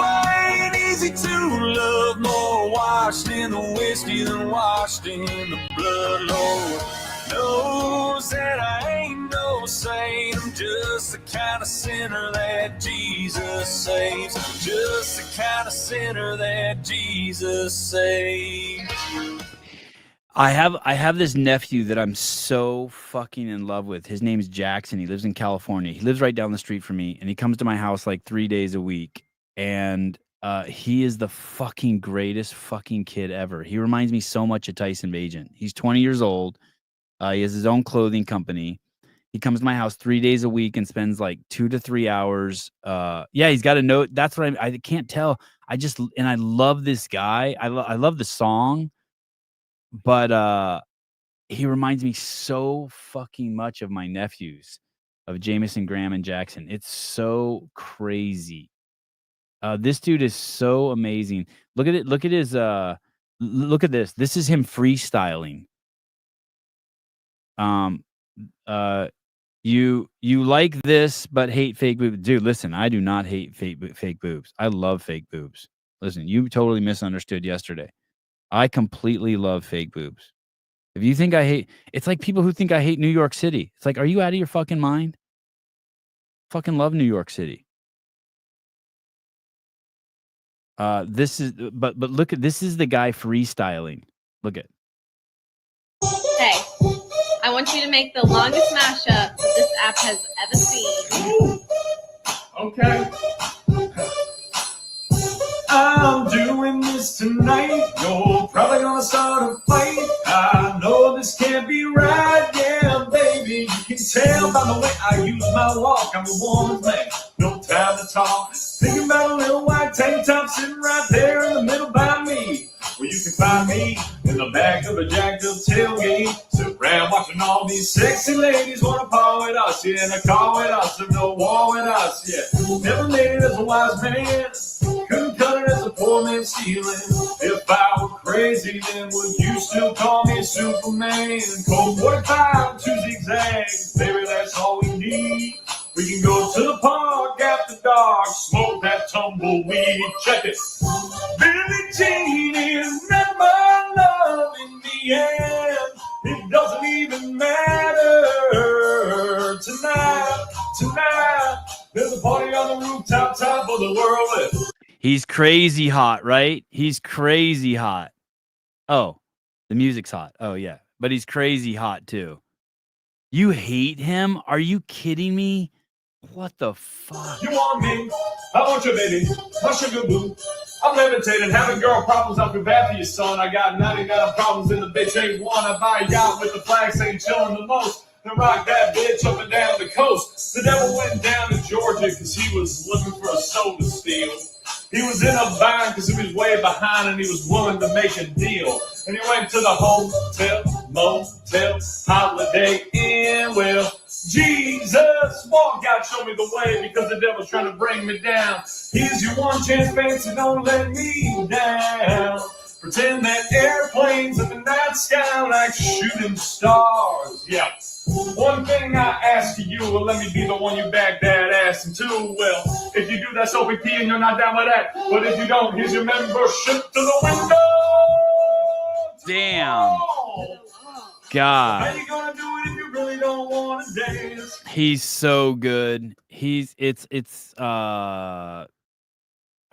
Speaker 8: I ain't easy to love. More washed in the whiskey than washed in the blood. Lord knows that I ain't no saint. I'm just the kind of sinner that Jesus saves. Just the kind of sinner that Jesus saves.
Speaker 1: I have this nephew that I'm so fucking in love with. His name's Jackson. He lives in California. He lives right down the street from me, and he comes to my house like 3 days a week. And he is the fucking greatest fucking kid ever. He reminds me so much of Tyson Bagent. He's 20 years old. He has his own clothing company. He comes to my house 3 days a week and spends like 2 to 3 hours. Yeah, he's got a note. That's what I can't tell. I love this guy. I love the song. But he reminds me so fucking much of my nephews, of Jameson, Graham, and Jackson. It's so crazy. This dude is so amazing. Look at it. Look at his. Look at this. This is him freestyling. You like this, but hate fake boobs, dude. Listen, I do not hate fake boobs. I love fake boobs. Listen, you totally misunderstood yesterday. I completely love fake boobs. If you think I hate, it's like people who think I hate New York City. It's like, are you out of your fucking mind? Fucking love New York City. This is, but look at, this is the guy freestyling. Look at.
Speaker 9: Hey, I want you to make the longest mashup that this app has ever seen.
Speaker 8: Okay. I'm doing this tonight. You're probably gonna start a fight. I know this can't be right, yeah, baby. You can tell by the way I use my walk. I'm a woman's man, no time to talk. Thinking about a little white tank top sitting right there in the middle by me. Well, you can find me in the back of a jacked up tailgate. Sit around watching all these sexy ladies wanna paw with us, yeah, and a call with us, and no war with us, yeah. Never made it as a wise man, couldn't cut it as a poor man stealing. If I were crazy, then would you still call me Superman? Cold 45, 2 zigzags, baby, that's all we need. We can go to the park after dark, smoke that tumbleweed. Check it. Billie Jean is not my love in the end. It doesn't even matter. Tonight, there's a party on the rooftop, top of the world.
Speaker 1: He's crazy hot, right? He's crazy hot. Oh, the music's hot. Oh, yeah. But he's crazy hot, too. You hate him? Are you kidding me? What the fuck?
Speaker 8: You want me? I want your baby, my sugar boo. I'm levitating, having girl problems. I feel bad for your son. I got 99 problems in the bitch ain't one. I buy a yacht with the flag saying chillin' the most. Then rock that bitch up and down the coast. The devil went down to Georgia because he was looking for a soul to steal. He was in a bind because he was way behind and he was willing to make a deal. And he went to the hotel, motel, holiday inn. Well, Jesus, walk out, show me the way because the devil's trying to bring me down. Here's your one chance, fancy, don't let me down. Pretend that airplanes in the night sky like shooting stars. Yeah. One thing I ask of you, well, let me be the one you back that ass into. Well, if you do, that's OPP and you're not down with that. But if you don't, here's your membership to the window.
Speaker 1: Damn. God.
Speaker 8: How you gonna do it if you really don't want to dance?
Speaker 1: He's so good. I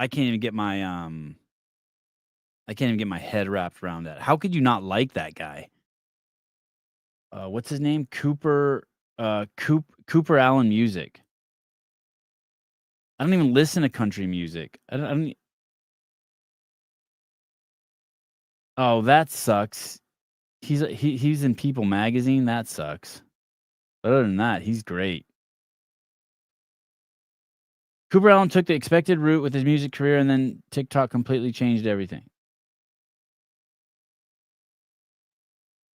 Speaker 1: can't even get my head wrapped around that. How could you not like that guy? What's his name? Cooper Allen Music. I don't even listen to country music. I don't. Oh, that sucks. He's in People magazine. That sucks. But other than that, he's great. Cooper Allen took the expected route with his music career, and then TikTok completely changed everything.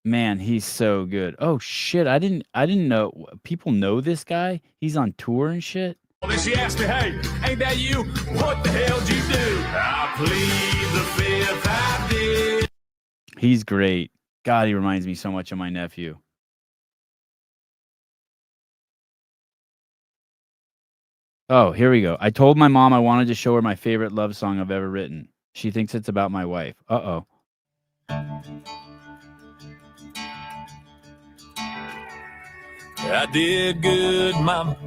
Speaker 1: Man, he's so good. Oh shit, I didn't know people know this guy. He's on tour and shit.
Speaker 8: Well, then she asked me, hey, ain't that you? What the hell'd you do? I plead the fifth, I did.
Speaker 1: He's great. God, he reminds me so much of my nephew. Oh, here we go. I told my mom I wanted to show her my favorite love song I've ever written. She thinks it's about my wife. Uh-oh.
Speaker 8: I did good, mama.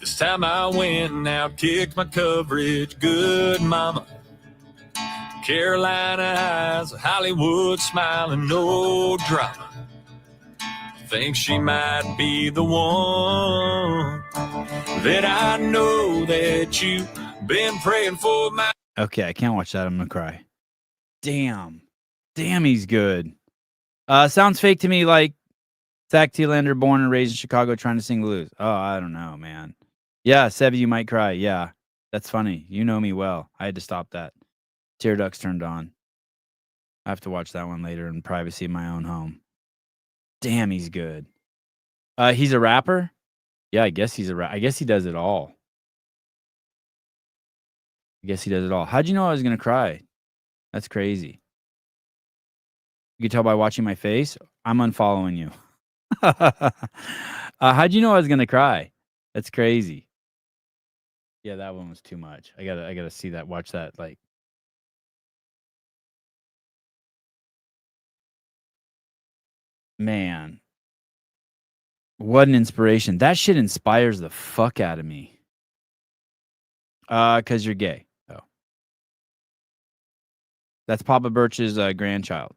Speaker 8: This time I went out, kicked my coverage. Good, mama. Carolina eyes, Hollywood smiling, no drama. Think she might be the one that I know that you've been praying for. My
Speaker 1: Okay, I can't watch that. I'm gonna cry. Damn, he's good. Sounds fake to me, like Zach Thielander, born and raised in Chicago, trying to sing blues. Oh, I don't know, man. Yeah, Sevi, you might cry. Yeah, that's funny. You know me well. I had to stop that. Tear ducts turned on. I have to watch that one later in privacy of my own home. Damn, he's good. He's a rapper? Yeah, I guess he's a rapper. I guess he does it all. How'd you know I was going to cry? That's crazy. You can tell by watching my face. I'm unfollowing you. How'd you know I was going to cry? That's crazy. Yeah, that one was too much. I gotta see that, watch that, like. Man. What an inspiration. That shit inspires the fuck out of me. 'Cause you're gay. Oh. That's Papa Birch's grandkid.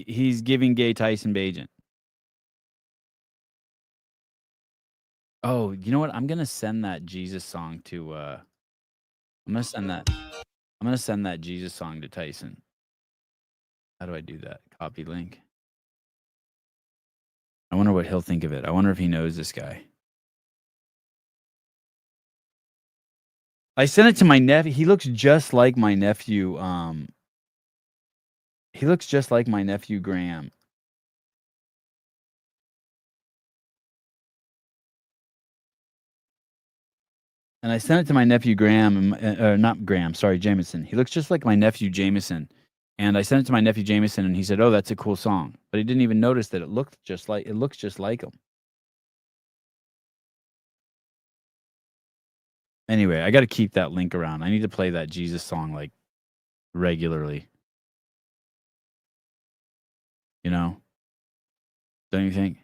Speaker 1: He's giving gay Tyson Bagent. Oh, you know what? I'm gonna send that Jesus song to I'm gonna send that Jesus song to Tyson. How do I do that? Copy link. I wonder what he'll think of it. I wonder if he knows this guy. I sent it to my nephew. He looks just like my nephew. He looks just like my nephew Graham. And I sent it to my nephew Graham, not Graham, sorry, Jameson. He looks just like my nephew Jameson. And I sent it to my nephew Jameson, and he said, "Oh, that's a cool song." But he didn't even notice that it looks just like him. Anyway, I got to keep that link around. I need to play that Jesus song like regularly. You know? Don't you think?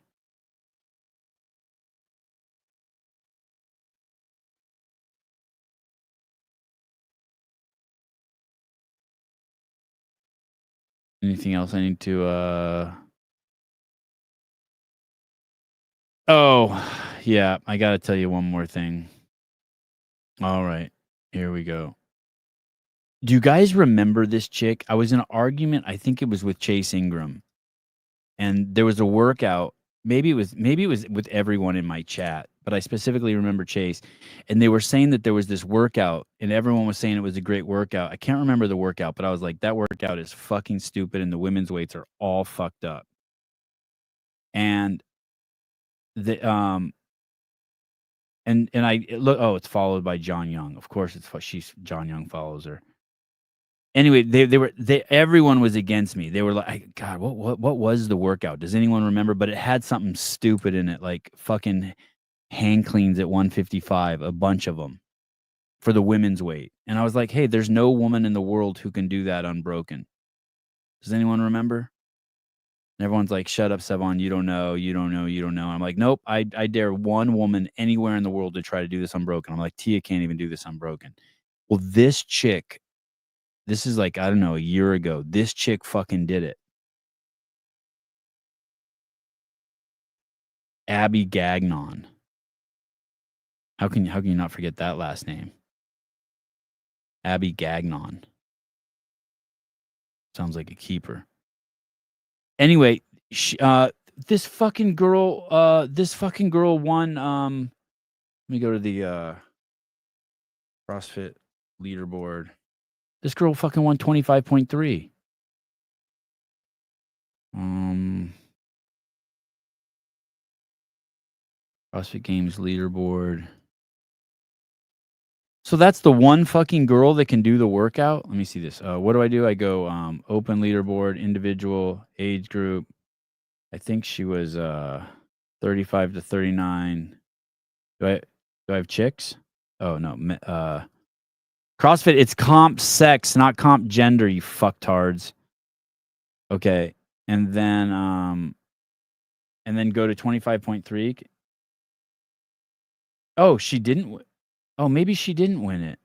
Speaker 1: Anything else I need to Oh, yeah, I got to tell you one more thing. All right. Here we go. Do you guys remember this chick? I was in an argument, I think it was with Chase Ingram. And there was a workout. Maybe it was with everyone in my chat, but I specifically remember Chase. And they were saying that there was this workout, and everyone was saying it was a great workout. I can't remember the workout, but I was like, that workout is fucking stupid, and the women's weights are all fucked up. And And I look. Oh, it's followed by John Young. Of course, she's John Young follows her. Anyway, everyone was against me. They were like, God, what was the workout? Does anyone remember? But it had something stupid in it, like fucking hang cleans at 155, a bunch of them for the women's weight. And I was like, hey, there's no woman in the world who can do that unbroken. Does anyone remember? And everyone's like, shut up, Sevon. You don't know. You don't know. You don't know. I'm like, nope. I dare one woman anywhere in the world to try to do this unbroken. I'm like, Tia can't even do this unbroken. Well, this chick, this is like, I don't know, a year ago. This chick fucking did it. Abby Gagnon. How can you not forget that last name? Abby Gagnon. Sounds like a keeper. Anyway, this fucking girl won. Let me go to the CrossFit leaderboard. This girl fucking won 25.3. CrossFit Games leaderboard. So that's the one fucking girl that can do the workout. Let me see this. What do? I go open leaderboard, individual, age group. I think she was 35 to 39. Do I have chicks? Oh no. CrossFit, it's comp sex, not comp gender, you fucktards. Okay. And then go to 25.3. Oh, she didn't. Oh, maybe she didn't win it.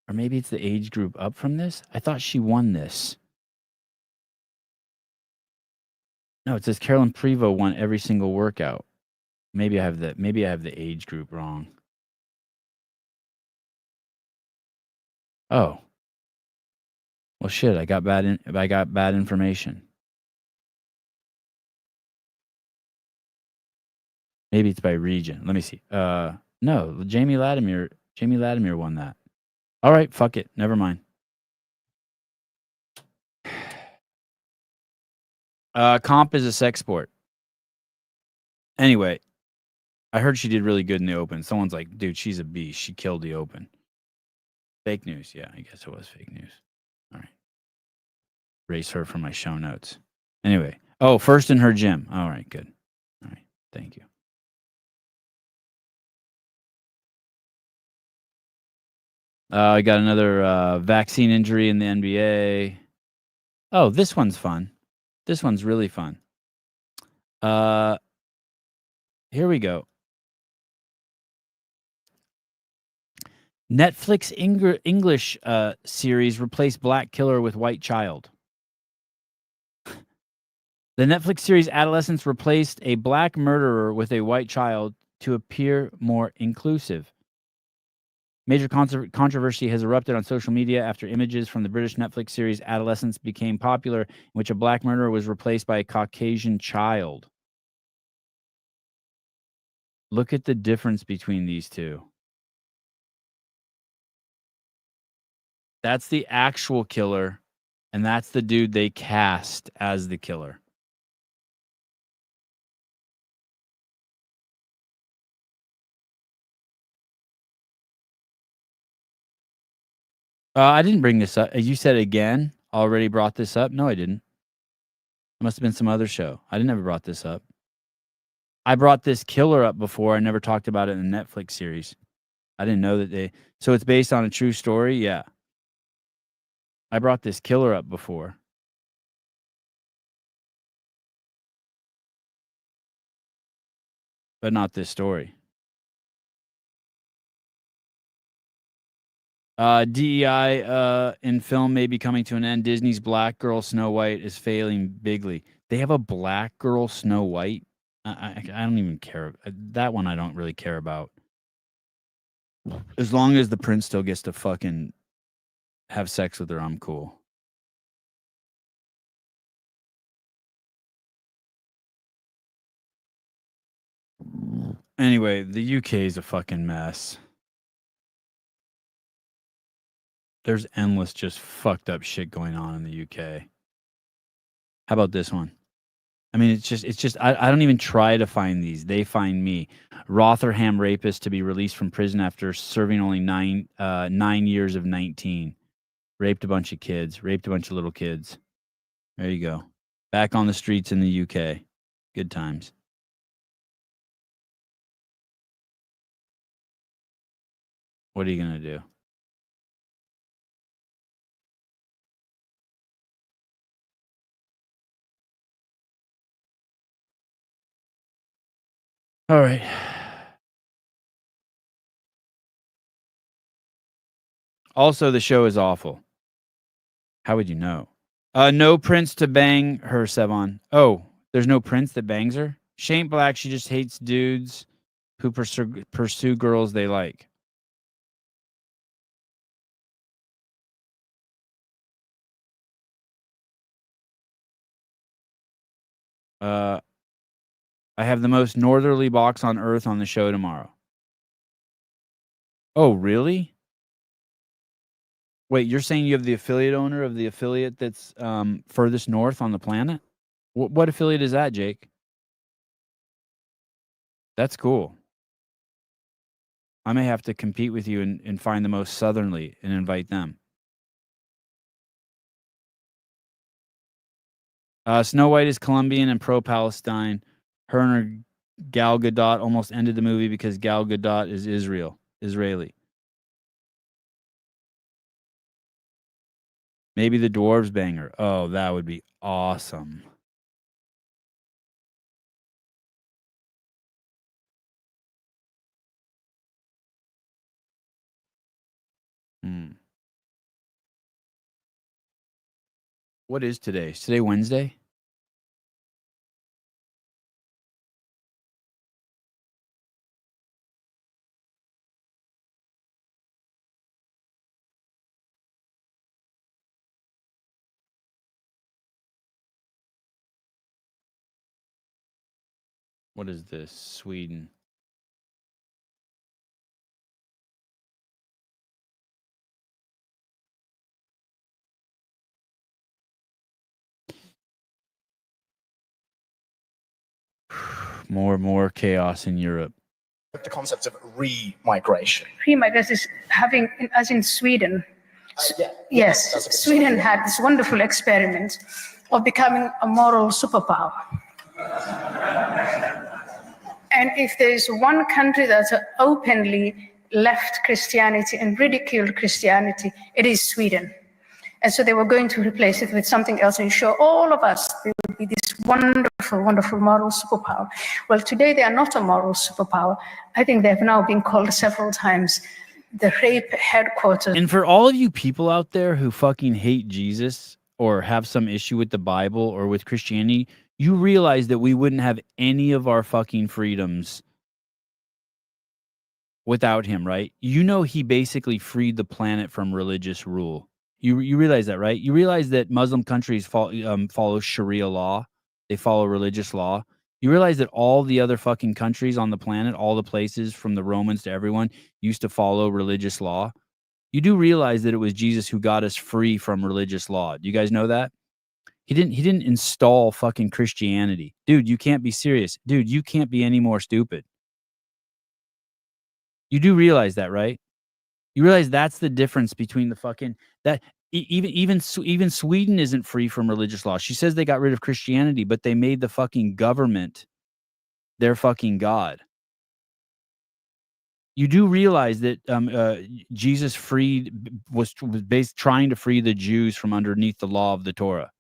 Speaker 1: Or maybe it's the age group up from this. I thought she won this. No, it says Carolyn Prevost won every single workout. Maybe I have the age group wrong. Oh. Well shit, I got bad information. Maybe it's by region. Let me see. No, Jamie Latimer won that. All right, fuck it. Never mind. Comp is a sex sport. Anyway, I heard she did really good in the open. Someone's like, dude, she's a beast. She killed the open. Fake news. Yeah, I guess it was fake news. All right. Erase her from my show notes. Anyway. Oh, first in her gym. All right, good. All right. Thank you. I got another vaccine injury in the NBA. Oh, this one's fun. This one's really fun. Here we go. Netflix English series replaced Black Killer with White Child. The Netflix series Adolescence replaced a black murderer with a white child to appear more inclusive. Major controversy has erupted on social media after images from the British Netflix series Adolescence became popular, in which a black murderer was replaced by a Caucasian child. Look at the difference between these two. That's the actual killer, and that's the dude they cast as the killer. I didn't bring this up. You said again, already brought this up? No, I didn't. It must have been some other show. I never brought this up. I brought this killer up before. I never talked about it in the Netflix series. I didn't know that they... So it's based on a true story? Yeah. I brought this killer up before. But not this story. DEI in film may be coming to an end. Disney's Black Girl Snow White is failing bigly. They have a Black Girl Snow White? I don't even care. That one I don't really care about. As long as the prince still gets to fucking have sex with her, I'm cool. Anyway, the UK is a fucking mess. There's endless just fucked up shit going on in the UK. How about this one? I mean, it's just I don't even try to find these. They find me. Rotherham rapist to be released from prison after serving only 9 years of 19. Raped a bunch of kids. Raped a bunch of little kids. There you go. Back on the streets in the UK. Good times. What are you going to do? All right. Also, the show is awful. How would you know? No prince to bang her, Sevon. Oh, there's no prince that bangs her? She ain't black. She just hates dudes who pursue girls they like. I have the most northerly box on earth on the show tomorrow. Oh, really? Wait, you're saying you have the affiliate owner of the affiliate that's furthest north on the planet? What affiliate is that, Jake? That's cool. I may have to compete with you and find the most southerly and invite them. Snow White is Colombian and pro-Palestine. Her and her Gal Gadot almost ended the movie because Gal Gadot is Israeli. Maybe the dwarves bang her. Oh, that would be awesome. What is today? Is today Wednesday? What is this? Sweden. More chaos in Europe.
Speaker 10: The concept of re-migration.
Speaker 11: Re-migration is having, as in Sweden. Yes, Sweden had this wonderful experiment of becoming a moral superpower. And if there is one country that openly left Christianity and ridiculed Christianity, it is Sweden. And so they were going to replace it with something else and show all of us there would be this wonderful, wonderful moral superpower. Well, today they are not a moral superpower. I think they have now been called several times the rape headquarters.
Speaker 1: And for all of you people out there who fucking hate Jesus or have some issue with the Bible or with Christianity, you realize that we wouldn't have any of our fucking freedoms without him, right? You know, he basically freed the planet from religious rule. You realize that, right? You realize that Muslim countries follow Sharia law. They follow religious law. You realize that all the other fucking countries on the planet, all the places from the Romans to everyone, used to follow religious law. You do realize that it was Jesus who got us free from religious law. Do you guys know that? He didn't install fucking Christianity. Dude, you can't be serious. Dude, you can't be any more stupid. You do realize that, right? You realize that's the difference between the fucking that even Sweden isn't free from religious law. She says they got rid of Christianity, but they made the fucking government their fucking god. You do realize that Jesus was trying to free the Jews from underneath the law of the Torah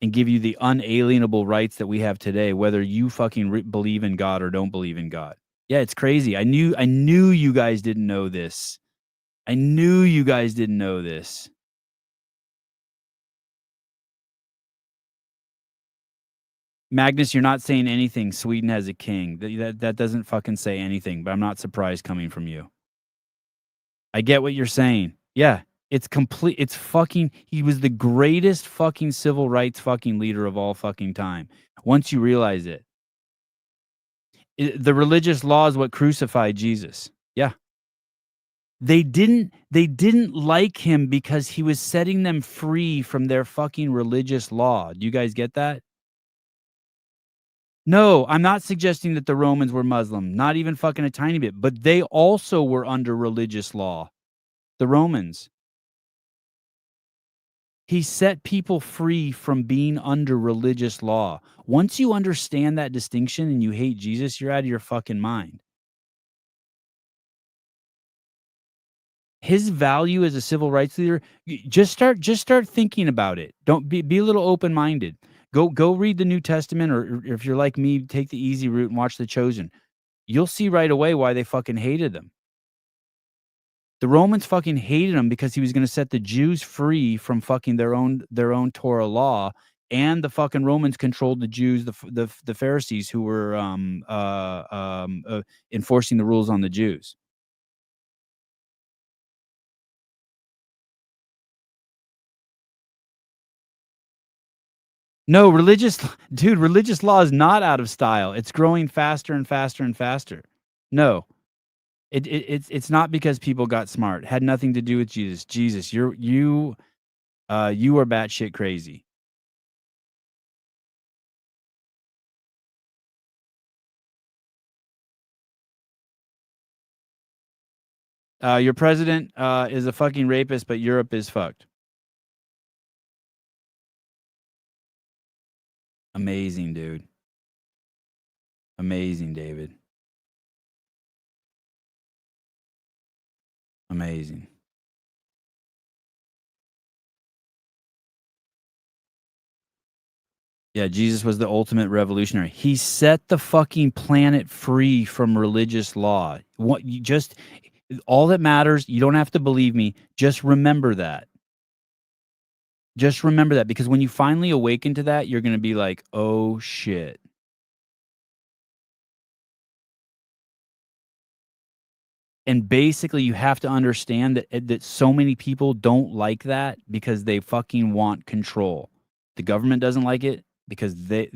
Speaker 1: and give you the unalienable rights that we have today, whether you fucking believe in God or don't believe in God. Yeah, it's crazy. I knew you guys didn't know this. I knew you guys didn't know this. Magnus, you're not saying anything. Sweden has a king. That doesn't fucking say anything, but I'm not surprised coming from you. I get what you're saying. Yeah, it's complete. It's fucking, he was the greatest fucking civil rights fucking leader of all fucking time. Once you realize it. The religious law is what crucified Jesus. Yeah. They didn't like him because he was setting them free from their fucking religious law. Do you guys get that? No, I'm not suggesting that the Romans were Muslim, not even fucking a tiny bit, but they also were under religious law. The Romans. He set people free from being under religious law. Once you understand that distinction and you hate Jesus, you're out of your fucking mind. His value as a civil rights leader, just start thinking about it. Don't be a little open-minded. Go read the New Testament, or if you're like me, take the easy route and watch The Chosen. You'll see right away why they fucking hated them. The Romans fucking hated him because he was going to set the Jews free from fucking their own Torah law, and the fucking Romans controlled the Jews, the Pharisees, who were enforcing the rules on the Jews. No, religious law is not out of style. It's growing faster and faster and faster. No. It's not because people got smart. It had nothing to do with Jesus. Jesus, you are batshit crazy. Your president is a fucking rapist, but Europe is fucked. Amazing, dude. Amazing, David. Amazing. Yeah, Jesus was the ultimate revolutionary. He set the fucking planet free from religious law. All that matters, you don't have to believe me, just remember that. Just remember that, because when you finally awaken to that, you're going to be like, oh shit. And basically, you have to understand that so many people don't like that because they fucking want control. The government doesn't like it because the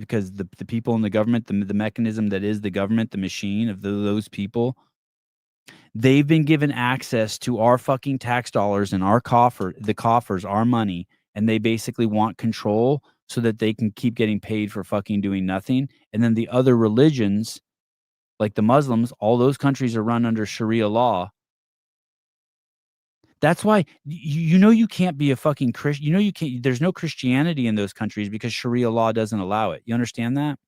Speaker 1: people in the government, the mechanism that is the government, the machine of those people, they've been given access to our fucking tax dollars and our coffers, our money, and they basically want control so that they can keep getting paid for fucking doing nothing. And then the other religions, like the Muslims, all those countries are run under Sharia law. That's why you can't be a fucking Christian. You can't. There's no Christianity in those countries because Sharia law doesn't allow it. You understand that?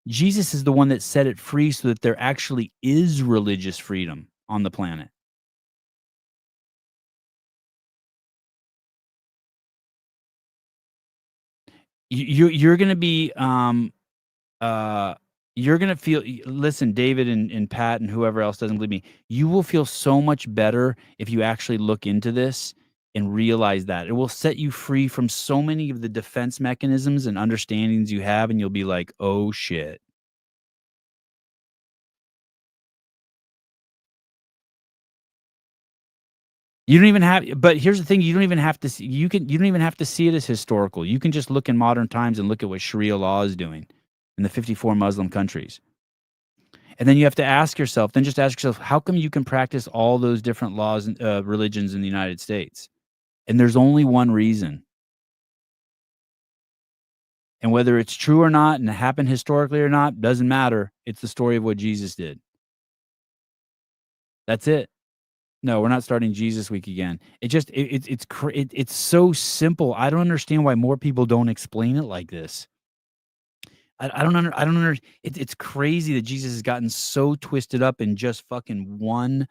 Speaker 1: Jesus is the one that set it free so that there actually is religious freedom on the planet. You're going to be you're going to feel, listen, David and Pat and whoever else doesn't believe me, you will feel so much better if you actually look into this and realize that. It will set you free from so many of the defense mechanisms and understandings you have, and you'll be like, oh shit. You don't even have, but here's the thing, you don't even have to see, you don't even have to see it as historical. You can just look in modern times and look at what Sharia law is doing in the 54 Muslim countries. And then you have to ask yourself, how come you can practice all those different laws and religions in the United States? And there's only one reason. And whether it's true or not, and it happened historically or not, doesn't matter. It's the story of what Jesus did. That's it. No, we're not starting Jesus Week again. It's so simple. I don't understand why more people don't explain it like this. I don't understand. It's crazy that Jesus has gotten so twisted up in just fucking one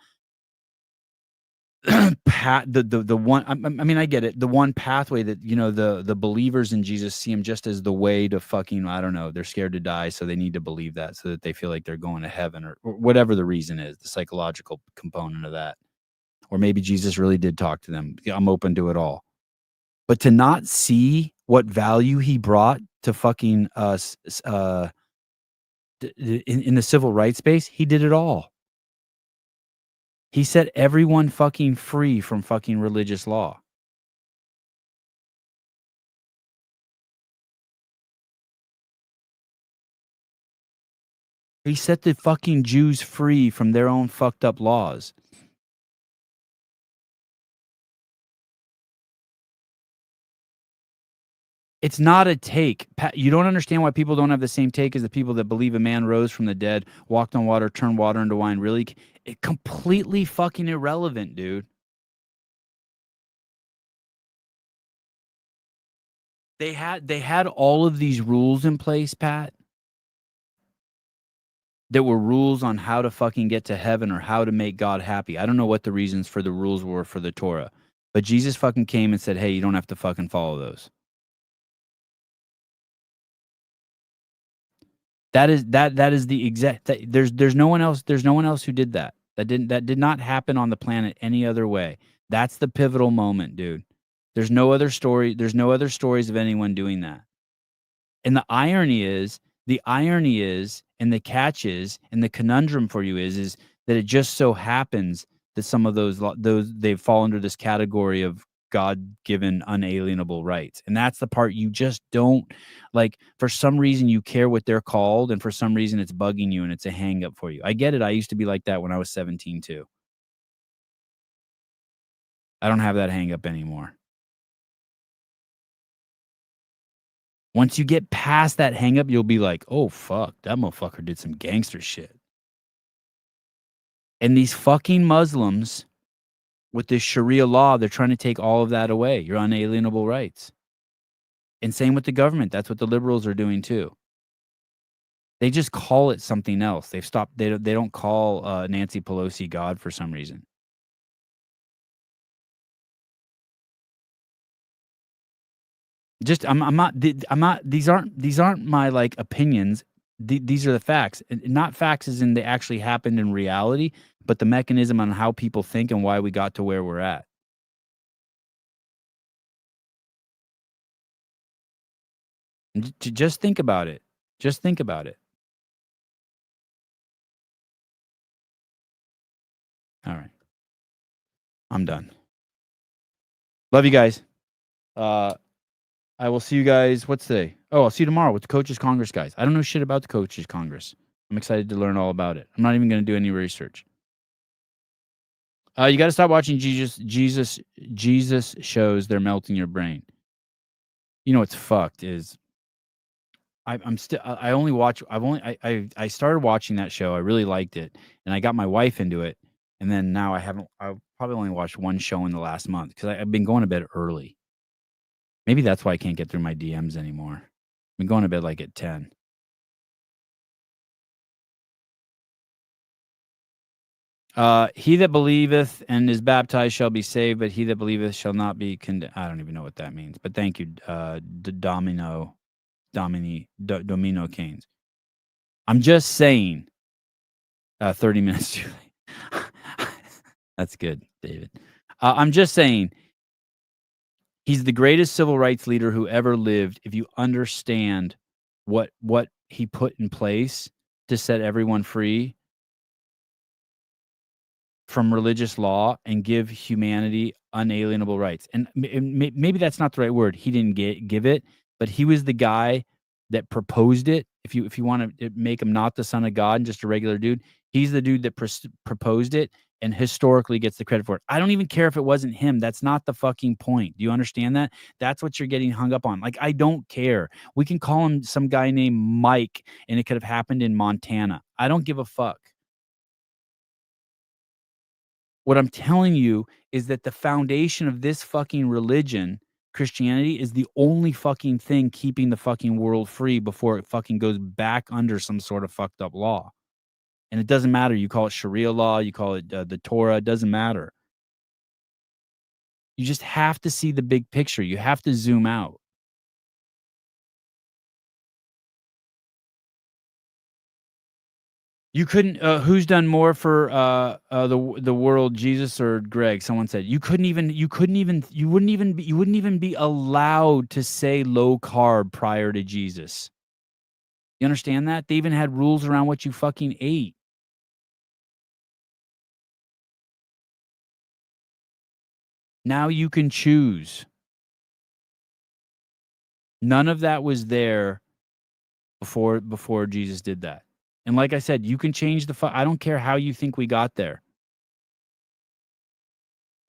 Speaker 1: path. The one. I mean, I get it. The one pathway that the believers in Jesus see him just as the way to fucking, I don't know. They're scared to die, so they need to believe that so that they feel like they're going to heaven or whatever the reason is. The psychological component of that. Or maybe Jesus really did talk to them. I'm open to it all. But to not see what value he brought to fucking us in the civil rights space, he did it all. He set everyone fucking free from fucking religious law. He set the fucking Jews free from their own fucked up laws. It's not a take. You don't understand why people don't have the same take as the people that believe a man rose from the dead, walked on water, turned water into wine. Really, it completely fucking irrelevant, dude. They had all of these rules in place, Pat, that were rules on how to fucking get to heaven or how to make God happy. I don't know what the reasons for the rules were for the Torah, but Jesus fucking came and said, hey, you don't have to fucking follow those. That is the exact. There's no one else. There's no one else who did that. That did not happen on the planet any other way. That's the pivotal moment, dude. There's no other story. There's no other stories of anyone doing that. And the irony is, and the catch is, and the conundrum for you is that it just so happens that some of those they fall under this category of God-given unalienable rights. And that's the part you just don't like. For some reason, you care what they're called, and for some reason, it's bugging you and it's a hang up for you. I get it. I used to be like that when I was 17 too. I don't have that hang up anymore. Once you get past that hang up, you'll be like, oh, fuck, that motherfucker did some gangster shit. And these fucking Muslims with this Sharia law, they're trying to take all of that away, your unalienable rights. And same with the government. That's what the liberals are doing too. They just call it something else. They've stopped. They don't call Nancy Pelosi God for some reason. Just I'm not. These aren't my like opinions. These are the facts. Not facts as in they actually happened in reality, but the mechanism on how people think and why we got to where we're at. Just think about it. Just think about it. All right. I'm done. Love you guys. I will see you guys. What's today? Oh, I'll see you tomorrow with the Coaches Congress guys. I don't know shit about the Coaches Congress. I'm excited to learn all about it. I'm not even going to do any research. You got to stop watching Jesus shows. They're melting your brain. You know what's fucked is I started watching that show. I really liked it, and I got my wife into it. And then now I've probably only watched one show in the last month because I've been going to bed early. Maybe that's why I can't get through my DMs anymore. I've been going to bed like at 10. He that believeth and is baptized shall be saved, but he that believeth shall not be condemned. I don't even know what that means, but thank you, Domino Canes. I'm just saying, 30 minutes too late. That's good, David. I'm just saying, he's the greatest civil rights leader who ever lived. If you understand what he put in place to set everyone free from religious law and give humanity unalienable rights. And maybe that's not the right word. He didn't give it, but he was the guy that proposed it. If you want to make him not the son of God and just a regular dude, he's the dude that proposed it and historically gets the credit for it. I don't even care if it wasn't him. That's not the fucking point. Do you understand that? That's what you're getting hung up on. Like, I don't care. We can call him some guy named Mike and it could have happened in Montana. I don't give a fuck. What I'm telling you is that the foundation of this fucking religion, Christianity, is the only fucking thing keeping the fucking world free before it fucking goes back under some sort of fucked up law. And it doesn't matter. You call it Sharia law, you call it the Torah, it doesn't matter. You just have to see the big picture. You have to zoom out. You couldn't. Who's done more for the world, Jesus or Greg? Someone said you wouldn't even be allowed to say low carb prior to Jesus. You understand that? They even had rules around what you fucking ate. Now you can choose. None of that was there before Jesus did that. And like I said, you can change I don't care how you think we got there.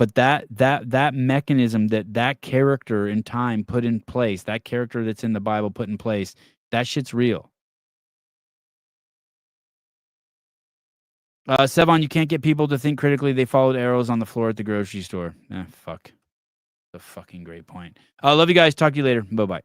Speaker 1: But that mechanism, that character in time put in place, that character that's in the Bible put in place, that shit's real. Sevon, you can't get people to think critically. They followed arrows on the floor at the grocery store. Fuck. A fucking great point. Love you guys. Talk to you later. Bye-bye.